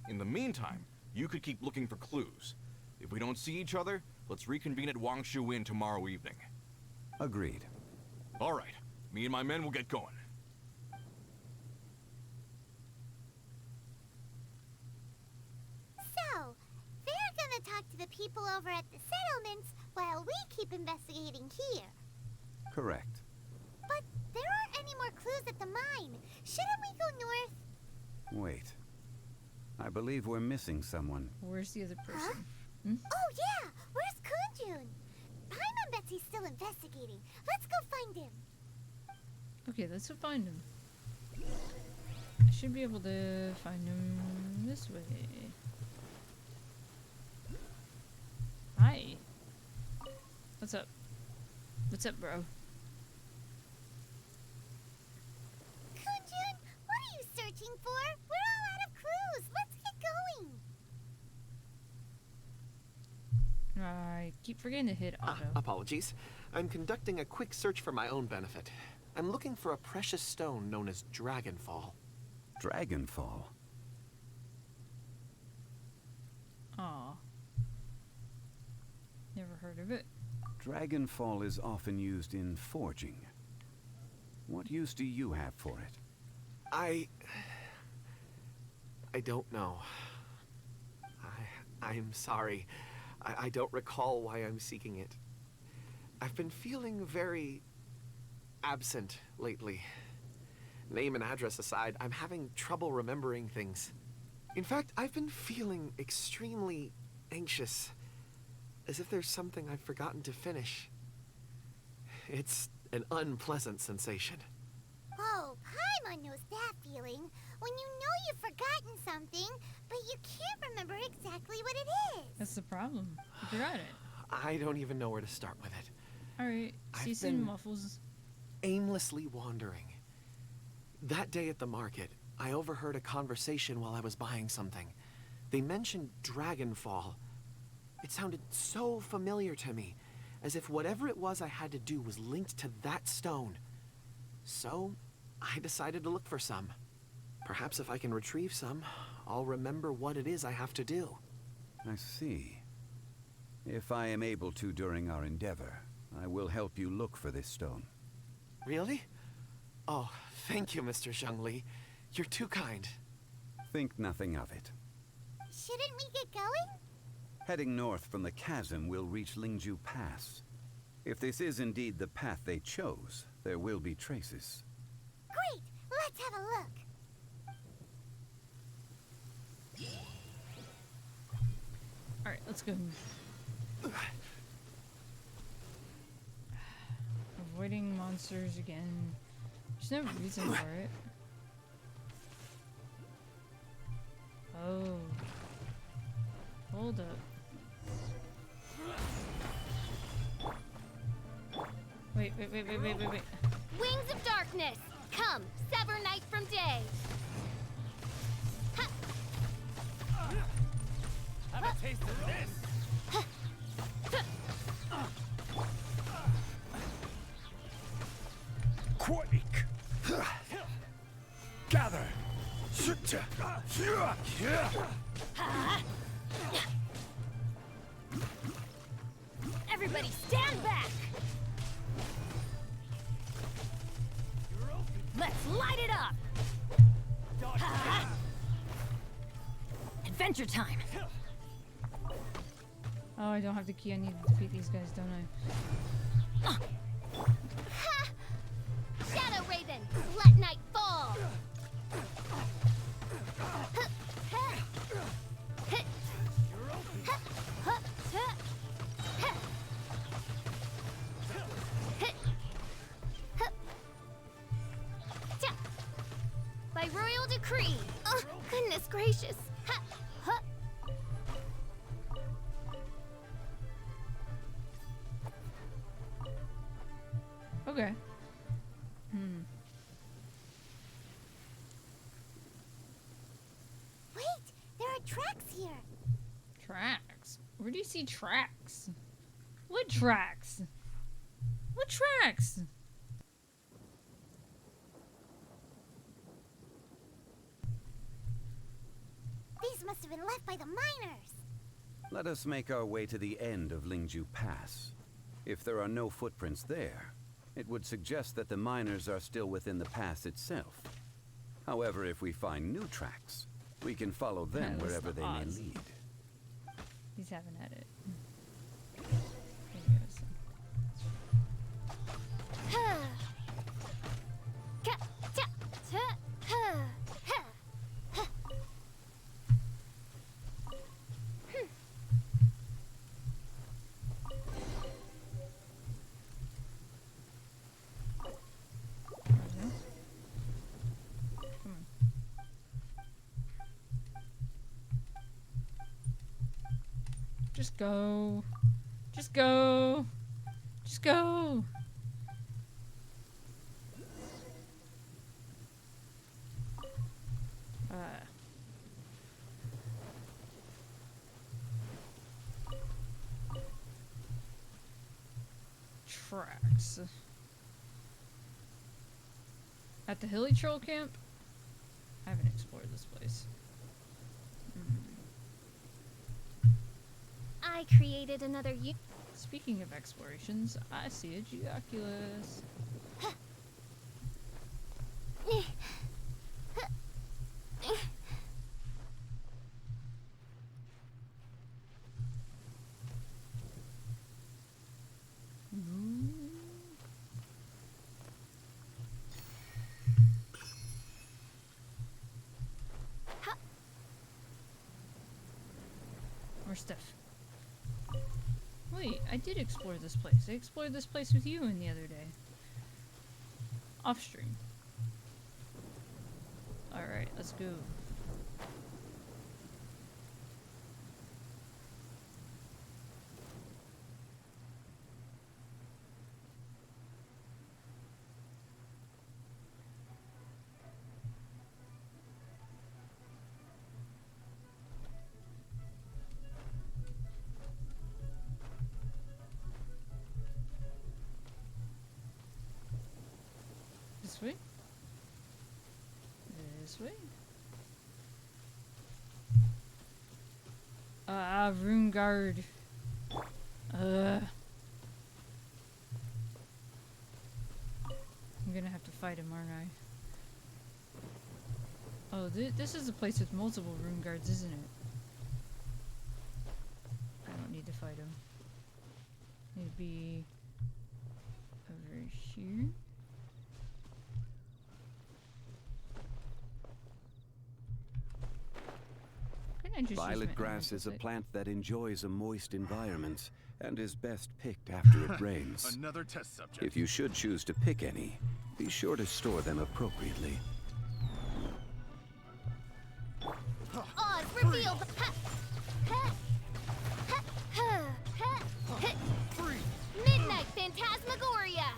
In the meantime, you could keep looking for clues. If we don't see each other, let's reconvene at Wangshu Inn tomorrow evening. Agreed. All right. Me and my men will get going. So, they're gonna talk to the people over at the settlements while we keep investigating here. Correct. But there aren't any more clues at the mine. Shouldn't we go north? Wait. I believe we're missing someone. Where's the other person? Huh? Oh yeah! Where's Kunjun? Paimon bets he's still investigating. Let's go find him. Okay, let's go find him. I should be able to find him this way. What's up? What's up, bro? Kunjun, what are you searching for? We're all out of clues. Let's get going. I keep forgetting to hit auto. Apologies. I'm conducting a quick search for my own benefit. I'm looking for a precious stone known as Dragonfall. Dragonfall? Aw. Never heard of it. Dragonfall is often used in forging. What use do you have for it? I don't know. I'm sorry. I don't recall why I'm seeking it. I've been feeling very absent lately. Name and address aside, I'm having trouble remembering things. In fact, I've been feeling extremely anxious, as if there's something I've forgotten to finish. It's an unpleasant sensation. Oh, Paimon knows that feeling. When you know you've forgotten something, but you can't remember exactly what it is. That's the problem. You forgot it. I don't even know where to start with it. Alright, see some muffles. Aimlessly wandering. That day at the market, I overheard a conversation while I was buying something. They mentioned Dragonfall. It sounded so familiar to me, as if whatever it was I had to do was linked to that stone. So, I decided to look for some. Perhaps if I can retrieve some, I'll remember what it is I have to do. I see. If I am able to during our endeavor, I will help you look for this stone. Really? Oh, thank you, Mr. ZhongLi. You're too kind. Think nothing of it. Shouldn't we get going? Heading north from the chasm, we'll reach Lingju Pass. If this is indeed the path they chose, there will be traces. Great! Let's have a look. Alright, let's go. Avoiding monsters again. There's no reason for it. Oh. Hold up. Wait. Wings of darkness! Come, sever night from day! Have a taste of this! Quake! Gather! Everybody stand back! Let's light it up! Adventure time! Oh, I don't have the key. I need to defeat these guys, don't I? Shadow Raven, let night fall! By royal decree! Oh, goodness gracious! Okay. Wait, there are tracks here. Tracks? Where do you see tracks? What tracks? What tracks? These must have been left by the miners. Let us make our way to the end of Lingju Pass. If there are no footprints there, it would suggest that the miners are still within the pass itself. However, if we find new tracks, we can follow them wherever they may lead. He's having at it. There he goes. Just go. Just go. Just go. Tracks. At the Hilly Troll Camp? I haven't explored this place. I created another Speaking of explorations, I see a Geoculus. More stuff. Wait, I did explore this place. I explored this place with you in the other day. Off stream. Alright, let's go. This way? This way? Rune guard. I'm gonna have to fight him, aren't I? Oh, this is a place with multiple rune guards, isn't it? I don't need to fight him. Need to be over here. Violet grass is a plant that enjoys a moist environment and is best picked after it rains. Another test subject. If you should choose to pick any, be sure to store them appropriately. Oz, reveal the Midnight Phantasmagoria.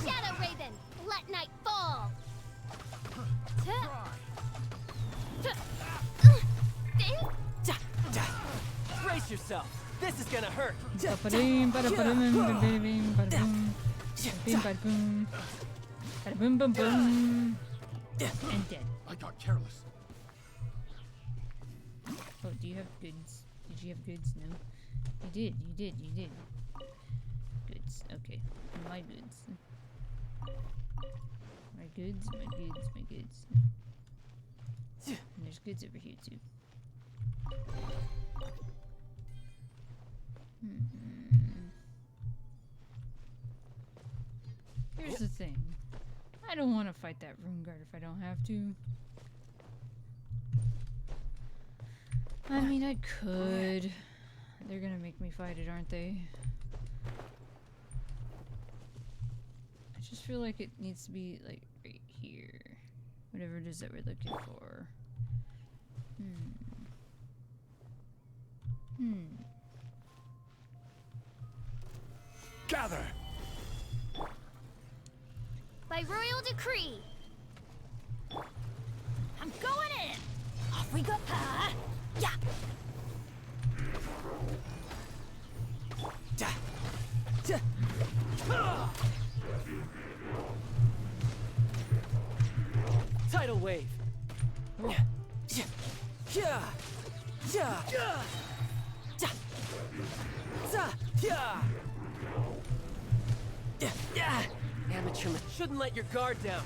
Shadow Raven, let night fall. Brace yourself. This is gonna hurt. Ba-da-boom, ba-da-ba-da-boom, ba-da-boom, ba-da-boom, ba-da-boom, ba-da-boom, boom, boom, and dead. I got careless. Oh, do you have goods? Did you have goods? No. You did. Goods. Okay. My goods. My goods. And there's goods over here too. Here's the thing. I don't want to fight that rune guard if I don't have to. I mean, I could. They're gonna make me fight it, aren't they? I just feel like it needs to be, like, right here. Whatever it is that we're looking for. Gather! By royal decree. I'm going in. Off we go. Yeah. Tidal wave. Amateur shouldn't let your guard down.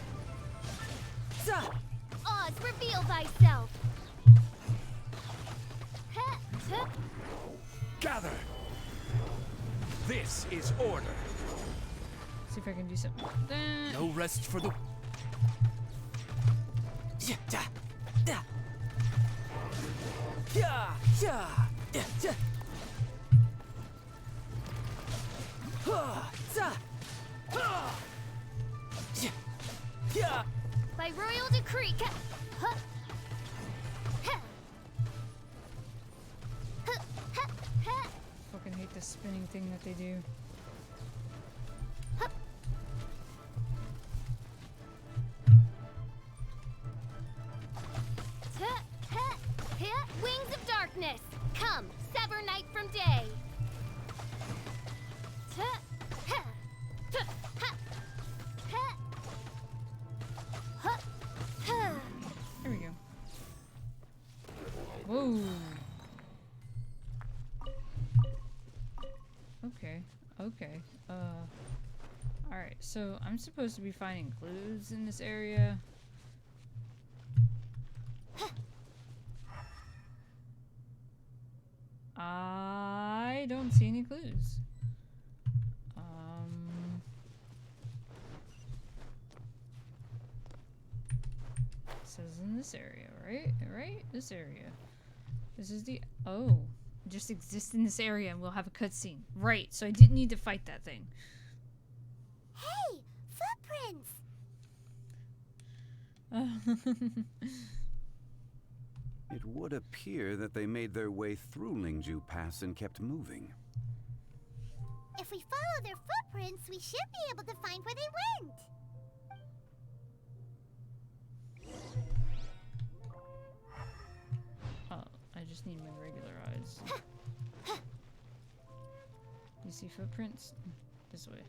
Oz, reveal thyself. Gather! This is order. See if I can do something like that. No rest for the... By royal decree. Fucking hate the spinning thing that they do. Wings of darkness, come, sever night from day. There we go. Whoa. Okay. Okay. Alright, so I'm supposed to be finding clues in this area. I don't see any clues. It says in this area, right? Right? This area. This is the... Oh. Just exist in this area and we'll have a cutscene. Right, so I didn't need to fight that thing. Hey! Footprints! It would appear that they made their way through Lingju Pass and kept moving. If we follow their footprints, we should be able to find where they went. Oh, I just need my regular eyes. You see footprints? This way.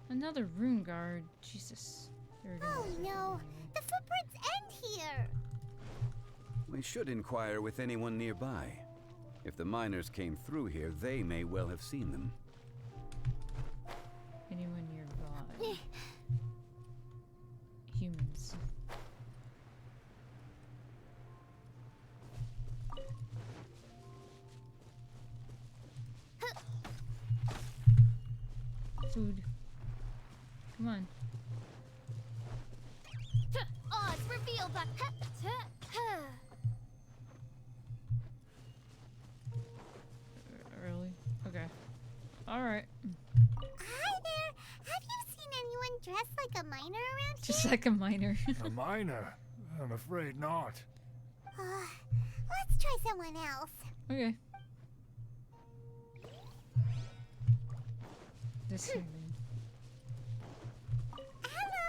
Another rune guard. Jesus. There we go. Oh no! The footprints end here! We should inquire with anyone nearby. If the miners came through here, they may well have seen them. Anyone nearby? Humans. Food. Come on. Odds revealed by... Really? Okay. Alright. Hi there! Have you seen anyone dressed like a miner around Just here? like a miner. A miner? I'm afraid not. Let's try someone else. Okay. This human. Hello!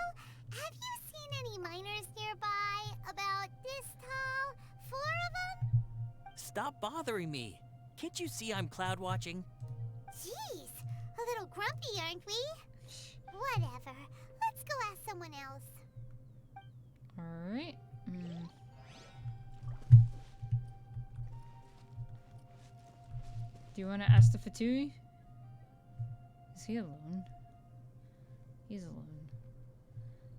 Have you seen any miners nearby? About this tall? 4 of them? Stop bothering me. Can't you see I'm cloud watching? Jeez, a little grumpy, aren't we? Whatever. Let's go ask someone else. Alright. Do you want to ask the Fatui? Is he alone? He's alone.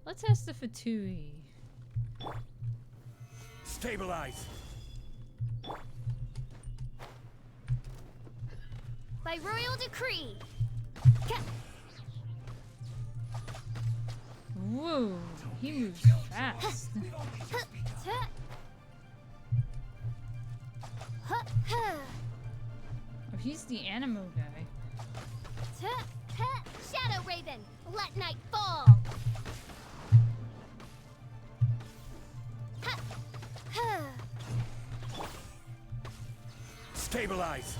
Let's ask the Fatui. Stabilize! By royal decree. Whoa, he moves fast. Oh, he's the Animo guy. Shadow Raven, let night fall. Stabilize!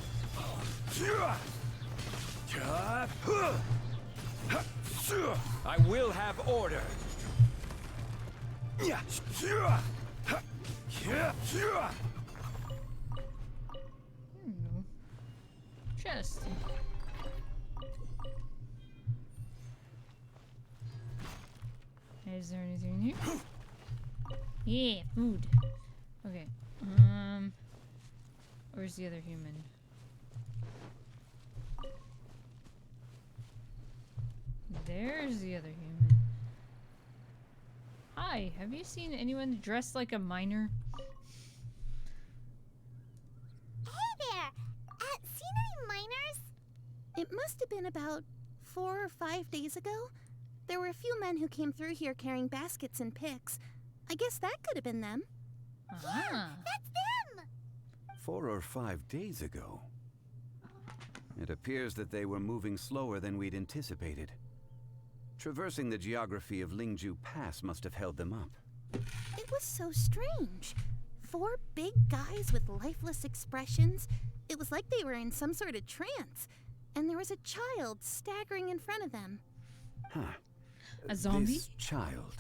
I will have order. Chest. Is there anything here? Yeah, food. Okay. Where's the other human? There's the other human. Hi, have you seen anyone dressed like a miner? Hey there! Seen any miners? It must have been about 4 or 5 days ago. There were a few men who came through here carrying baskets and picks. I guess that could have been them. Yeah, that's them! 4 or 5 days ago. It appears that they were moving slower than we'd anticipated. Traversing the geography of Lingju Pass must have held them up. It was so strange. 4 big guys with lifeless expressions. It was like they were in some sort of trance. And there was a child staggering in front of them. Huh. A zombie? This child.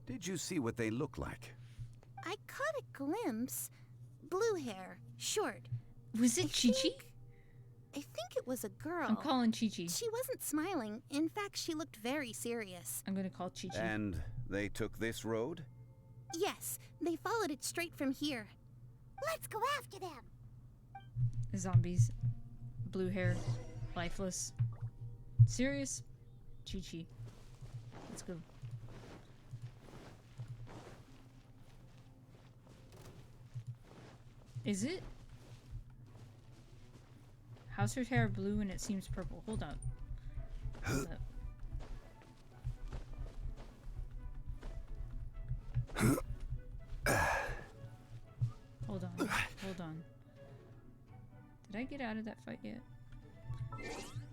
Did you see what they look like? I caught a glimpse. Blue hair, short. Was it Chi-Chi? I think it was a girl. I'm calling Chi-Chi. She wasn't smiling. In fact, she looked very serious. I'm gonna call Chi-Chi. And they took this road? Yes, they followed it straight from here. Let's go after them. Zombies. Blue hair. Lifeless. Serious? Chi-Chi. Let's go. Is it? How's her hair blue and it seems purple? Hold up. Hold up. Hold on. Hold on. Did I get out of that fight yet?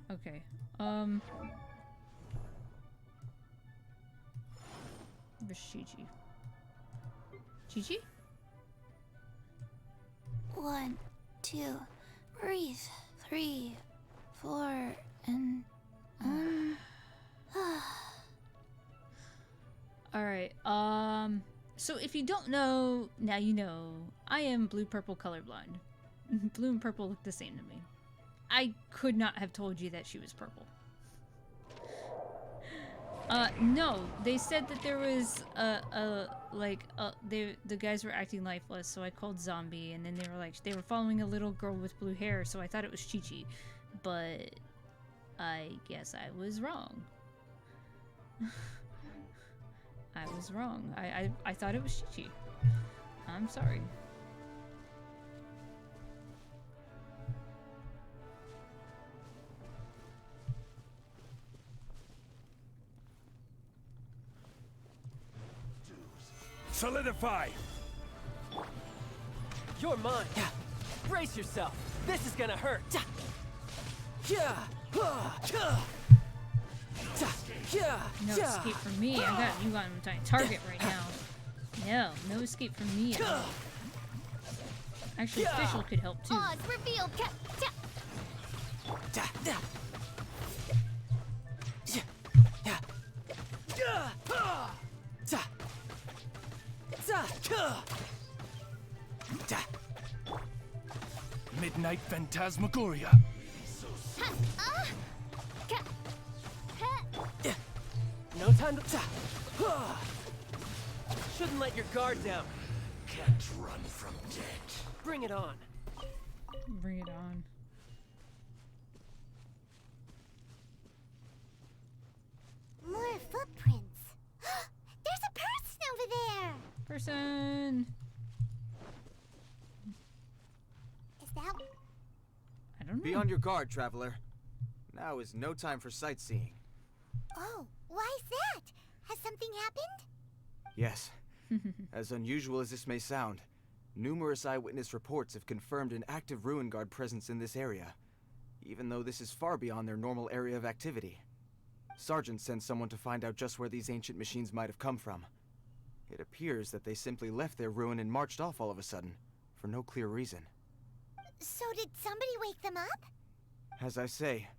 Okay. Where's Chi-Chi? Chi-Chi? 1, 2, breathe. 3, 4, and Alright, so if you don't know, now you know. I am blue-purple colorblind. Blue and purple look the same to me. I could not have told you that she was purple. No, they said that there was the guys were acting lifeless, so I called zombie, and then they were following a little girl with blue hair, so I thought it was Chi-Chi, but I guess I was wrong. I was wrong. I thought it was Chi-Chi. I'm sorry. Solidify! You're mine. Brace yourself. This is gonna hurt. No escape from me. I got you on my target right now. No escape from me. Actually, Official could help too. Oz revealed. Midnight Phantasmagoria. No time to... Shouldn't let your guard down. Can't run from death. Bring it on. Bring it on. More footprints. There's a person over there. Person. Is that? I don't know. Be on your guard, traveler. Now is no time for sightseeing. Oh, why's that? Has something happened? Yes. As unusual as this may sound, numerous eyewitness reports have confirmed an active ruin guard presence in this area, even though this is far beyond their normal area of activity. Sergeant sent someone to find out just where these ancient machines might have come from. It appears that they simply left their ruin and marched off all of a sudden, for no clear reason. So did somebody wake them up? As I say,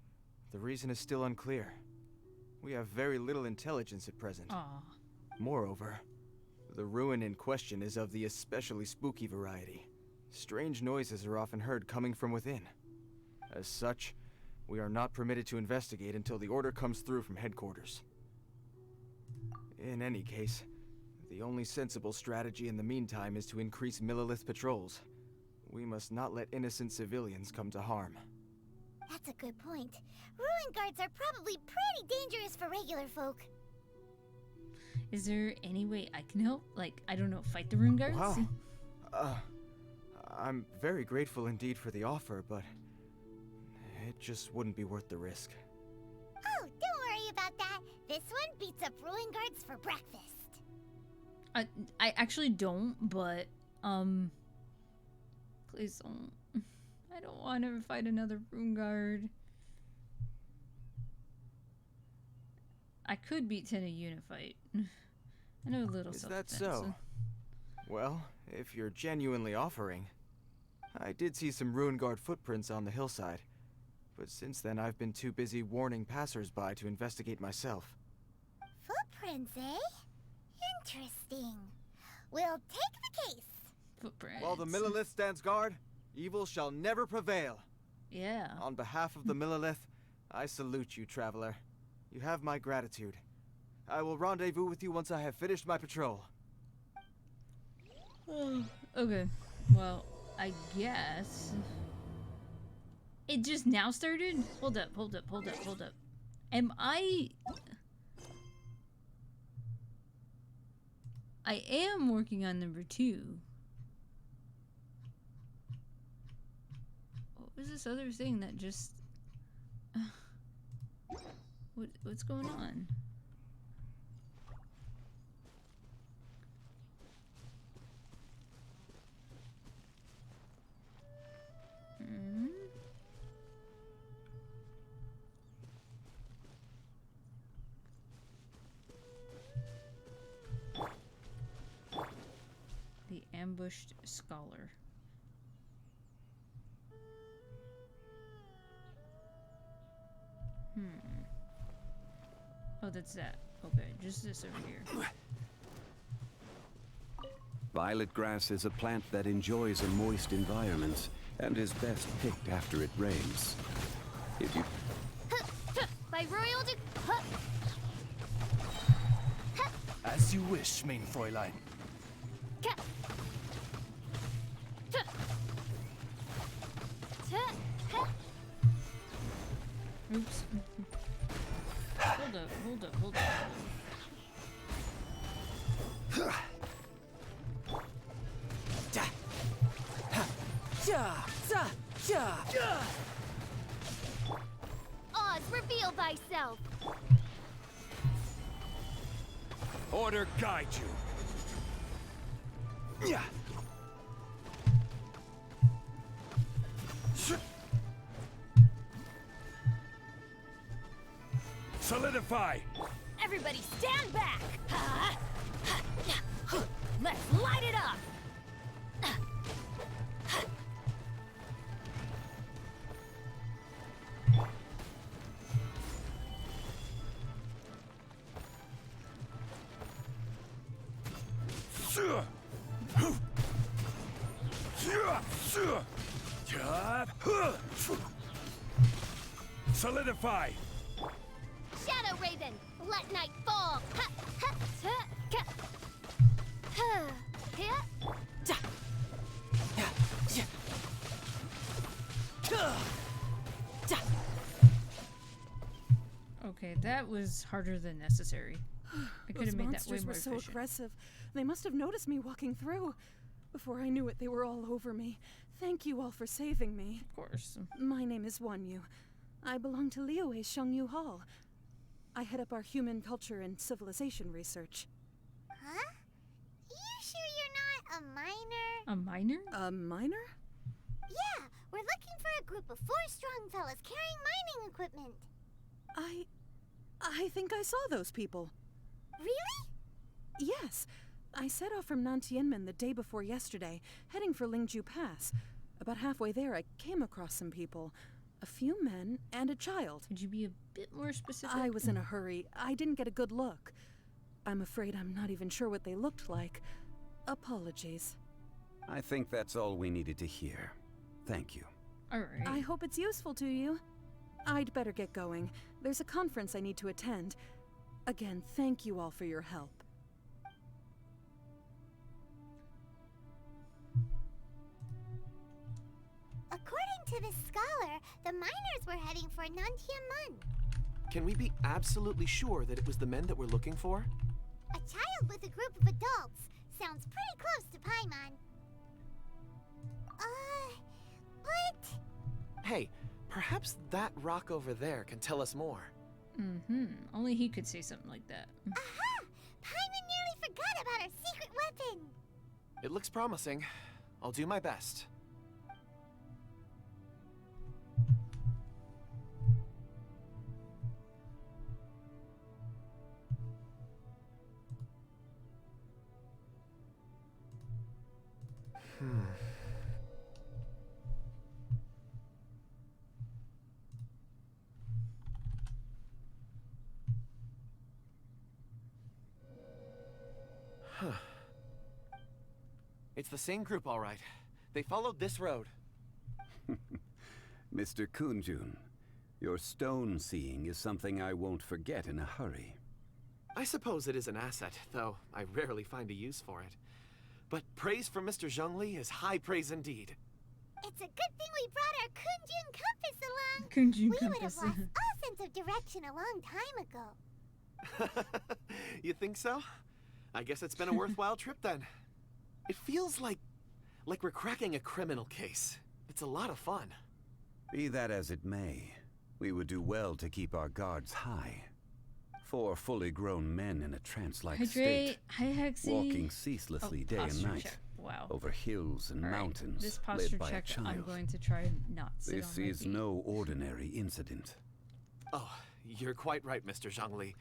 the reason is still unclear. We have very little intelligence at present. Aww. Moreover, the ruin in question is of the especially spooky variety. Strange noises are often heard coming from within. As such, we are not permitted to investigate until the order comes through from headquarters. In any case, the only sensible strategy in the meantime is to increase Millilith patrols. We must not let innocent civilians come to harm. That's a good point. Ruin guards are probably pretty dangerous for regular folk. Is there any way I can help? Like, I don't know, fight the rune guards? Wow. I'm very grateful indeed for the offer, but it just wouldn't be worth the risk. Oh, don't worry about that. This one beats up ruin guards for breakfast. I actually don't, but, please don't. I don't want to fight another rune guard. I could beat 10 a unifight. I know a little Is that self-defense. so? Well, if you're genuinely offering. I did see some ruin guard footprints on the hillside, but since then I've been too busy warning passers-by to investigate myself. Footprints, eh? Interesting. We'll take the case. Footprints. While the Millilith stands guard, evil shall never prevail. Yeah. On behalf of the Millilith, I salute you, traveler. You have my gratitude. I will rendezvous with you once I have finished my patrol. Okay. Well, I guess. It just now started? Hold up. Am I am working on number 2. What was this other thing that just... What's going on? The ambushed scholar. Oh, that's that. Okay, just this over here. Violet grass is a plant that enjoys a moist environment and is best picked after it rains. If you... By royal As you wish, mein Fräulein. Oops. Hold up. Oz, reveal thyself. Order guide you. Yeah. Solidify. Everybody stand back. Let's light it up. Solidify. Shadow Raven, let night fall. Okay, that was harder than necessary. I could have made that way Those monsters more were so efficient. aggressive. They must have noticed me walking through. Before I knew it, they were all over me. Thank you all for saving me. Of course. My name is Wanyu. I belong to Liyue's Shengyu Hall. I head up our human culture and civilization research. Huh? You sure you're not a miner? A miner? A miner? Yeah, we're looking for a group of 4 strong fellas carrying mining equipment. I think I saw those people. Really? Yes. I set off from Nantianmen the day before yesterday, heading for Lingju Pass. About halfway there, I came across some people. A few men and a child. Could you be a bit more specific? I was in a hurry. I didn't get a good look. I'm afraid I'm not even sure what they looked like. Apologies. I think that's all we needed to hear. Thank you. Alright. I hope it's useful to you. I'd better get going. There's a conference I need to attend. Again, thank you all for your help. According to this scholar, the miners were heading for Nantianmen. Can we be absolutely sure that it was the men that we're looking for? A child with a group of adults. Sounds pretty close to Paimon. But... Hey, perhaps that rock over there can tell us more. Only he could say something like that. Aha! Paimon nearly forgot about our secret weapon! It looks promising. I'll do my best. Huh. It's the same group, all right. They followed this road. Mr. Kunjun, your stone seeing is something I won't forget in a hurry. I suppose it is an asset, though I rarely find a use for it. But praise from Mr. ZhongLi is high praise indeed. It's a good thing we brought our Kunjun compass along. Kunjun we would compass. have lost all sense of direction a long time ago. You think so? I guess it's been a worthwhile trip then. It feels like we're cracking a criminal case. It's a lot of fun. Be that as it may, we would do well to keep our guards high. 4 fully grown men in a trance-like state, Hi, Hexy. walking ceaselessly day and posture night, check. Wow. over hills and All right, mountains, this led posture by check, a child. I'm going to try not sit This on my is feet. no ordinary incident. Oh, you're quite right, Mr. ZhongLi.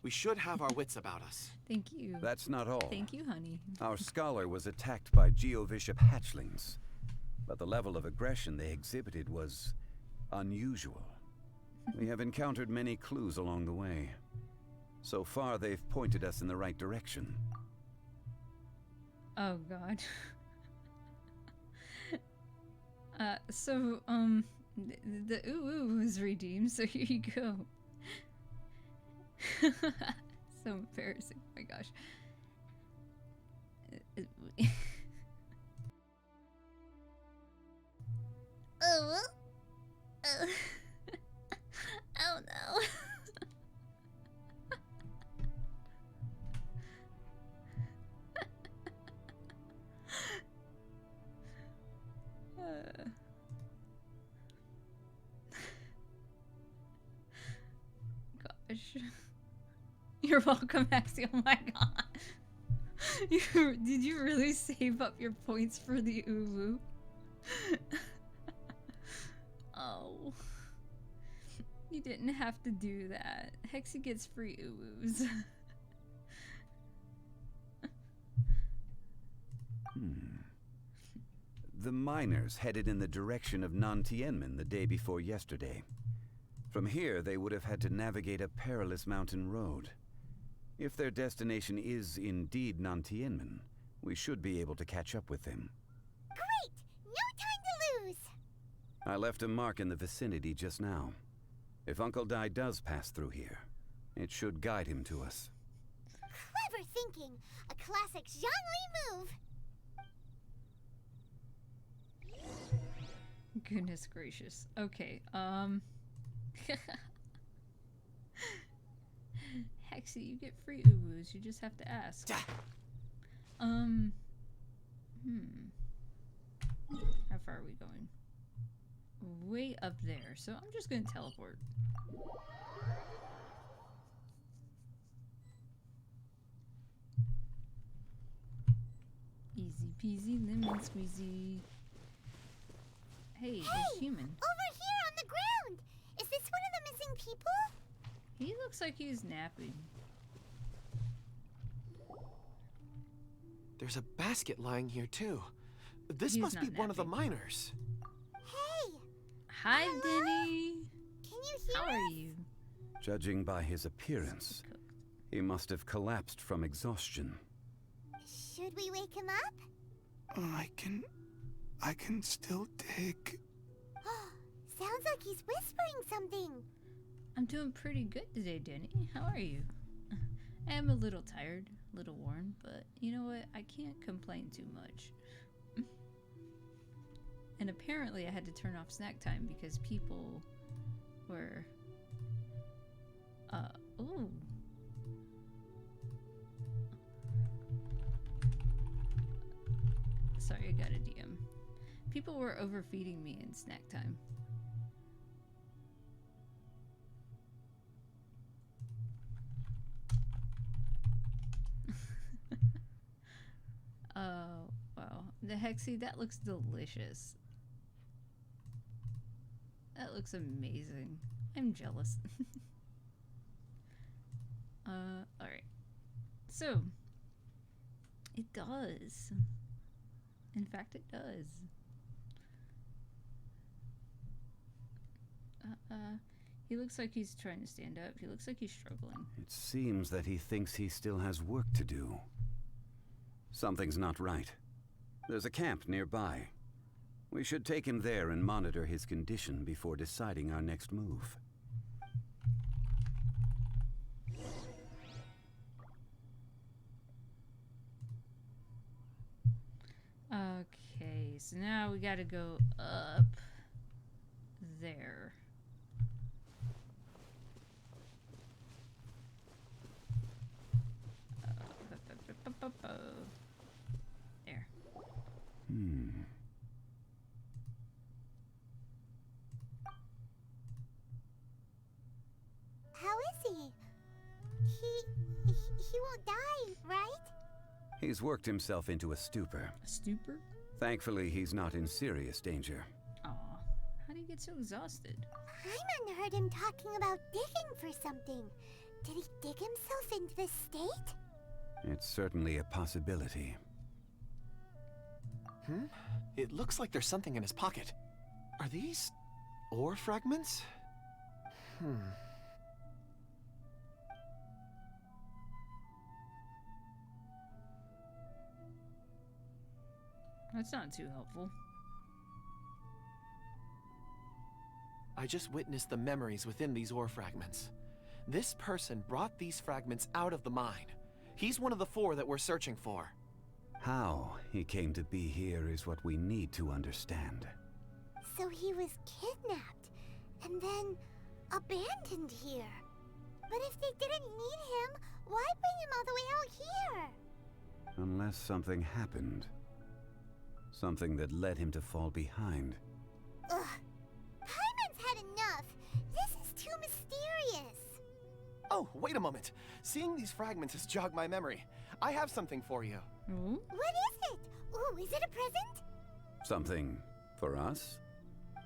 We should have our wits about us. Thank you. That's not all. Thank you, honey. Our scholar was attacked by Geovishap hatchlings, but the level of aggression they exhibited was unusual. We have encountered many clues along the way. So far, they've pointed us in the right direction. Oh, God. The ooh was redeemed, so here you go. So embarrassing. Oh my gosh. Oh, oh no. Gosh. You're welcome, Maxie. Oh my god. Did you really save up your points for the uwu? Oh. You didn't have to do that. Hexy gets free uwus. The miners headed in the direction of Nantianmen the day before yesterday. From here, they would have had to navigate a perilous mountain road. If their destination is indeed Nantianmen, we should be able to catch up with them. Great! No time to lose! I left a mark in the vicinity just now. If Uncle Dai does pass through here, it should guide him to us. Clever thinking! A classic ZhongLi move! Goodness gracious. Okay, Hexy, you get free uwus. You just have to ask. How far are we going? Way up there, so I'm just gonna teleport. Easy peasy lemon squeezy. Hey, there's human. Over here on the ground! Is this one of the missing people? He looks like he's napping. There's a basket lying here, too. This He's must be not one of the napping. miners. Hey! Hi, Denny. Can you hear How us? are you? Judging by his appearance, he must have collapsed from exhaustion. Should we wake him up? I can still dig. Sounds like he's whispering something. I'm doing pretty good today, Denny. How are you? I am a little tired, a little worn, but you know what? I can't complain too much. And apparently I had to turn off snack time because people were... ooh. Sorry, I got a DM. People were overfeeding me in snack time. Oh, wow. The Hexy, that looks delicious. That looks amazing. I'm jealous. Alright. So, it does. In fact, it does. He looks like he's trying to stand up. He looks like he's struggling. It seems that he thinks he still has work to do. Something's not right. There's a camp nearby. We should take him there and monitor his condition before deciding our next move. Okay, so now we gotta go up there. There. How is he? He won't die, right? He's worked himself into a stupor. A stupor? Thankfully, he's not in serious danger. Aw, how do you get so exhausted? Hyman heard him talking about digging for something. Did he dig himself into this state? It's certainly a possibility. It looks like there's something in his pocket. Are these ore fragments? That's not too helpful. I just witnessed the memories within these ore fragments. This person brought these fragments out of the mine. He's one of the 4 that we're searching for. How he came to be here is what we need to understand. So he was kidnapped and then abandoned here. But if they didn't need him, why bring him all the way out here? Unless something happened. Something that led him to fall behind. Ugh. Hyman's had enough. This is too mysterious. Oh, wait a moment. Seeing these fragments has jogged my memory. I have something for you. Ooh? What is it? Ooh, is it a present? Something for us?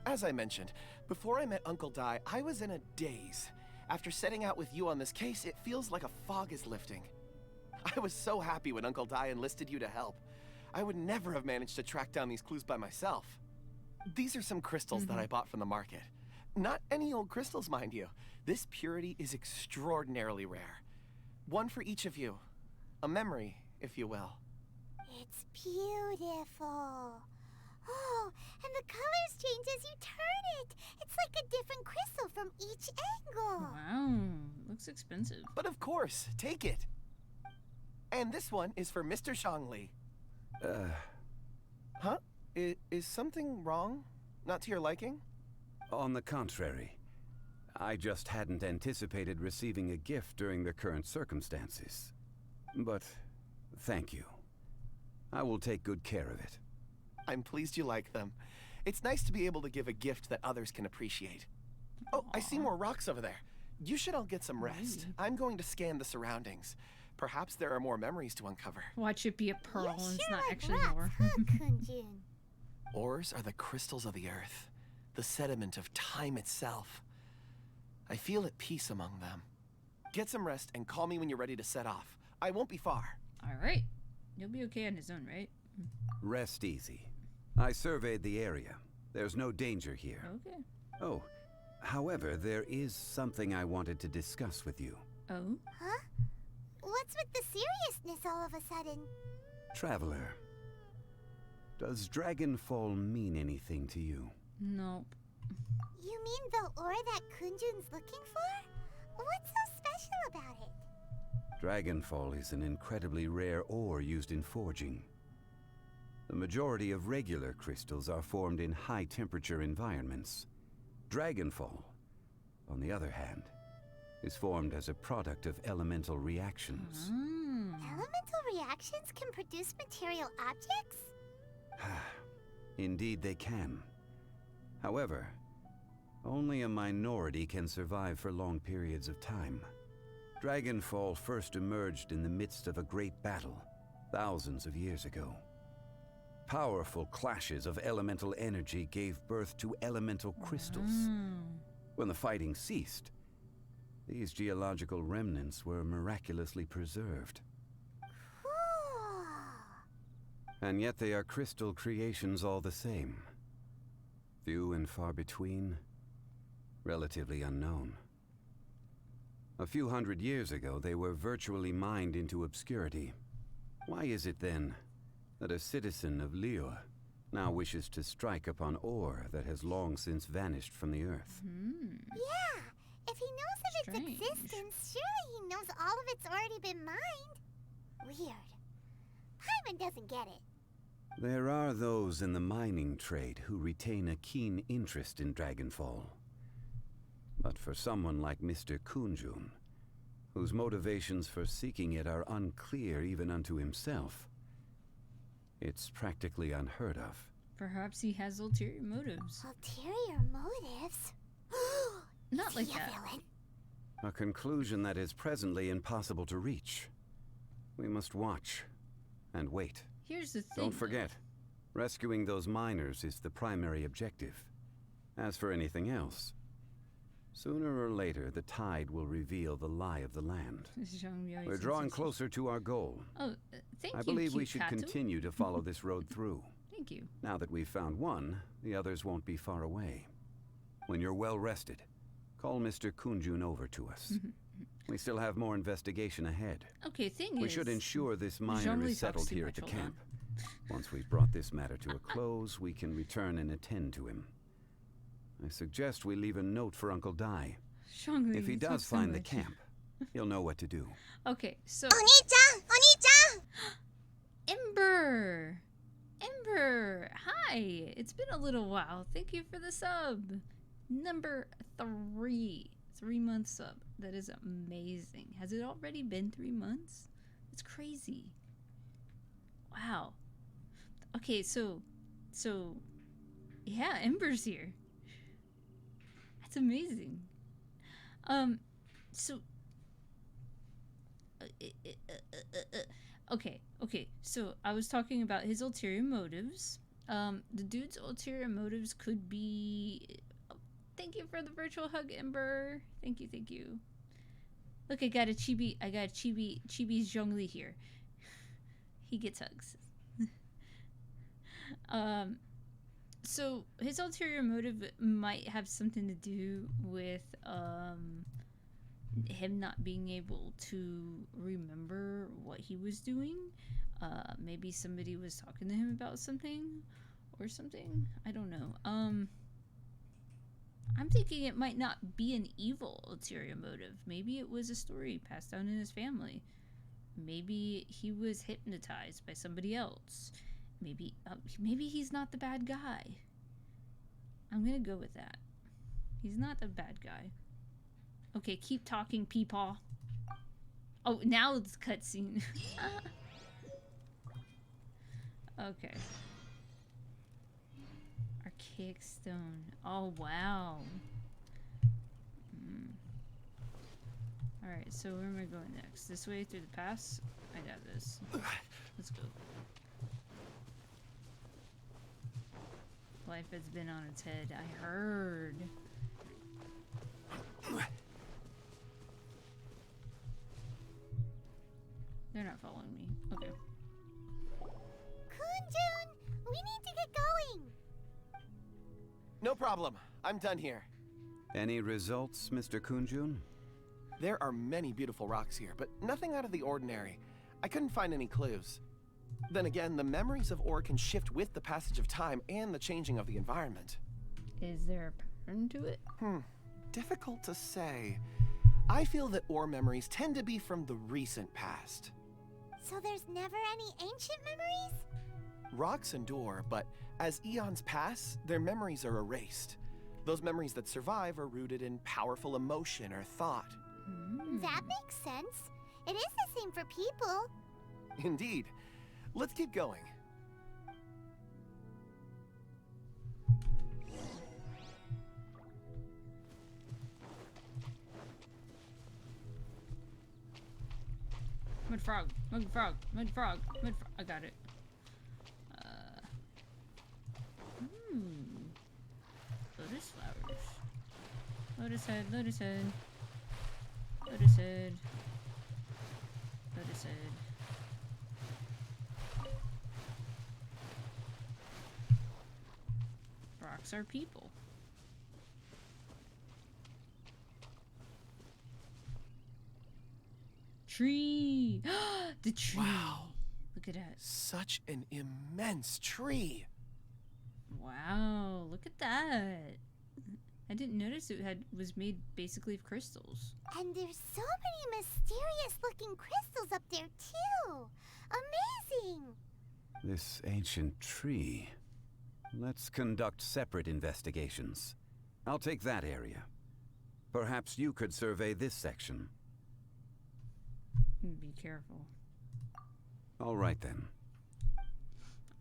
As I mentioned, before I met Uncle Dai, I was in a daze. After setting out with you on this case, it feels like a fog is lifting. I was so happy when Uncle Dai enlisted you to help. I would never have managed to track down these clues by myself. These are some crystals that I bought from the market. Not any old crystals, mind you. This purity is extraordinarily rare. One for each of you. A memory, if you will. It's beautiful. Oh, and the colors change as you turn it. It's like a different crystal from each angle. Wow, looks expensive. But of course, take it. And this one is for Mr. ZhongLi. Huh? Is something wrong? Not to your liking? On the contrary. I just hadn't anticipated receiving a gift during the current circumstances. But thank you. I will take good care of it. I'm pleased you like them. It's nice to be able to give a gift that others can appreciate. Oh, I see more rocks over there. You should all get some rest. I'm going to scan the surroundings. Perhaps there are more memories to uncover. Watch it be a pearl and it's not like actually rocks, more. huh, Kunjun? Ores are the crystals of the earth, the sediment of time itself. I feel at peace among them. Get some rest and call me when you're ready to set off. I won't be far. Alright. You'll be okay on his own, right? Rest easy. I surveyed the area. There's no danger here. Okay. Oh, however, there is something I wanted to discuss with you. Oh? Huh? What's with the seriousness all of a sudden? Traveler, does Dragonfall mean anything to you? Nope. You mean the ore that Kunjun's looking for? What's so special about it? Dragonfall is an incredibly rare ore used in forging. The majority of regular crystals are formed in high-temperature environments. Dragonfall, on the other hand, is formed as a product of elemental reactions. Elemental reactions can produce material objects? Indeed they can. However, only a minority can survive for long periods of time. Dragonfall first emerged in the midst of a great battle, thousands of years ago. Powerful clashes of elemental energy gave birth to elemental crystals. When the fighting ceased, these geological remnants were miraculously preserved. And yet they are crystal creations all the same. Few and far between, relatively unknown. A few hundred years ago, they were virtually mined into obscurity. Why is it then that a citizen of Liyue now wishes to strike upon ore that has long since vanished from the earth? Yeah, if he knows of its existence, surely he knows all of it's already been mined. Weird. Paimon doesn't get it. There are those in the mining trade who retain a keen interest in Dragonfall. But for someone like Mr. Kunjun, whose motivations for seeking it are unclear even unto himself, it's practically unheard of. Perhaps he has ulterior motives. Ulterior motives? Not like that. A conclusion that is presently impossible to reach. We must watch and wait. Here's the thing. Don't forget, rescuing those miners is the primary objective. As for anything else, sooner or later the tide will reveal the lie of the land. We're drawing closer to our goal. Oh, thank you, I believe we cute should Kato. continue to follow this road through. Thank you. Now that we've found one, the others won't be far away. When you're well rested, call Mr. Kunjun over to us. We still have more investigation ahead. Okay, thing We is, should ensure this miner Zhongli is talks settled too here at much, the hold camp. Once we've brought this matter to a close, we can return and attend to him. I suggest we leave a note for Uncle Dai. Zhongli, If he you does talk so find the much. camp, he'll know what to do. Okay, so Oni-chan! Oni-chan! Ember! Ember! Hi! It's been a little while. Thank you for the sub. Number 3. 3-month sub. That is amazing. Has it already been 3 months? It's crazy. Wow. Okay, so yeah, Ember's here. That's amazing. So okay, so I was talking about his ulterior motives. The dude's ulterior motives could be... Thank you for the virtual hug, Ember. Thank you. Look, I got Chibi's Zhongli here. He gets hugs. So his ulterior motive might have something to do with him not being able to remember what he was doing. Maybe somebody was talking to him about something or something. I don't know. I'm thinking it might not be an evil ulterior motive. Maybe it was a story passed down in his family. Maybe he was hypnotized by somebody else. Maybe he's not the bad guy. I'm gonna go with that. He's not the bad guy. Okay, keep talking, PeePaw. Oh, now it's cutscene. Okay. Archaic stone. Oh, wow. Alright, so where am I going next? This way through the pass? I got this. Let's go. Life has been on its head. I heard. They're not following me. Okay. Kunjun, we need to get going. No problem. I'm done here. Any results, Mr. Kunjun? There are many beautiful rocks here, but nothing out of the ordinary. I couldn't find any clues. Then again, the memories of ore can shift with the passage of time and the changing of the environment. Is there a pattern to it? Difficult to say. I feel that ore memories tend to be from the recent past. So there's never any ancient memories? Rocks endure, but as eons pass, their memories are erased. Those memories that survive are rooted in powerful emotion or thought. That makes sense. It is the same for people. Indeed. Let's keep going. Mud frog, mud frog, mud frog, mud frog. I got it. Lotus flowers. Lotus head, lotus head. Lotus head. Lotus head. blocks our people. Tree! The tree! Wow. Look at that. Such an immense tree. Wow, look at that. I didn't notice it was made basically of crystals. And there's so many mysterious looking crystals up there too. Amazing. This ancient tree. Let's conduct separate investigations. I'll take that area. Perhaps you could survey this section. Be careful. All right then.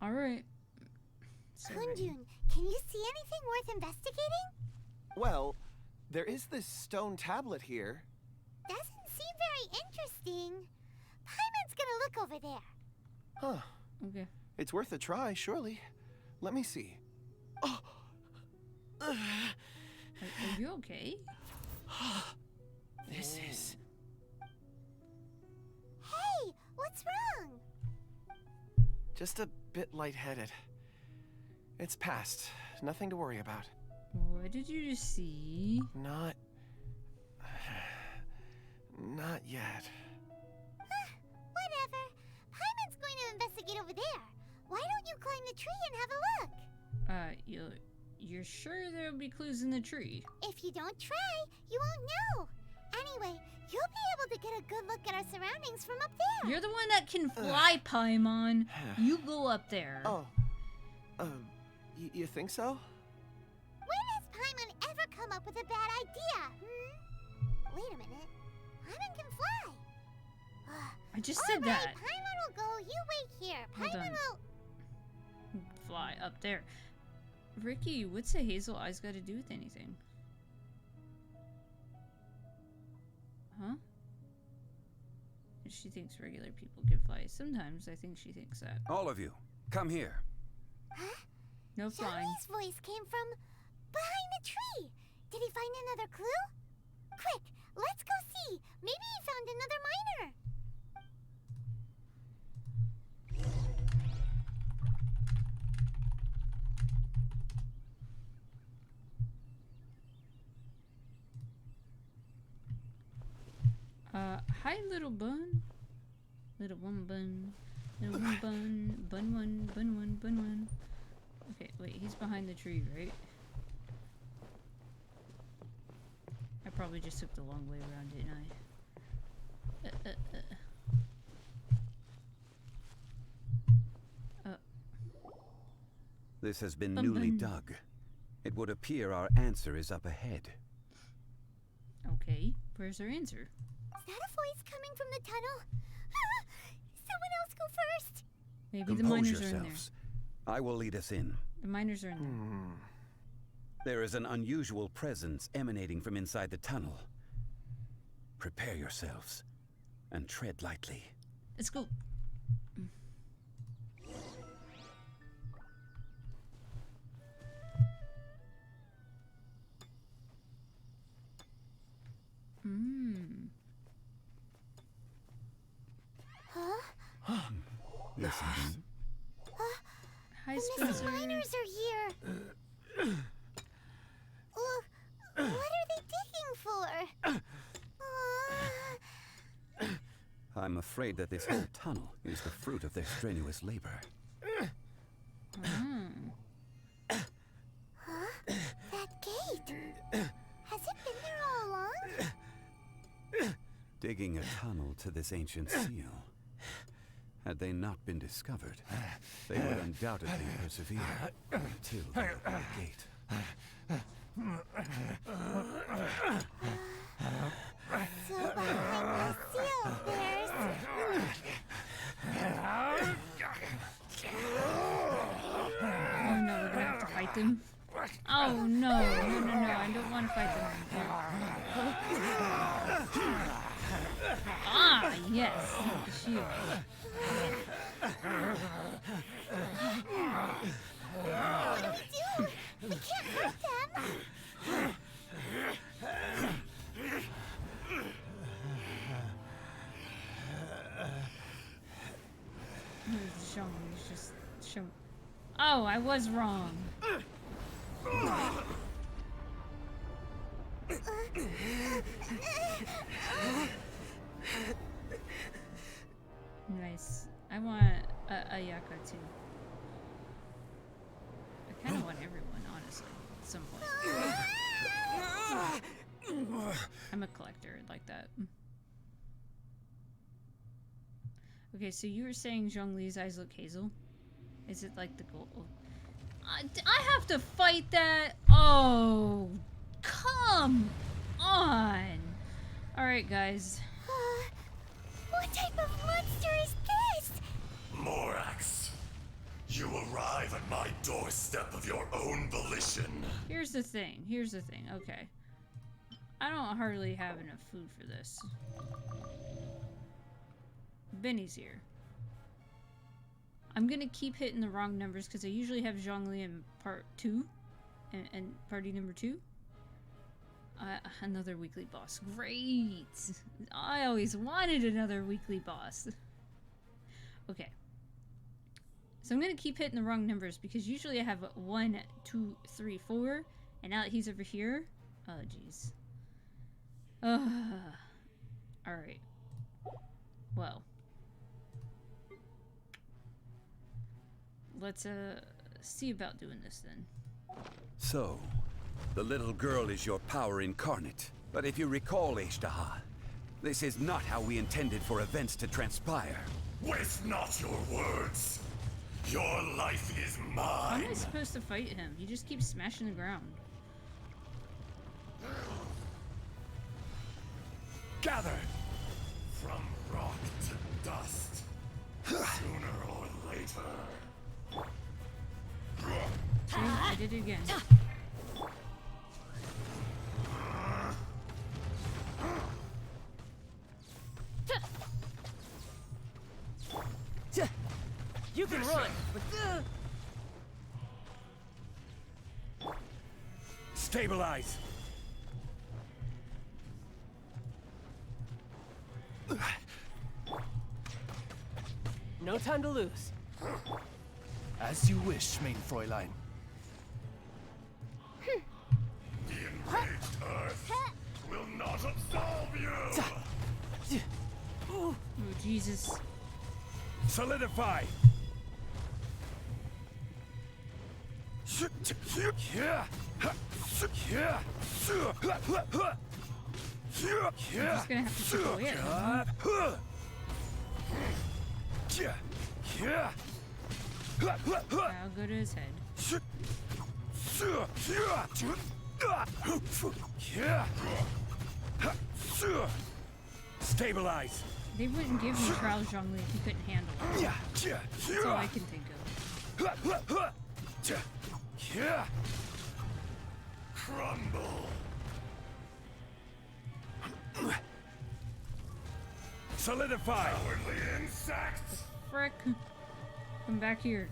All right. Kunjun, can you see anything worth investigating? Well, there is this stone tablet here. Doesn't seem very interesting. Paimon's gonna look over there. Huh. Okay. It's worth a try, surely. Let me see. Oh. Are you okay? This is... Hey, what's wrong? just a bit lightheaded. It's past. Nothing to worry about. What did you just see? Not yet. Whatever. Paimon's going to investigate over there. Why don't you climb the tree and have a look? You're sure there'll be clues in the tree? If you don't try, you won't know. Anyway, you'll be able to get a good look at our surroundings from up there. You're the one that can fly, Paimon. You go up there. Oh. You think so? When has Paimon ever come up with a bad idea, Wait a minute. Paimon can fly. I just said that. Paimon will go. You wait here. Paimon will... Fly up there. Ricky, what's the hazel eyes got to do with anything? Huh? She thinks regular people can fly. Sometimes I think she thinks that. All of you, come here. Huh? No flying. ZhongLi's voice came from behind the tree. Did he find another clue? Quick, let's go see. Maybe he found another miner. Hi, little bun. Little one bun. Little one bun. Bun one, bun one, bun one. Okay, wait, he's behind the tree, right? I probably just took the long way around, didn't I? This has been Bun newly bun. dug. It would appear our answer is up ahead. Okay, where's our answer? Is that a voice coming from the tunnel? Someone else go first. Maybe the Compose miners are in there. yourselves. I will lead us in. The miners are in there. There is an unusual presence emanating from inside the tunnel. Prepare yourselves and tread lightly. Let's go. Huh? Listen. Hi, the Spencer. miners are here. What are they digging for? I'm afraid that this whole tunnel is the fruit of their strenuous labor. Huh? That gate. Has it been there all along? Digging a tunnel to this ancient seal. Had they not been discovered, they would undoubtedly persevere until they opened the gate. So behind the seal, there's... Oh no, we're gonna have to fight them. Oh no, I don't want to fight them. Ah, yes. Shield. What do we do? We can't hurt them. He's just show. Oh, I was wrong. Nice. I want a Yaka too. I kind of want everyone, honestly, at some point. I'm a collector like that. Okay, so you were saying ZhongLi's eyes look hazel? Is it like the gold? I have to fight that? Oh, come on. Alright, guys. What type of monster is this? Morax, you arrive at my doorstep of your own volition. Here's the thing. Okay. I don't hardly have enough food for this. Benny's here. I'm gonna keep hitting the wrong numbers because I usually have ZhongLi in part 2 and party number 2. Another weekly boss. Great! I always wanted another weekly boss. Okay. So I'm gonna keep hitting the wrong numbers because usually I have 1, 2, 3, 4, and now that he's over here. Oh, jeez. Alright. Well. Let's see about doing this then. So, the little girl is your power incarnate. But if you recall, Ishtaha, this is not how we intended for events to transpire. Waste not your words. Your life is How am mine. I supposed to fight him? He just keeps smashing the ground. Gather from rock to dust. Sooner or later. See, I did it again. You can run, but stabilize. no time to lose. As you wish, main Fräulein. The enraged earth will not absolve you. Oh, Jesus. Solidify. I'm just gonna have to chip away at him. I'll go to his head. Stabilize. They wouldn't give me Trial ZhongLi if he couldn't handle it. That's all I can think of. Crumble. Solidify. Cowardly insects. Frick. Come back here.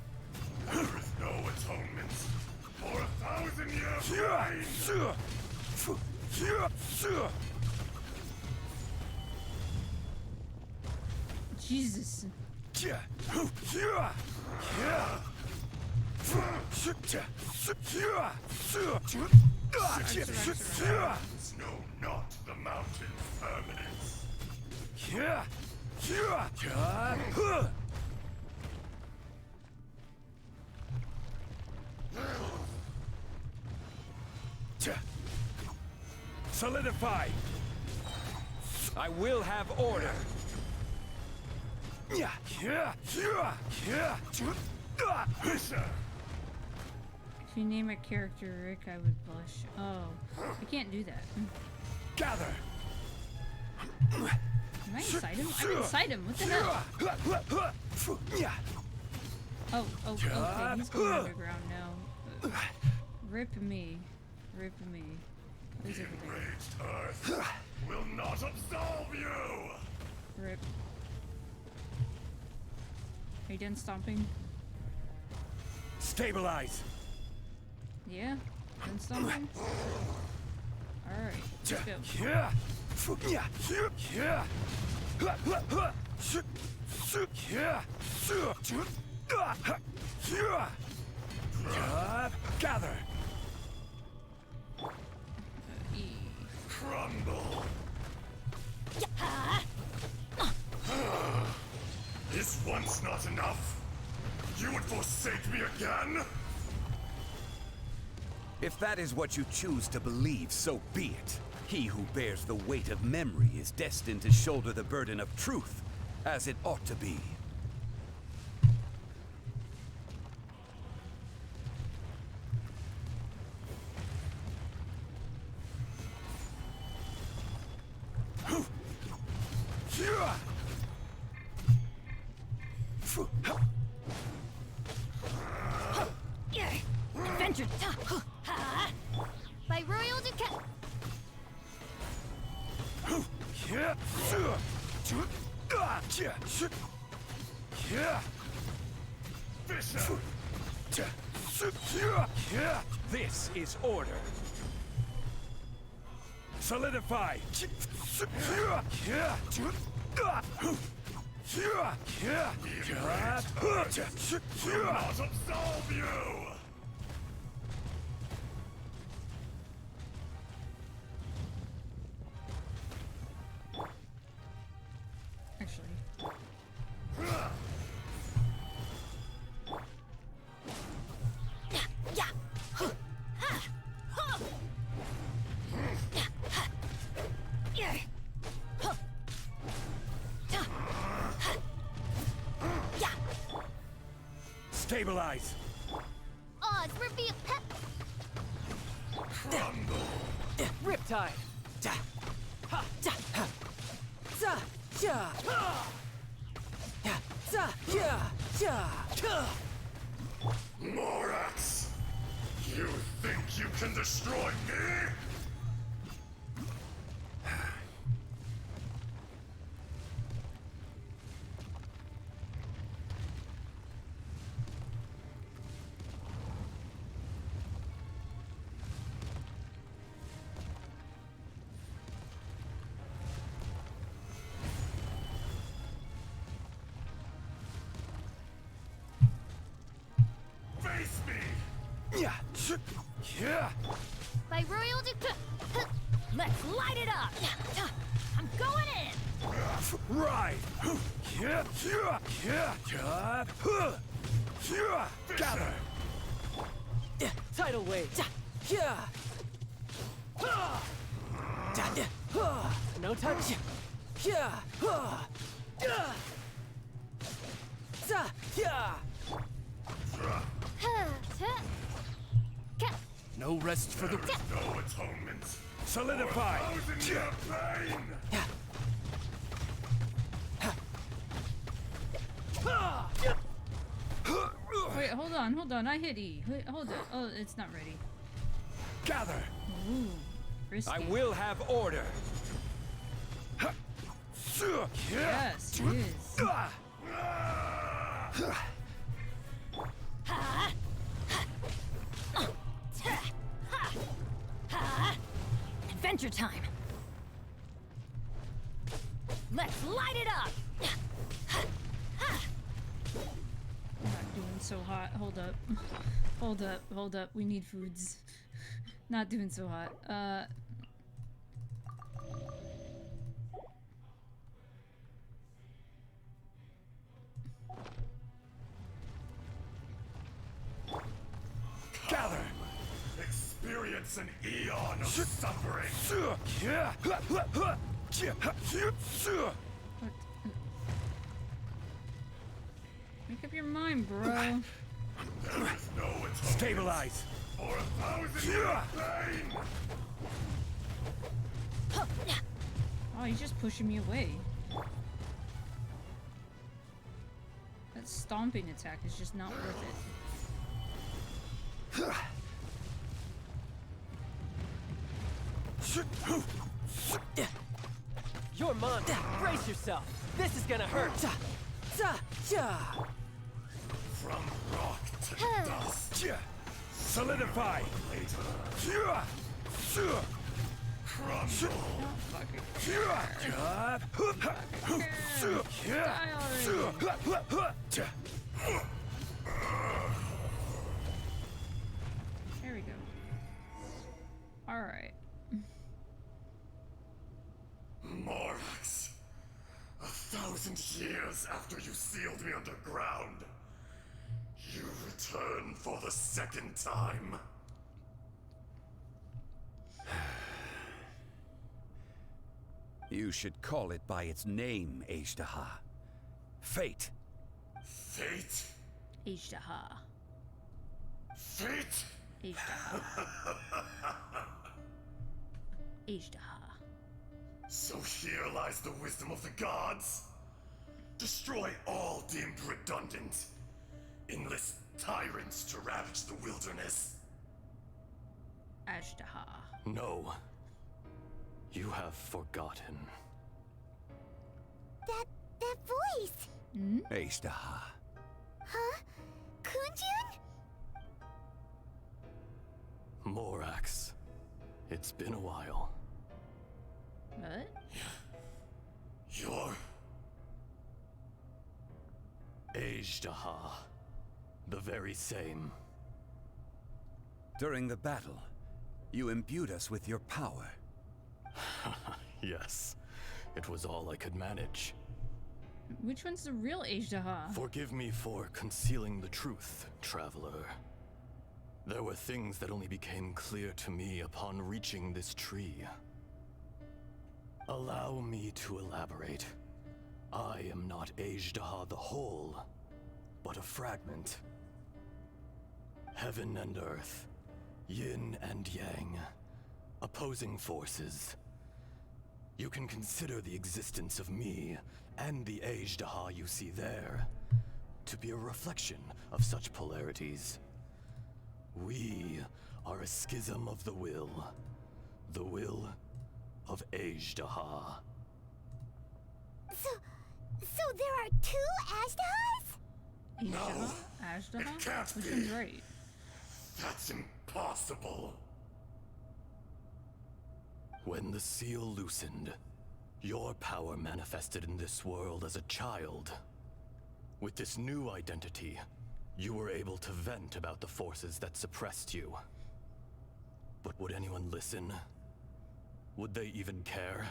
There is no atonement for 1,000 years of reign. Jesus. Know not the mountain's permanence. Solidify. I will have order. If you name a character Rick, I would blush. Oh, I can't do that. Gather. Am I inside him? I'm inside him. What the hell? Oh, okay. He's going underground now. Rip me. Rip me. Who's over there? Enraged earth will not absolve you. Rip. Are you done stomping? Stabilize. Yeah? Done stomping? Alright, let's go. Gather. forsake me again? If that is what you choose to believe, so be it. He who bears the weight of memory is destined to shoulder the burden of truth, as it ought to be. Adventure by Royal Decay. This is order. Solidify. Will not absolve you! Actually. Stabilize. Odds reveal. Riptide. Ha. Ha. Za. Ja. Ya. Za. Ya. Ja. Morax! You think you can destroy me? Face me! By Royal Decay. Let's light it up. I'm going in. Right. Gather. Tidal wave. No touch. No rest for the... No atonement. Solidify. For 1,000 year pain. Wait, hold on. I hit E. Wait, hold on. Oh, it's not ready. Gather. Ooh, risky. I will have order. Yes, it is. Adventure time. Let's light it up. Not doing so hot. Hold up. We need foods. Not doing so hot. Gather. Experience an eon of suffering. Make up your mind, bro. There is no atonement. Stabilize. For 1,000 year pain. Oh, he's just pushing me away. That stomping attack is just not worth it. You're mine. Brace yourself. This is gonna hurt. From rock to dust. Solidify. There we go. Alright. Morax, 1,000 years after you sealed me underground, You return for the second time. You should call it by its name, Ajdaha. Fate. Fate? Ajdaha. Fate? Ajdaha. Ajdaha. So here lies the wisdom of the gods. Destroy all deemed redundant. Enlist tyrants to ravage the wilderness. Ajdaha. No. You have forgotten. That voice! Ajdaha. Huh? Kunjun? Morax. It's been a while. What? You're... Ajdaha. The very same. During the battle, you imbued us with your power. Yes. It was all I could manage. Which one's the real Ajdaha? Forgive me for concealing the truth, traveler. There were things that only became clear to me upon reaching this tree. Allow me to elaborate. I am not Ajdaha the whole, but a fragment. Heaven and earth, yin and yang, opposing forces. You can consider the existence of me and the Ajdaha you see there to be a reflection of such polarities. We are a schism of the will of Ajdaha. So there are two Ajdahas? No, Ajdaha? it can't Which be. one's right? That's impossible. When the seal loosened, your power manifested in this world as a child. With this new identity, you were able to vent about the forces that suppressed you. But would anyone listen? Would they even care?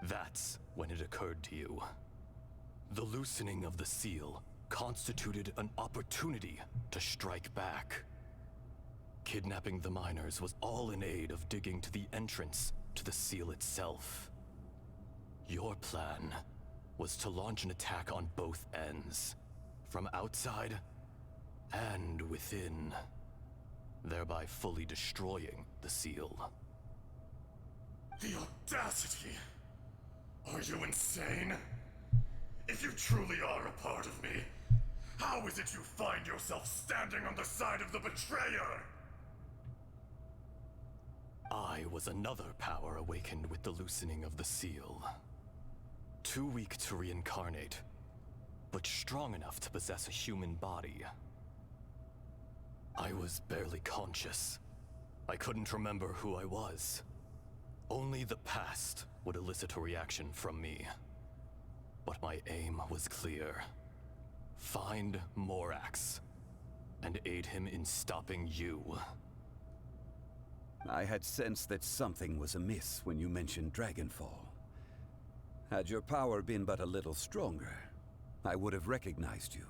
That's when it occurred to you. The loosening of the seal constituted an opportunity to strike back. Kidnapping the miners was all in aid of digging to the entrance to the seal itself. Your plan was to launch an attack on both ends, from outside and within, thereby fully destroying the seal. The audacity! Are you insane? If you truly are a part of me, how is it you find yourself standing on the side of the betrayer? I was another power awakened with the loosening of the seal. Too weak to reincarnate, but strong enough to possess a human body. I was barely conscious. I couldn't remember who I was. Only the past would elicit a reaction from me. But my aim was clear. Find Morax, and aid him in stopping you. I had sensed that something was amiss when you mentioned Dragonfall. Had your power been but a little stronger, I would have recognized you.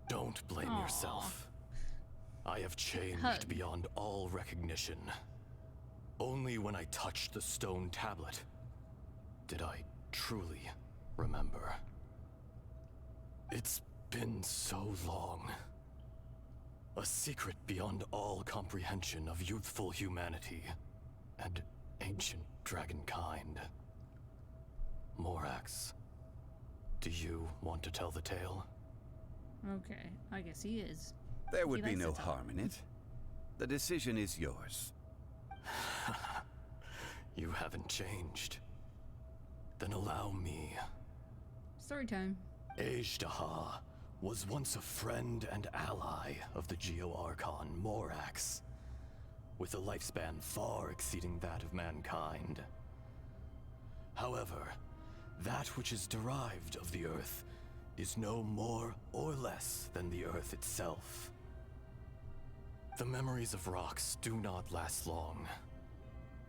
Don't blame yourself. I have changed beyond all recognition. Only when I touched the stone tablet did I truly remember. It's been so long. A secret beyond all comprehension of youthful humanity and ancient dragonkind. Morax, do you want to tell the tale? Okay, I guess he is. There would He be likes no to talk. harm in it. The decision is yours. You haven't changed. Then allow me. Story time. Ajdaha was once a friend and ally of the Geo-Archon Morax, with a lifespan far exceeding that of mankind. However, that which is derived of the Earth is no more or less than the Earth itself. The memories of rocks do not last long.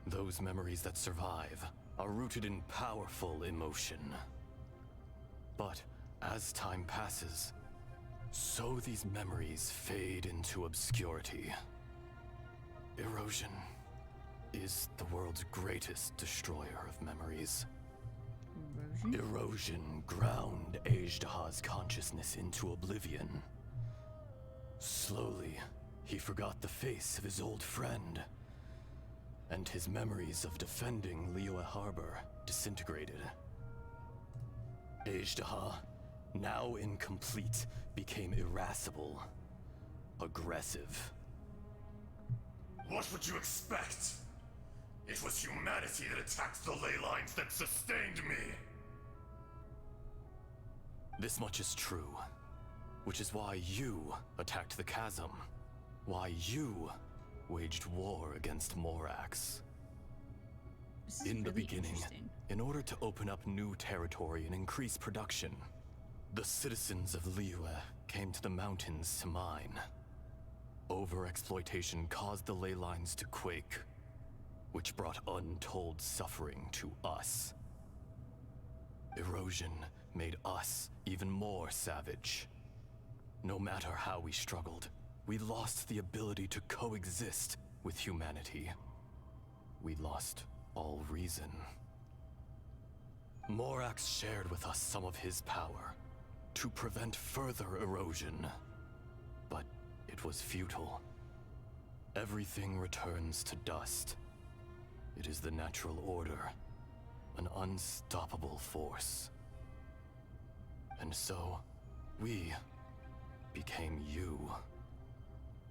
Those memories that survive are rooted in powerful emotion. But as time passes, So these memories fade into obscurity. Erosion is the world's greatest destroyer of memories. Erosion ground Ajdaha's consciousness into oblivion. Slowly, he forgot the face of his old friend, and his memories of defending Liyue Harbor disintegrated. Ajdaha, now incomplete, became irascible, aggressive. What would you expect? It was humanity that attacked the ley lines that sustained me. This much is true, which is why you attacked the chasm, why you waged war against Morax. In the beginning, in order to open up new territory and increase production, the citizens of Liyue came to the mountains to mine. Overexploitation caused the ley lines to quake, which brought untold suffering to us. Erosion made us even more savage. No matter how we struggled, we lost the ability to coexist with humanity. We lost all reason. Morax shared with us some of his power to prevent further erosion, but it was futile. Everything returns to dust. It is the natural order, an unstoppable force. And so, we became you.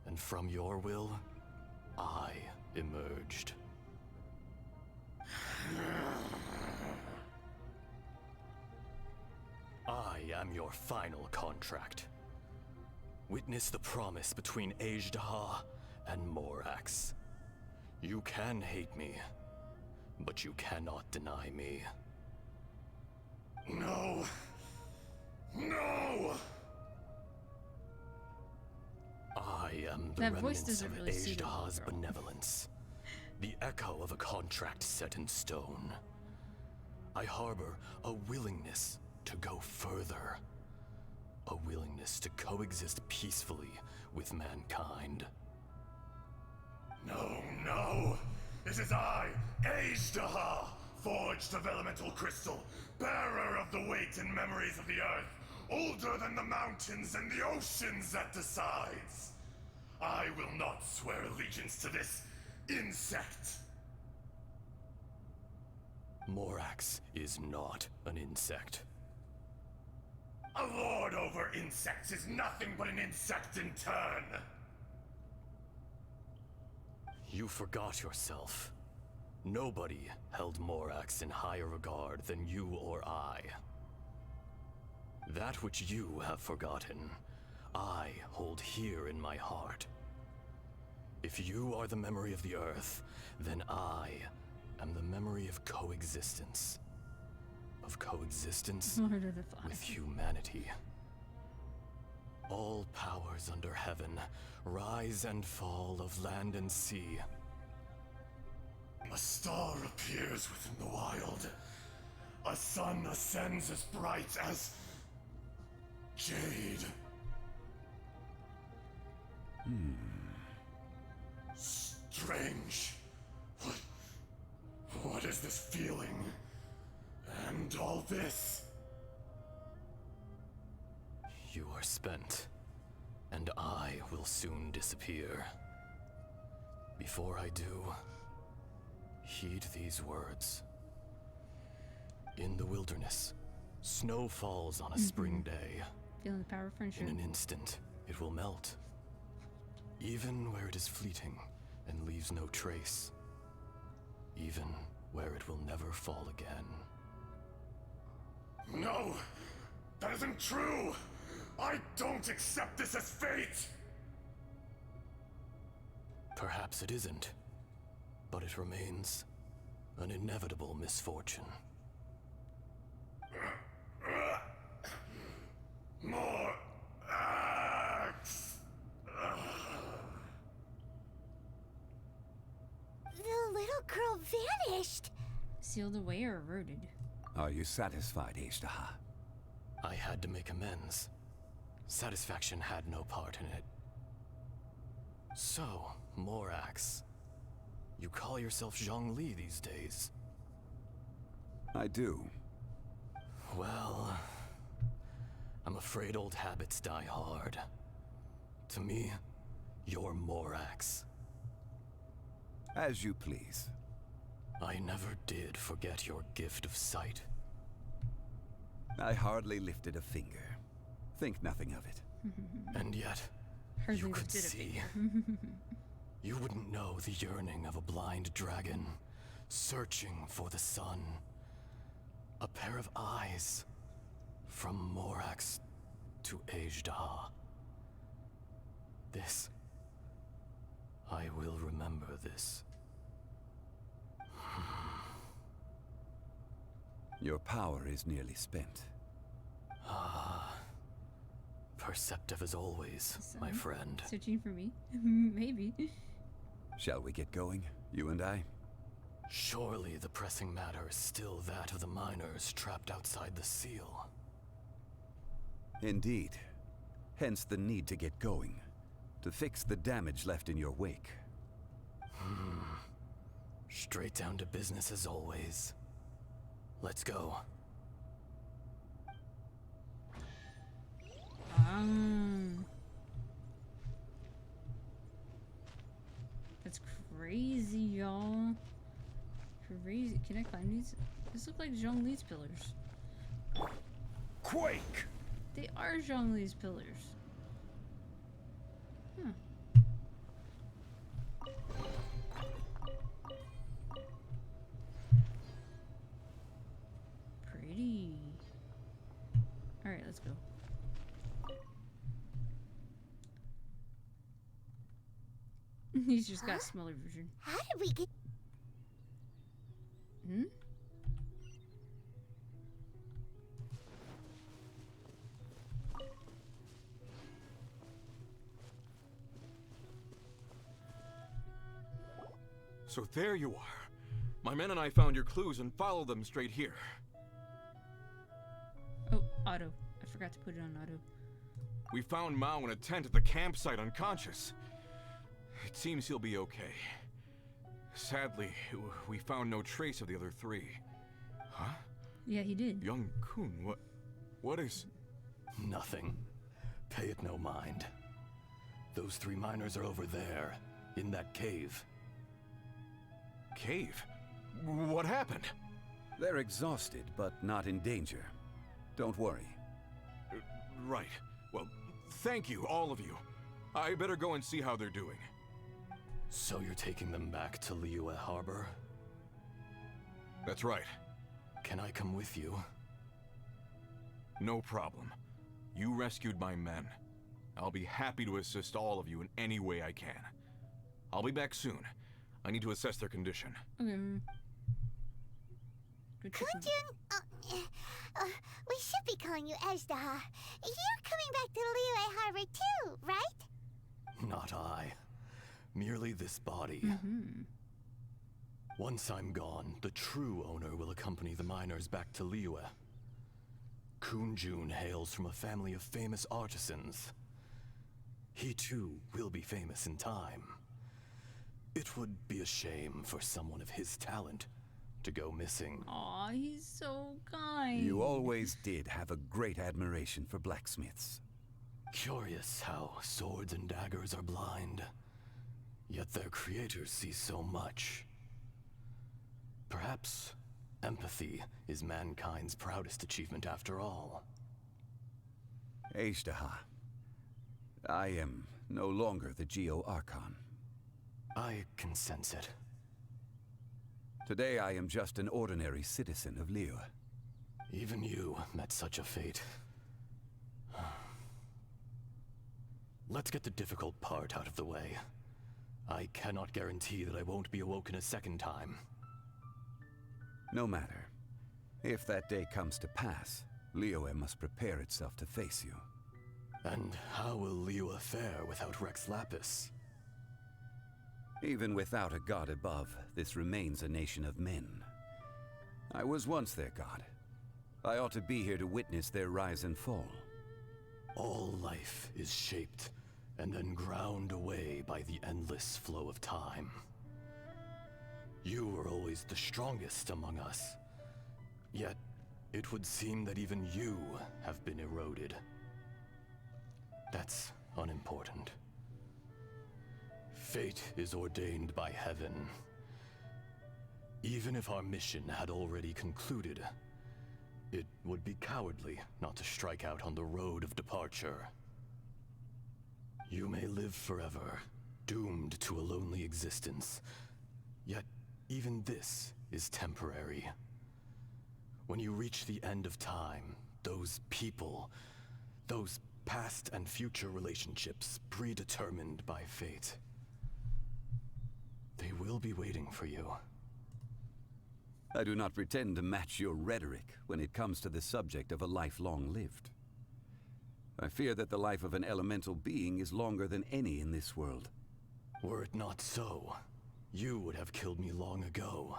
And from your will, I emerged. I am your final contract. Witness the promise between Ajdaha and Morax. You can hate me, but you cannot deny me. No! No! I am the That voice remnants doesn't of really suit a little Ajdaha's girl. benevolence, the echo of a contract set in stone. I harbor a willingness to go further, a willingness to coexist peacefully with mankind. No, no! It is I, Ajdaha, forged of elemental crystal, bearer of the weight and memories of the earth, older than the mountains and the oceans that decides. I will not swear allegiance to this insect. Morax is not an insect. A lord over insects is nothing but an insect in turn. You forgot yourself. Nobody held Morax in higher regard than you or I. That which you have forgotten, I hold here in my heart. If you are the memory of the Earth, then I am the memory of coexistence. Of coexistence with humanity. All powers under heaven, rise and fall of land and sea. A star appears within the wild. A sun ascends as bright as jade. Strange. What is this feeling? And all this? You are spent, and I will soon disappear. Before I do, heed these words. In the wilderness, snow falls on a spring day. Feeling the power of friendship. In an instant, it will melt. Even where it is fleeting and leaves no trace. Even where it will never fall again. No! That isn't true! I don't accept this as fate! Perhaps it isn't, but it remains an inevitable misfortune. More axe! The little girl vanished! Sealed away or eroded? Are you satisfied, Ajdaha? I had to make amends. Satisfaction had no part in it. So, Morax, you call yourself ZhongLi these days? I do. Well, I'm afraid old habits die hard. To me, you're Morax. As you please. I never did forget your gift of sight. I hardly lifted a finger. Think nothing of it. And yet, you could see. You wouldn't know the yearning of a blind dragon, searching for the sun. A pair of eyes, from Morax to Azhdaha. This, I will remember this. Your power is nearly spent. Ah, perceptive as always, my friend. Searching for me? Maybe. Shall we get going, you and I? Surely the pressing matter is still that of the miners trapped outside the seal. Indeed. Hence the need to get going. To fix the damage left in your wake. Straight down to business as always. Let's go. That's crazy, y'all. Crazy. Can I climb these? These look like ZhongLi's pillars. Quake! They are ZhongLi's pillars. Huh. Pretty. Alright, let's go. He's just got a smaller version. How did we get... Hmm? So there you are. My men and I found your clues and followed them straight here. Oh, auto. I forgot to put it on auto. We found Mao in a tent at the campsite unconscious. It seems he'll be okay. Sadly, we found no trace of the other three. Huh? Yeah, he did. Young Kun, what is... Nothing. Pay it no mind. Those three miners are over there, in that cave. Cave? What happened? They're exhausted, but not in danger. Don't worry. Right. Well, thank you, all of you. I better go and see how they're doing. So you're taking them back to Liyue Harbor? That's right. Can I come with you? No problem. You rescued my men. I'll be happy to assist all of you in any way I can. I'll be back soon. I need to assess their condition. Okay. Kunjun, we should be calling you Azhdaha. You're coming back to Liyue Harbor too, right? Not I. Merely this body. Once I'm gone, the true owner will accompany the miners back to Liyue. Kunjun hails from a family of famous artisans. He too will be famous in time. It would be a shame for someone of his talent to go missing. Aw, he's so kind. You always did have a great admiration for blacksmiths. Curious how swords and daggers are blind, yet their creators see so much. Perhaps empathy is mankind's proudest achievement after all. Azhdaha, I am no longer the Geo Archon. I can sense it. Today I am just an ordinary citizen of Liyue. Even you met such a fate. Let's get the difficult part out of the way. I cannot guarantee that I won't be awoken a second time. No matter. If that day comes to pass, Liyue must prepare itself to face you. And how will Liyue fare without Rex Lapis? Even without a god above, this remains a nation of men. I was once their god. I ought to be here to witness their rise and fall. All life is shaped and then ground away by the endless flow of time. You were always the strongest among us. Yet, it would seem that even you have been eroded. That's unimportant. Fate is ordained by heaven. Even if our mission had already concluded, it would be cowardly not to strike out on the road of departure. You may live forever, doomed to a lonely existence. Yet, even this is temporary. When you reach the end of time, those people, those past and future relationships predetermined by fate, they will be waiting for you. I do not pretend to match your rhetoric when it comes to the subject of a life long lived. I fear that the life of an elemental being is longer than any in this world. Were it not so, you would have killed me long ago,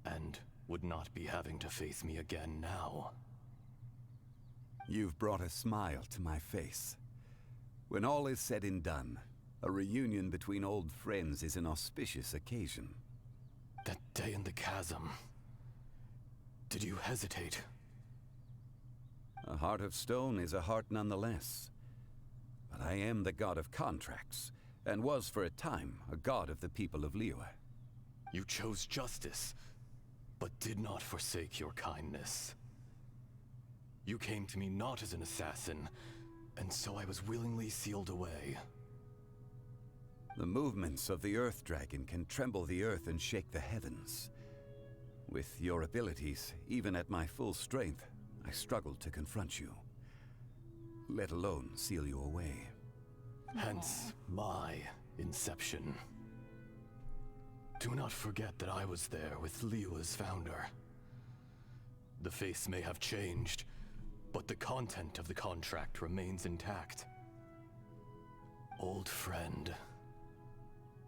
and would not be having to face me again now. You've brought a smile to my face. When all is said and done, a reunion between old friends is an auspicious occasion. That day in the chasm, did you hesitate? A heart of stone is a heart nonetheless. But I am the god of contracts, and was for a time a god of the people of Liyue. You chose justice, but did not forsake your kindness. You came to me not as an assassin, and so I was willingly sealed away. The movements of the Earth Dragon can tremble the earth and shake the heavens. With your abilities, even at my full strength, I struggled to confront you, let alone seal you away. Hence my inception. Do not forget that I was there with Liyue's founder. The face may have changed, but the content of the contract remains intact. Old friend,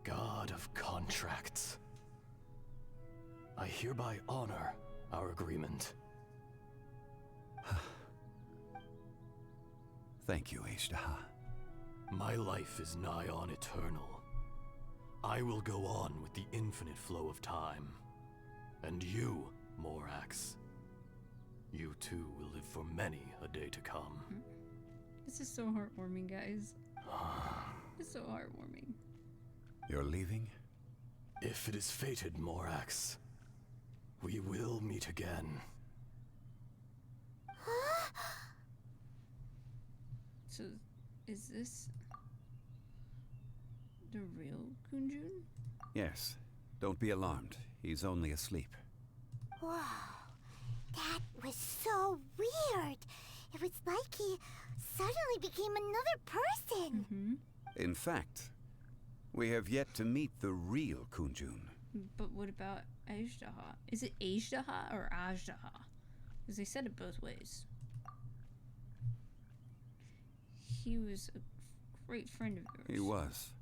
god of contracts, I hereby honor our agreement. Thank you, Azhdaha. My life is nigh on eternal. I will go on with the infinite flow of time. And you, Morax, you too will live for many a day to come. This is so heartwarming, guys. It's so heartwarming. You're leaving? If it is fated, Morax, we will meet again. So, is this the real Kunjun? Yes. Don't be alarmed. He's only asleep. Whoa. That was so weird. It was like he suddenly became another person. In fact, we have yet to meet the real Kunjun. But what about Azhdaha? Is it Azhdaha or Azhdaha? Because they said it both ways. He was a great friend of yours. He was.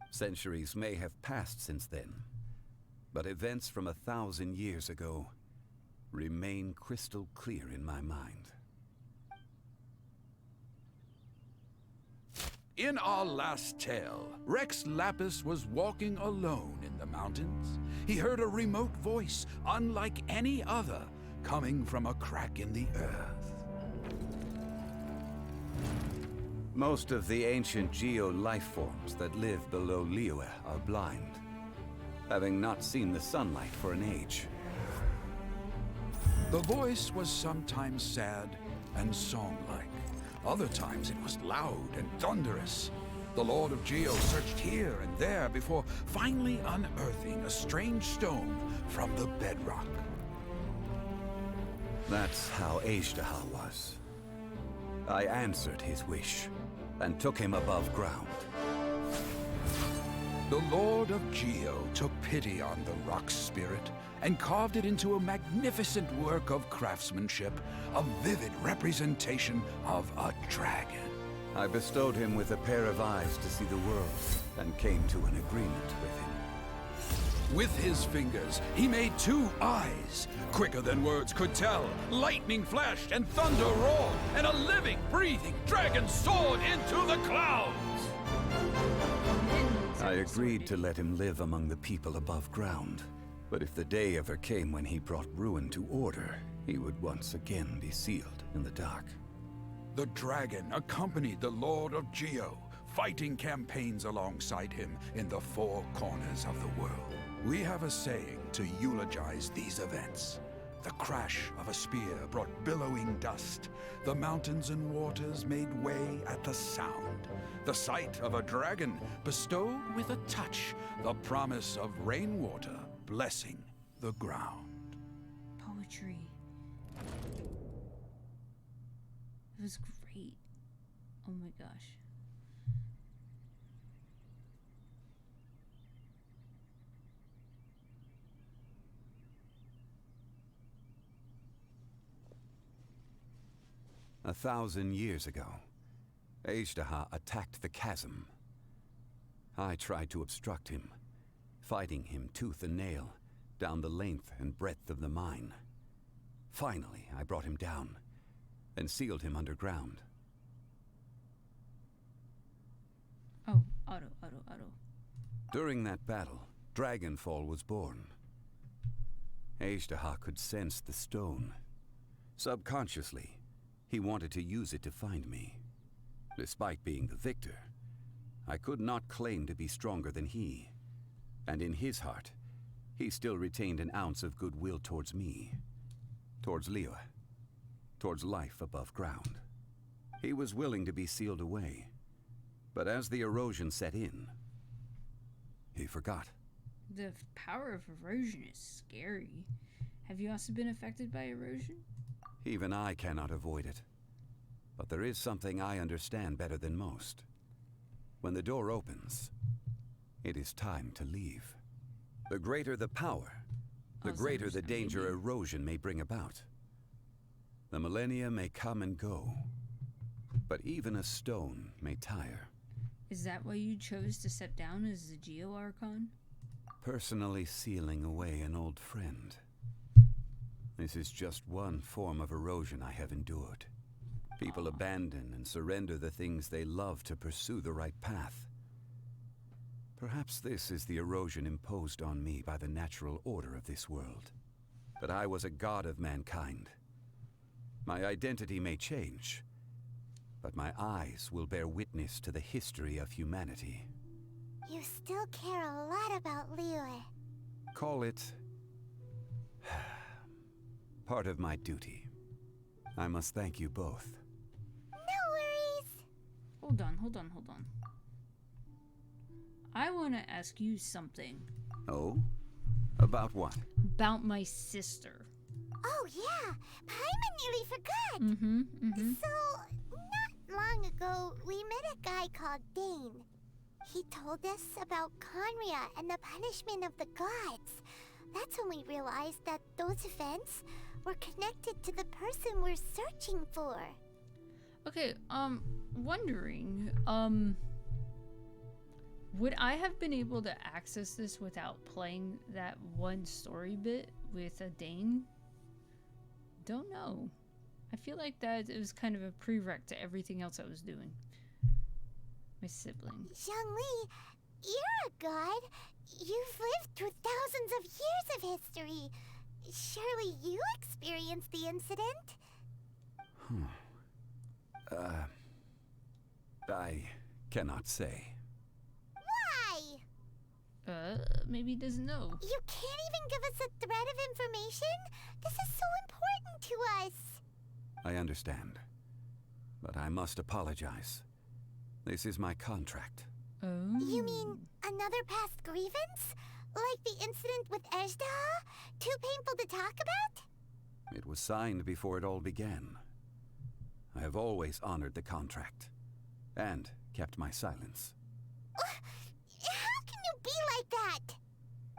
Centuries may have passed since then, but events from 1,000 years ago remain crystal clear in my mind. In our last tale, Rex Lapis was walking alone in the mountains. He heard a remote voice, unlike any other, coming from a crack in the earth. Most of the ancient geo-life forms that live below Liyue are blind, having not seen the sunlight for an age. The voice was sometimes sad and song-like. Other times it was loud and thunderous. The Lord of Geo searched here and there before finally unearthing a strange stone from the bedrock. That's how Azhdaha was. I answered his wish and took him above ground. The Lord of Geo took pity on the rock spirit and carved it into a magnificent work of craftsmanship, a vivid representation of a dragon. I bestowed him with a pair of eyes to see the world and came to an agreement with him. With his fingers, he made 2 eyes, quicker than words could tell. Lightning flashed and thunder roared, and a living, breathing dragon soared into the clouds. I agreed to let him live among the people above ground. But if the day ever came when he brought ruin to order, he would once again be sealed in the dark. The dragon accompanied the Lord of Geo, fighting campaigns alongside him in the 4 corners of the world. We have a saying to eulogize these events. The crash of a spear brought billowing dust. The mountains and waters made way at the sound. The sight of a dragon bestowed with a touch the promise of rainwater blessing the ground. Poetry. It was great. Oh my gosh. A 1,000 years ago, Azhdaha attacked the chasm. I tried to obstruct him, fighting him tooth and nail down the length and breadth of the mine. Finally, I brought him down and sealed him underground. Oh, auto. During that battle, Dragonfall was born. Azhdaha could sense the stone. Subconsciously, he wanted to use it to find me. Despite being the victor, I could not claim to be stronger than he. And in his heart, he still retained an ounce of goodwill towards me. Towards Liyue. Towards life above ground. He was willing to be sealed away. But as the erosion set in, he forgot. The power of erosion is scary. Have you also been affected by erosion? Even I cannot avoid it. But there is something I understand better than most. When the door opens, it is time to leave. The greater the power, the greater the danger erosion may bring about. The millennia may come and go, but even a stone may tire. Is that why you chose to step down as the Geo Archon? Personally sealing away an old friend. This is just one form of erosion I have endured. People abandon and surrender the things they love to pursue the right path. Perhaps this is the erosion imposed on me by the natural order of this world. That I was a god of mankind. My identity may change, but my eyes will bear witness to the history of humanity. You still care a lot about Liyue. Call it part of my duty. I must thank you both. No worries. Hold on. I want to ask you something. Oh? About what? About my sister. Oh yeah, Paimon nearly forgot. So, not long ago, we met a guy called Dane. He told us about Conria and the punishment of the gods. That's when we realized that those events were connected to the person we're searching for. Okay, wondering, would I have been able to access this without playing that one story bit with a Dane? Don't know. I feel like that it was kind of a prereq to everything else I was doing. My sibling. ZhongLi, you're a god. You've lived through thousands of years of history. Surely you experienced the incident? I cannot say. Why? Maybe he doesn't know. You can't even give us a thread of information? This is so important to us. I understand. But I must apologize. This is my contract. Oh. You mean another past grievance? Like the incident with Azhdaha? Too painful to talk about? It was signed before it all began. I have always honored the contract. And kept my silence. How can you be like that?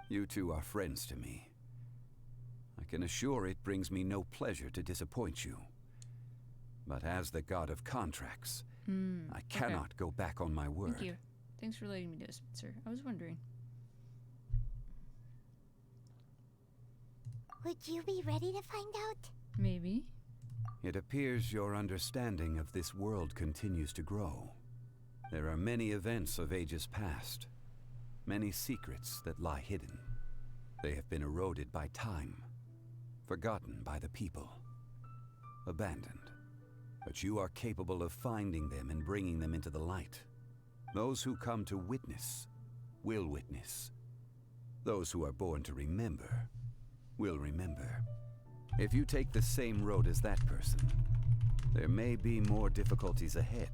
You two are friends to me. I can assure it brings me no pleasure to disappoint you. But as the god of contracts, I cannot go back on my word. Thank you. Thanks for letting me know, Spencer. I was wondering. Would you be ready to find out? Maybe. It appears your understanding of this world continues to grow. There are many events of ages past, many secrets that lie hidden. They have been eroded by time, forgotten by the people, abandoned. But you are capable of finding them and bringing them into the light. Those who come to witness will witness. Those who are born to remember will remember. If you take the same road as that person, there may be more difficulties ahead.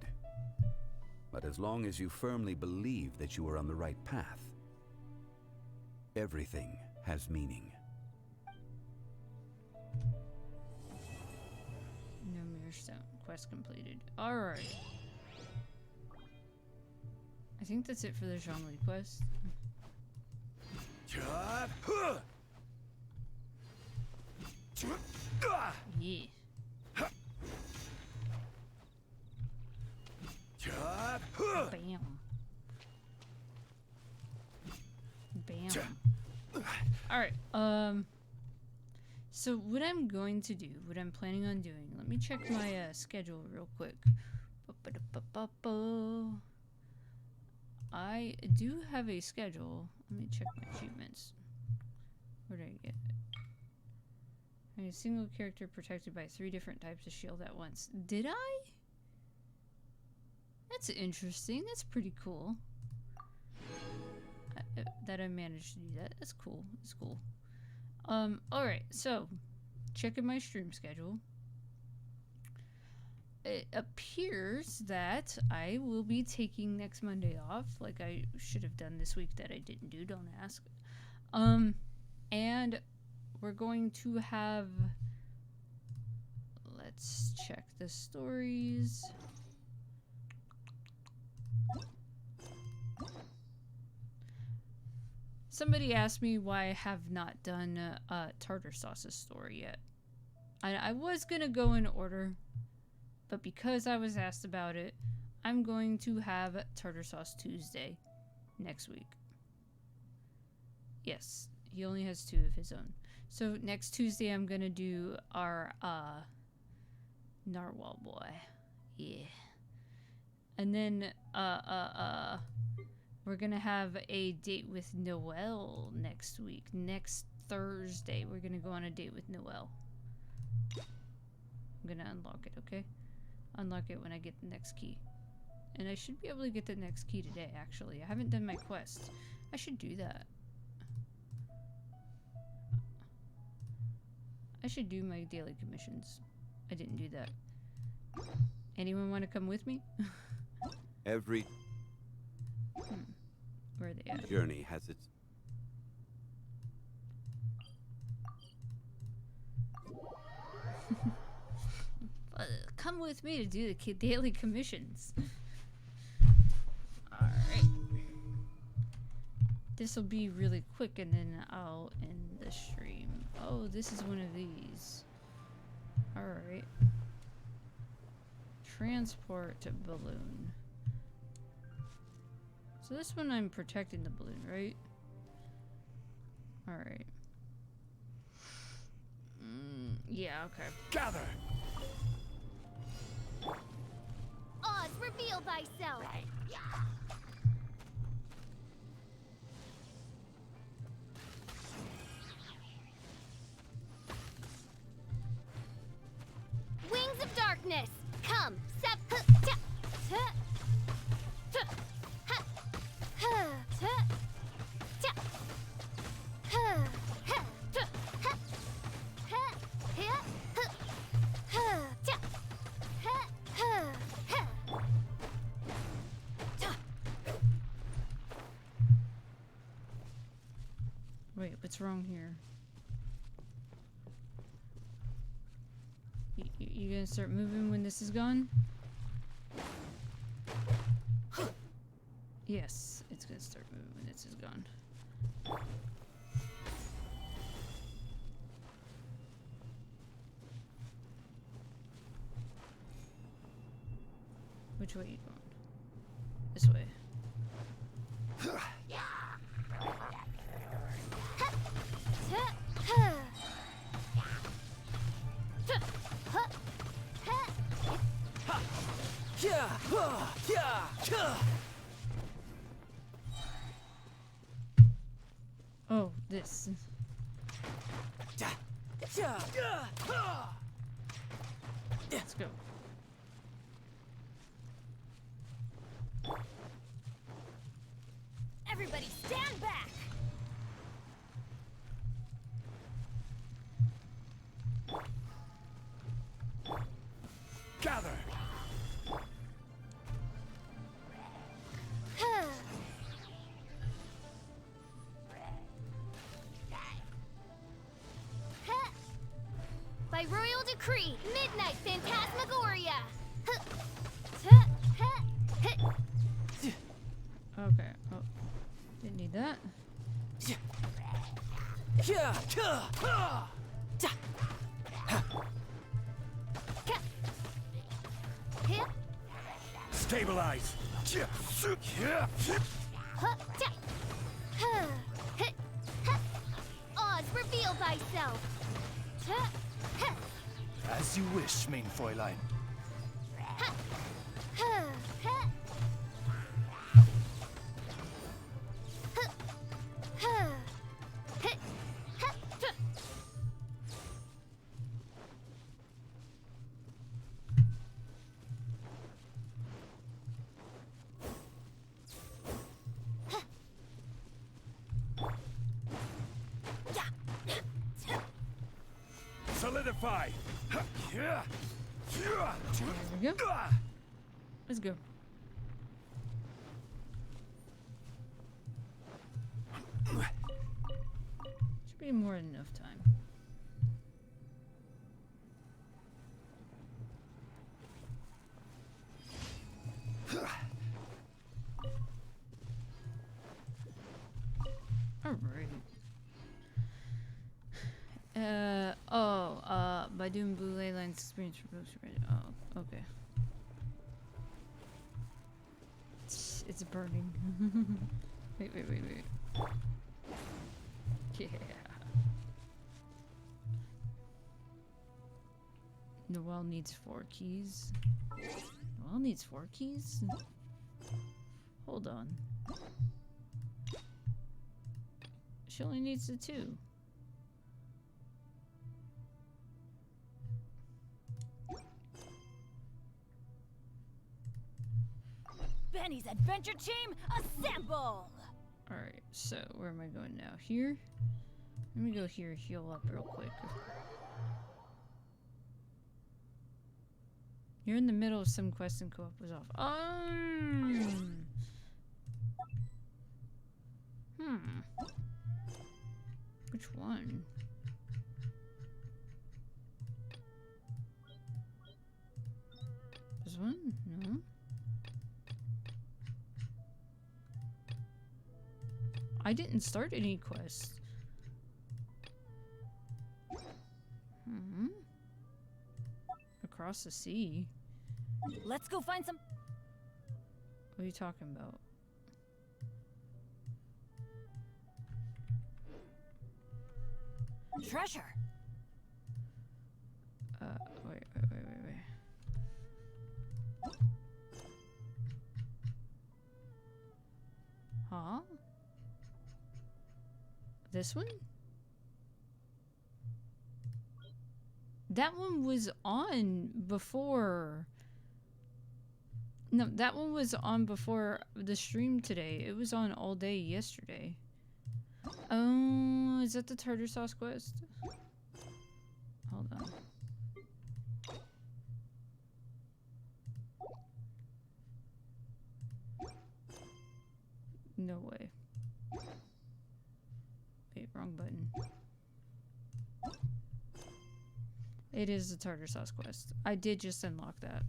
But as long as you firmly believe that you are on the right path, everything has meaning. No mirror stone. Quest completed. Alright. I think that's it for the ZhongLi quest. Yeah. Bam. Bam. Alright, so what I'm going to do, what I'm planning on doing, let me check my schedule real quick. I do have a schedule. Let me check my achievements. Where did I get it? A single character protected by 3 different types of shield at once. Did I? That's interesting. That's pretty cool. That I managed to do that. That's cool. That's cool. Alright, so checking my stream schedule. It appears that I will be taking next Monday off, like I should have done this week that I didn't do, don't ask. And we're going to have, let's check the stories. Somebody asked me why I have not done Tartar Sauce's story yet. I was gonna go in order, but because I was asked about it, I'm going to have Tartar Sauce Tuesday next week. Yes, he only has 2 of his own. So next Tuesday I'm gonna do our Narwhal boy. Yeah. And then we're gonna have a date with Noelle next week. Next Thursday we're gonna go on a date with Noelle. I'm gonna unlock it, okay? Unlock it when I get the next key. And I should be able to get the next key today, actually. I haven't done my quest. I should do that. I should do my daily commissions. I didn't do that. Anyone want to come with me? Every Where are they at? journey has its... Come with me to do the daily commissions. Alright. This will be really quick and then I'll end the stream. Oh, this is one of these. Alright. Transport to balloon. So this one I'm protecting the balloon, right? Alright. Yeah, okay. Gather! Oz, reveal thyself! Wings of darkness, come! Wait, what's wrong here? You gonna start moving when this is gone? Yes, it's gonna start moving when this is gone. Which way are you going? This way. Oh, this. Let's go. Everybody stand back! Gather! By royal decree, Midnight Phantasmagoria! Okay. Oh, didn't need that. Stabilize! Oz, reveal thyself! As you wish, main Fräulein. Solidify! There we go. Let's go. Should be more than enough time. Alright. By doing blue ley lines experience for books. Oh, okay. It's burning. Wait. Yeah. Noelle needs 4 keys. Noelle needs 4 keys? Hold on. She only needs the 2. Benny's adventure team, assemble! Alright, so where am I going now? Here? Let me go here, heal up real quick. You're in the middle of some quest and co-op was off. Which one? This one? No. I didn't start any quests. Across the sea. Let's go find some. What are you talking about? Treasure. Wait. Huh? This one? That one was on before. No, that one was on before the stream today. It was on all day yesterday. Oh, is that the tartar sauce quest? Hold on. No way. Wait, wrong button. It is the tartar sauce quest. I did just unlock that.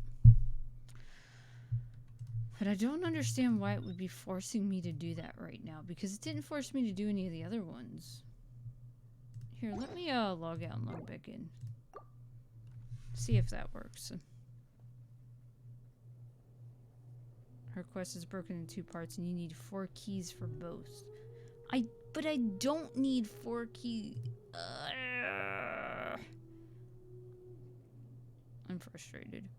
But I don't understand why it would be forcing me to do that right now, because it didn't force me to do any of the other ones. Here, let me log out and log back in. See if that works. Her quest is broken in 2 parts and you need 4 keys for both. But I don't need 4 keys. I'm frustrated.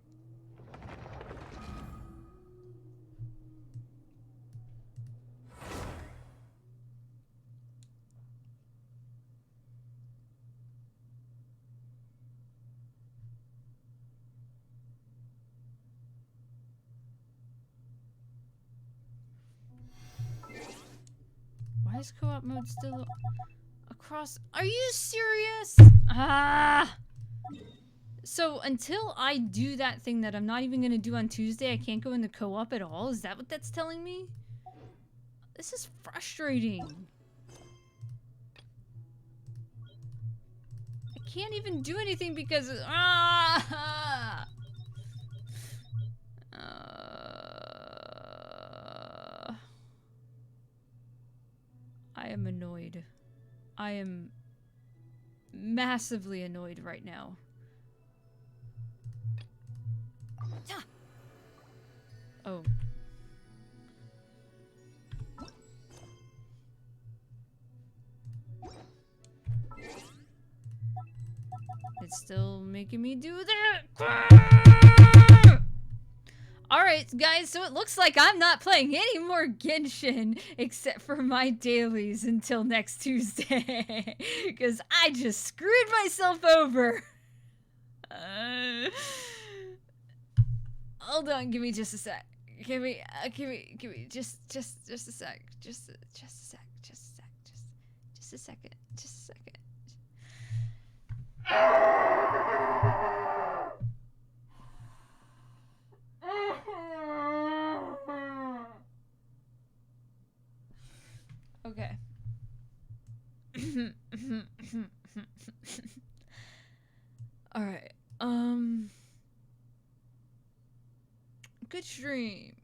is co-op mode still across? Are you serious? Ah! So until I do that thing that I'm not even gonna do on Tuesday, I can't go into co-op at all? Is that what that's telling me? This is frustrating. I can't even do anything because I am annoyed. I am massively annoyed right now. Oh. It's still making me do that. Alright, guys, so it looks like I'm not playing any more Genshin except for my dailies until next Tuesday. Because I just screwed myself over. Hold on, give me just a sec. Give me just a sec. Just a second. Okay. Alright. Good stream.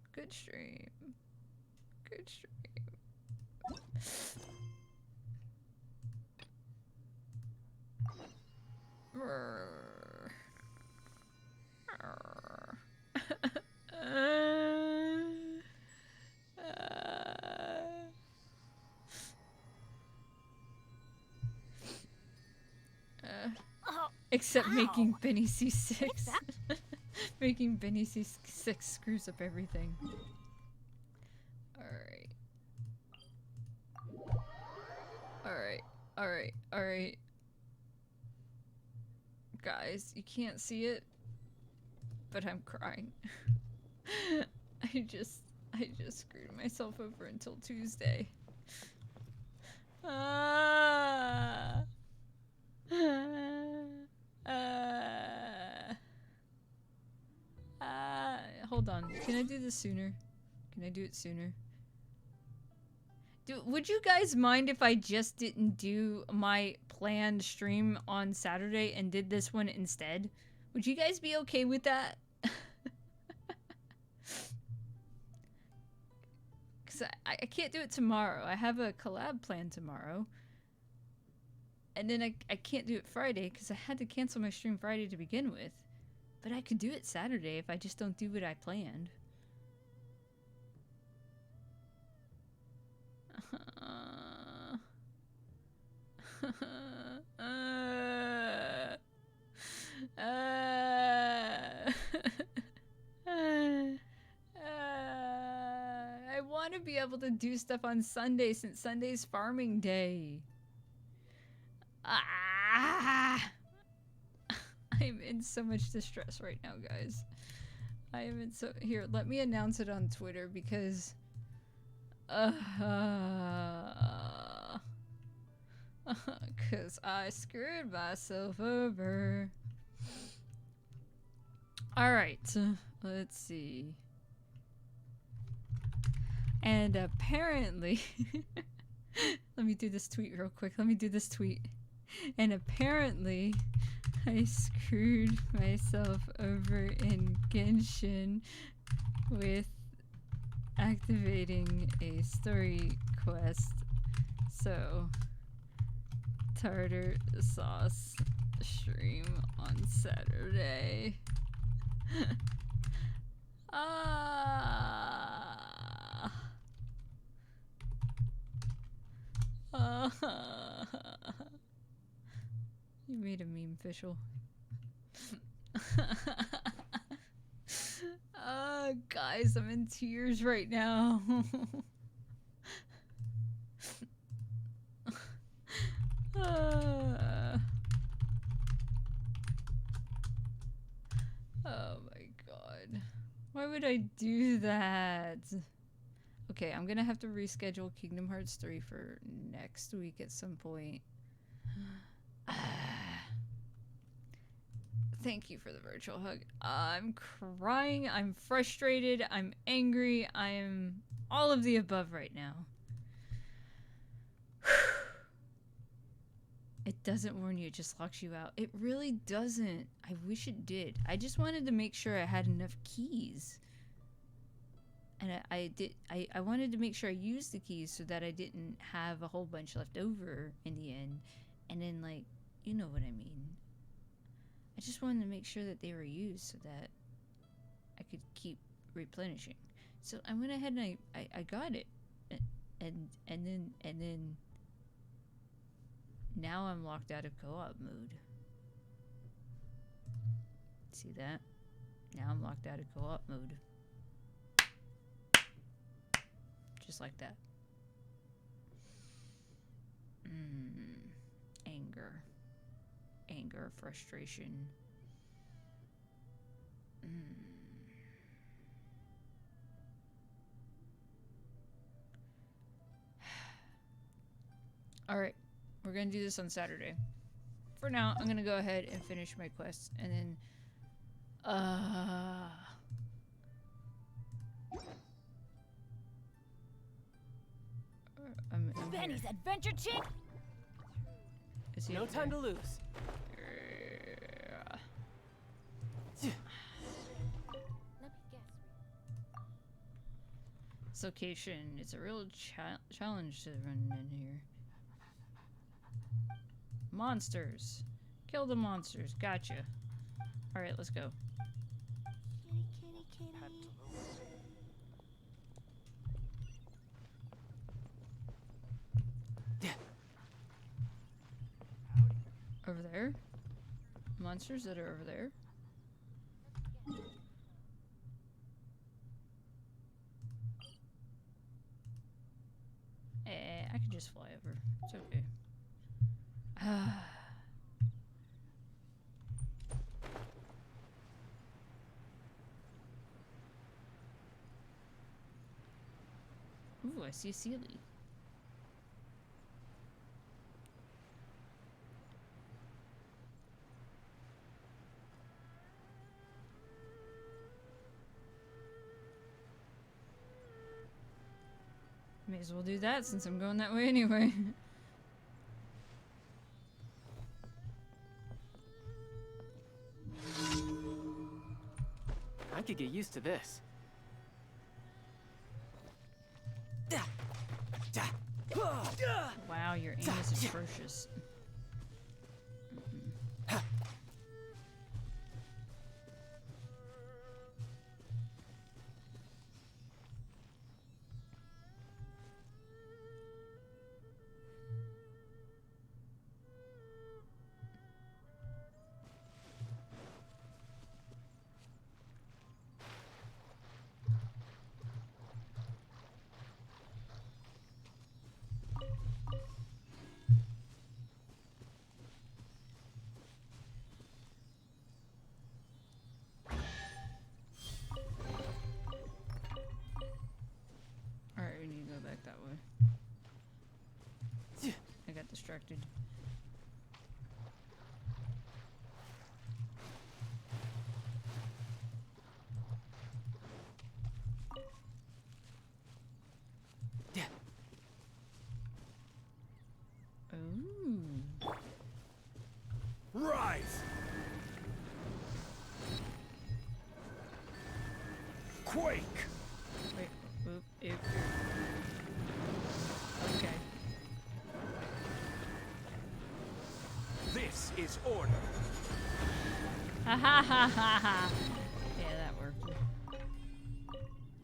Except making Benny C6. Making Benny C6 screws up everything. Alright. Guys, you can't see it, but I'm crying. I just screwed myself over until Tuesday. Hold on. Can I do this sooner? Can I do it sooner? Would you guys mind if I just didn't do my planned stream on Saturday and did this one instead? Would you guys be okay with that? Because I can't do it tomorrow. I have a collab planned tomorrow. And then I can't do it Friday because I had to cancel my stream Friday to begin with. But I could do it Saturday if I just don't do what I planned. I want to be able to do stuff on Sunday since Sunday's farming day. I'm in so much distress right now, guys. I am in so... Here, let me announce it on Twitter because... Because I screwed myself over. Alright, let's see. And apparently... Let me do this tweet real quick. And apparently... I screwed myself over in Genshin with activating a story quest. So, tartar sauce stream on Saturday. You made a meme, Fischl. Guys, I'm in tears right now. Oh my god. Why would I do that? Okay, I'm gonna have to reschedule Kingdom Hearts 3 for next week at some point. Thank you for the virtual hug. I'm crying, I'm frustrated, I'm angry, I'm all of the above right now. It doesn't warn you, it just locks you out. It really doesn't. I wish it did. I just wanted to make sure I had enough keys. And I wanted to make sure I used the keys so that I didn't have a whole bunch left over in the end. And then, like, you know what I mean. I just wanted to make sure that they were used so that I could keep replenishing. So I went ahead and I got it. And then now I'm locked out of co-op mode. See that? Now I'm locked out of co-op mode. Just like that. Anger, frustration. Alright, we're gonna do this on Saturday. For now, I'm gonna go ahead and finish my quests, and then, I'm Benny's adventure chick. No time to lose. This location, it's a real challenge to run in here. Monsters. Kill the monsters. Gotcha. Alright, let's go. Over there? Monsters that are over there? I could just fly over. It's okay. Ooh, I see a Sealy. May as well do that since I'm going that way anyway. I could get used to this. Wow, your aim is atrocious. Alright, we need to go back that way. I got distracted. Ooh. Rise! Quake! Wait, oop, oop. Okay. This is order. Ha ha ha ha ha. Yeah, that worked.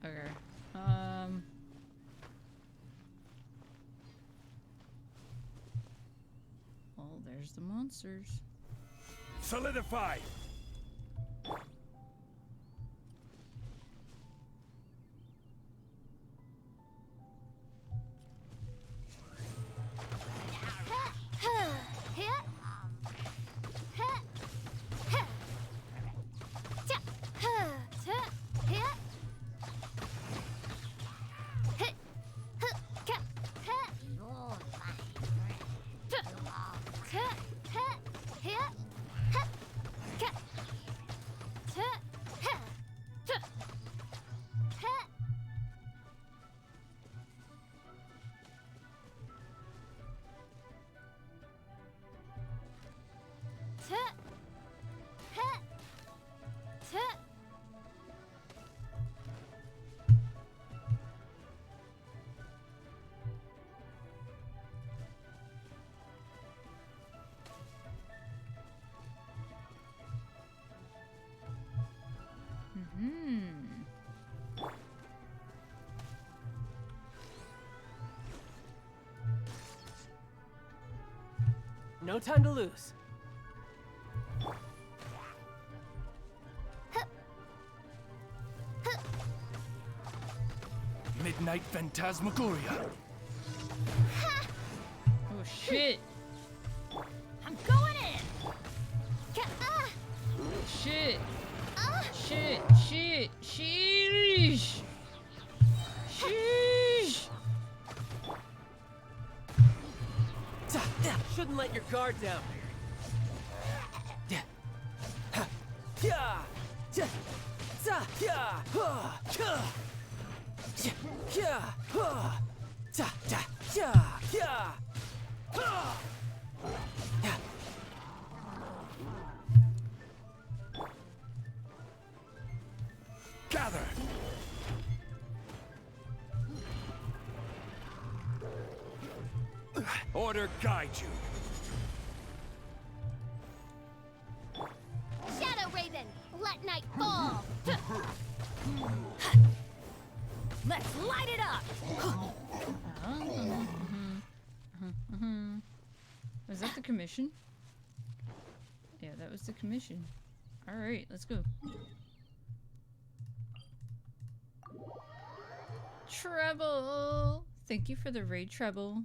Okay. Well, there's the monsters. Solidify! No time to lose. Midnight Phantasmagoria. Oh shit! I'm going in. Shit! Shit! Shit! Sheesh! Sheesh! Shouldn't let your guard down. Gather. Order guide you. Shadow Raven, let night fall. Let's light it up. Was that the commission? Yeah, that was the commission. Alright, let's go. Treble! Thank you for the raid, Treble.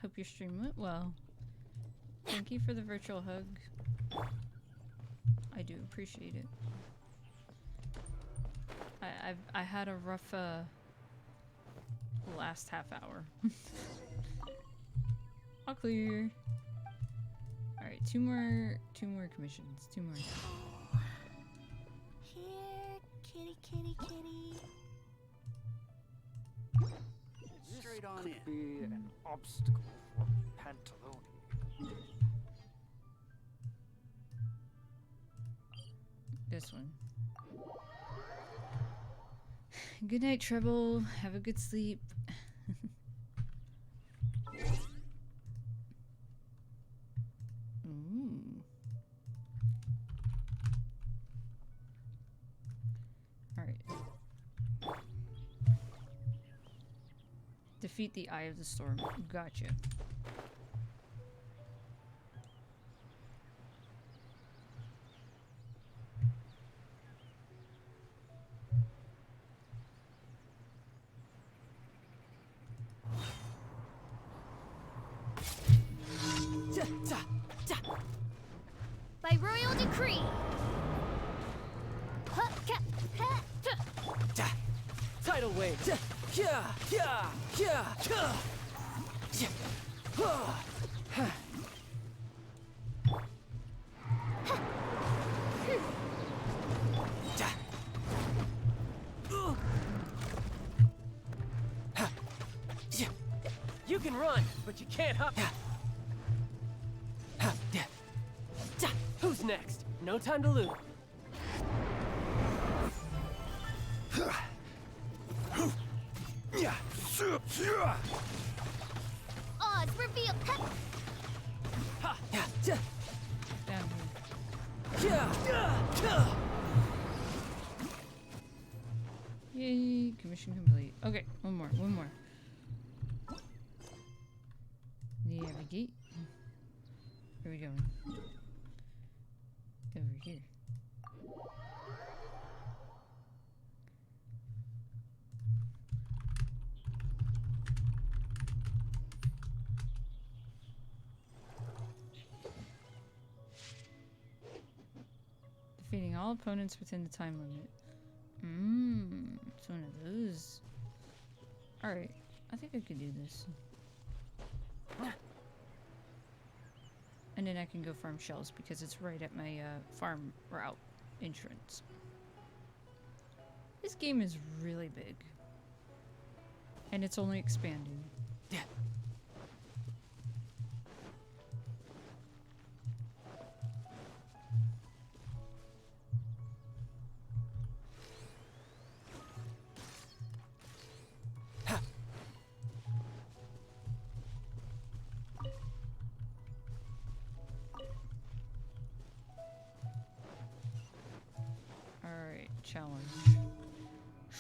Hope your stream went well. Thank you for the virtual hug. I do appreciate it. I had a rough last half hour. All clear. Alright, two more commissions. Two more. Here, kitty, kitty, kitty. Straight on in. Be an obstacle for Pantalone. This one. Good night, Treble. Have a good sleep. Ooh. Alright. Defeat the Eye of the Storm. Gotcha. By royal decree. Tidal wave. You can run, but you can't hop. Who's next? No time to lose. Oz, reveal. Down here. Yay, commission complete. Okay, one more. Navigate. Where are we going? Over here. Defeating all opponents within the time limit. It's one of those. Alright, I think I could do this. And then I can go farm shells because it's right at my farm route entrance. This game is really big. And it's only expanding. challenge.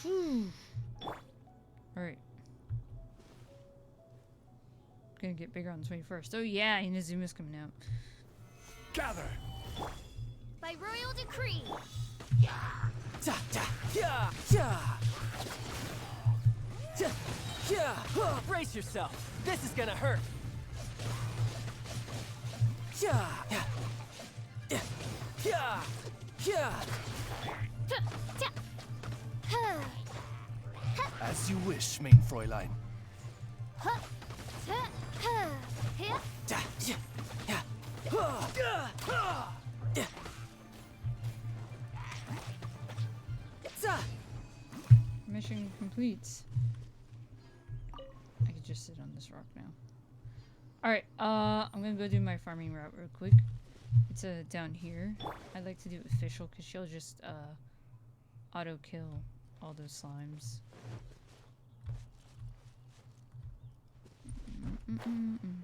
Whew. Alright. Gonna get bigger on the 21st. Oh yeah, Inazuma's coming out. Gather! By royal decree! Brace yourself. This is gonna hurt. As you wish, main Fräulein. Mission complete. I could just sit on this rock now. Alright, I'm gonna go do my farming route real quick. It's down here. I like to do official because she'll just auto kill all those slimes. And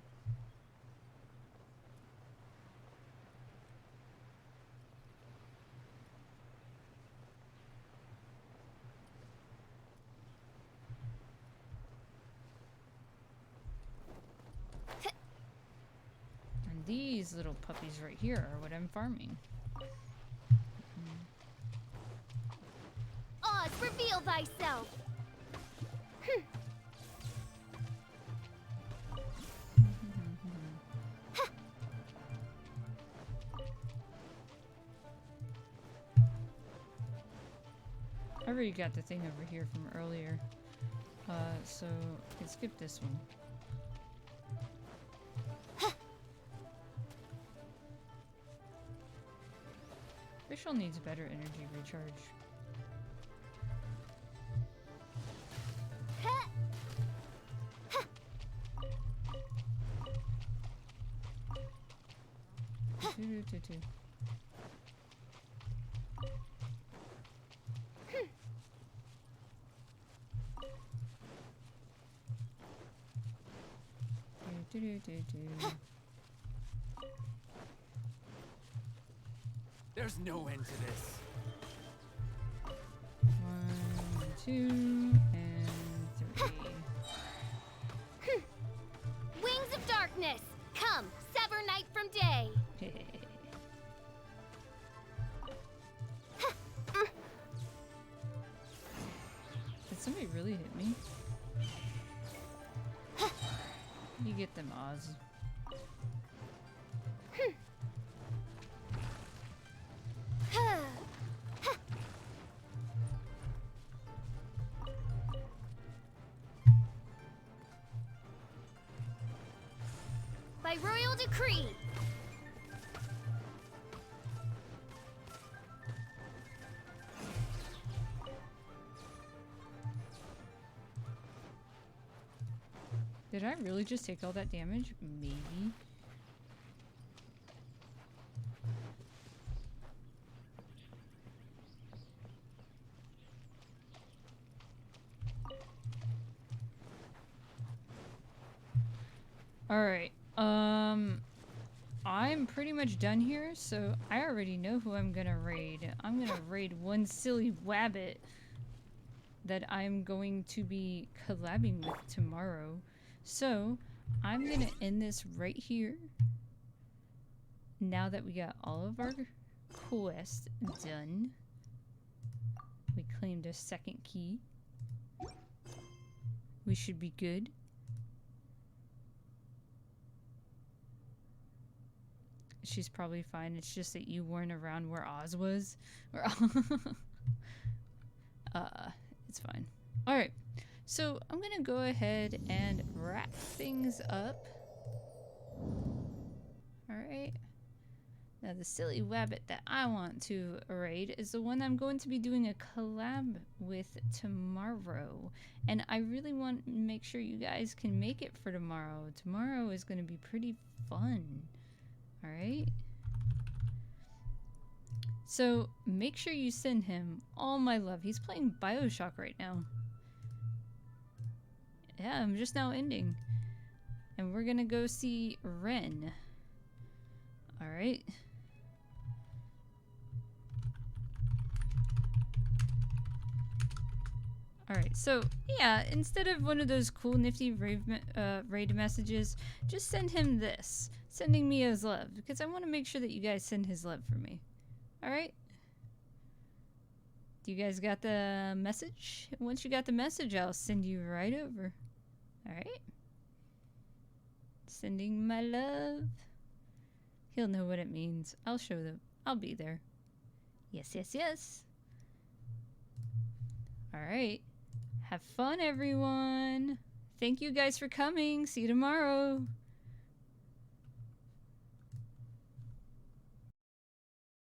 these little puppies right here are what I'm farming. Oz, reveal thyself! I already got the thing over here from earlier. So I can skip this one. Fischl needs better energy recharge. Two. There's no end to this. 1, 2, and 3. Wings of darkness! Come, sever night from day! Did somebody really hit me? You get them, Oz. By royal decree! Did I really just take all that damage? Maybe. Alright, I'm pretty much done here, so I already know who I'm gonna raid. I'm gonna raid one silly wabbit that I'm going to be collabing with tomorrow. So, I'm gonna end this right here. Now that we got all of our quests done. We claimed a second key. We should be good. She's probably fine. It's just that you weren't around where Oz was. It's fine. Alright. So I'm gonna go ahead and wrap things up. Alright. Now the silly wabbit that I want to raid is the one I'm going to be doing a collab with tomorrow. And I really want to make sure you guys can make it for tomorrow. Tomorrow is going to be pretty fun. Alright? So make sure you send him all my love. He's playing BioShock right now. Yeah, I'm just now ending. And we're gonna go see Ren. Alright. Alright, so, yeah, instead of one of those cool, nifty raid messages, just send him this. Sending me his love, because I want to make sure that you guys send his love for me. Alright? Do you guys got the message? Once you got the message, I'll send you right over. Alright? Sending my love. He'll know what it means. I'll show them. I'll be there. Yes, yes, yes. Alright. Have fun, everyone. Thank you guys for coming. See you tomorrow.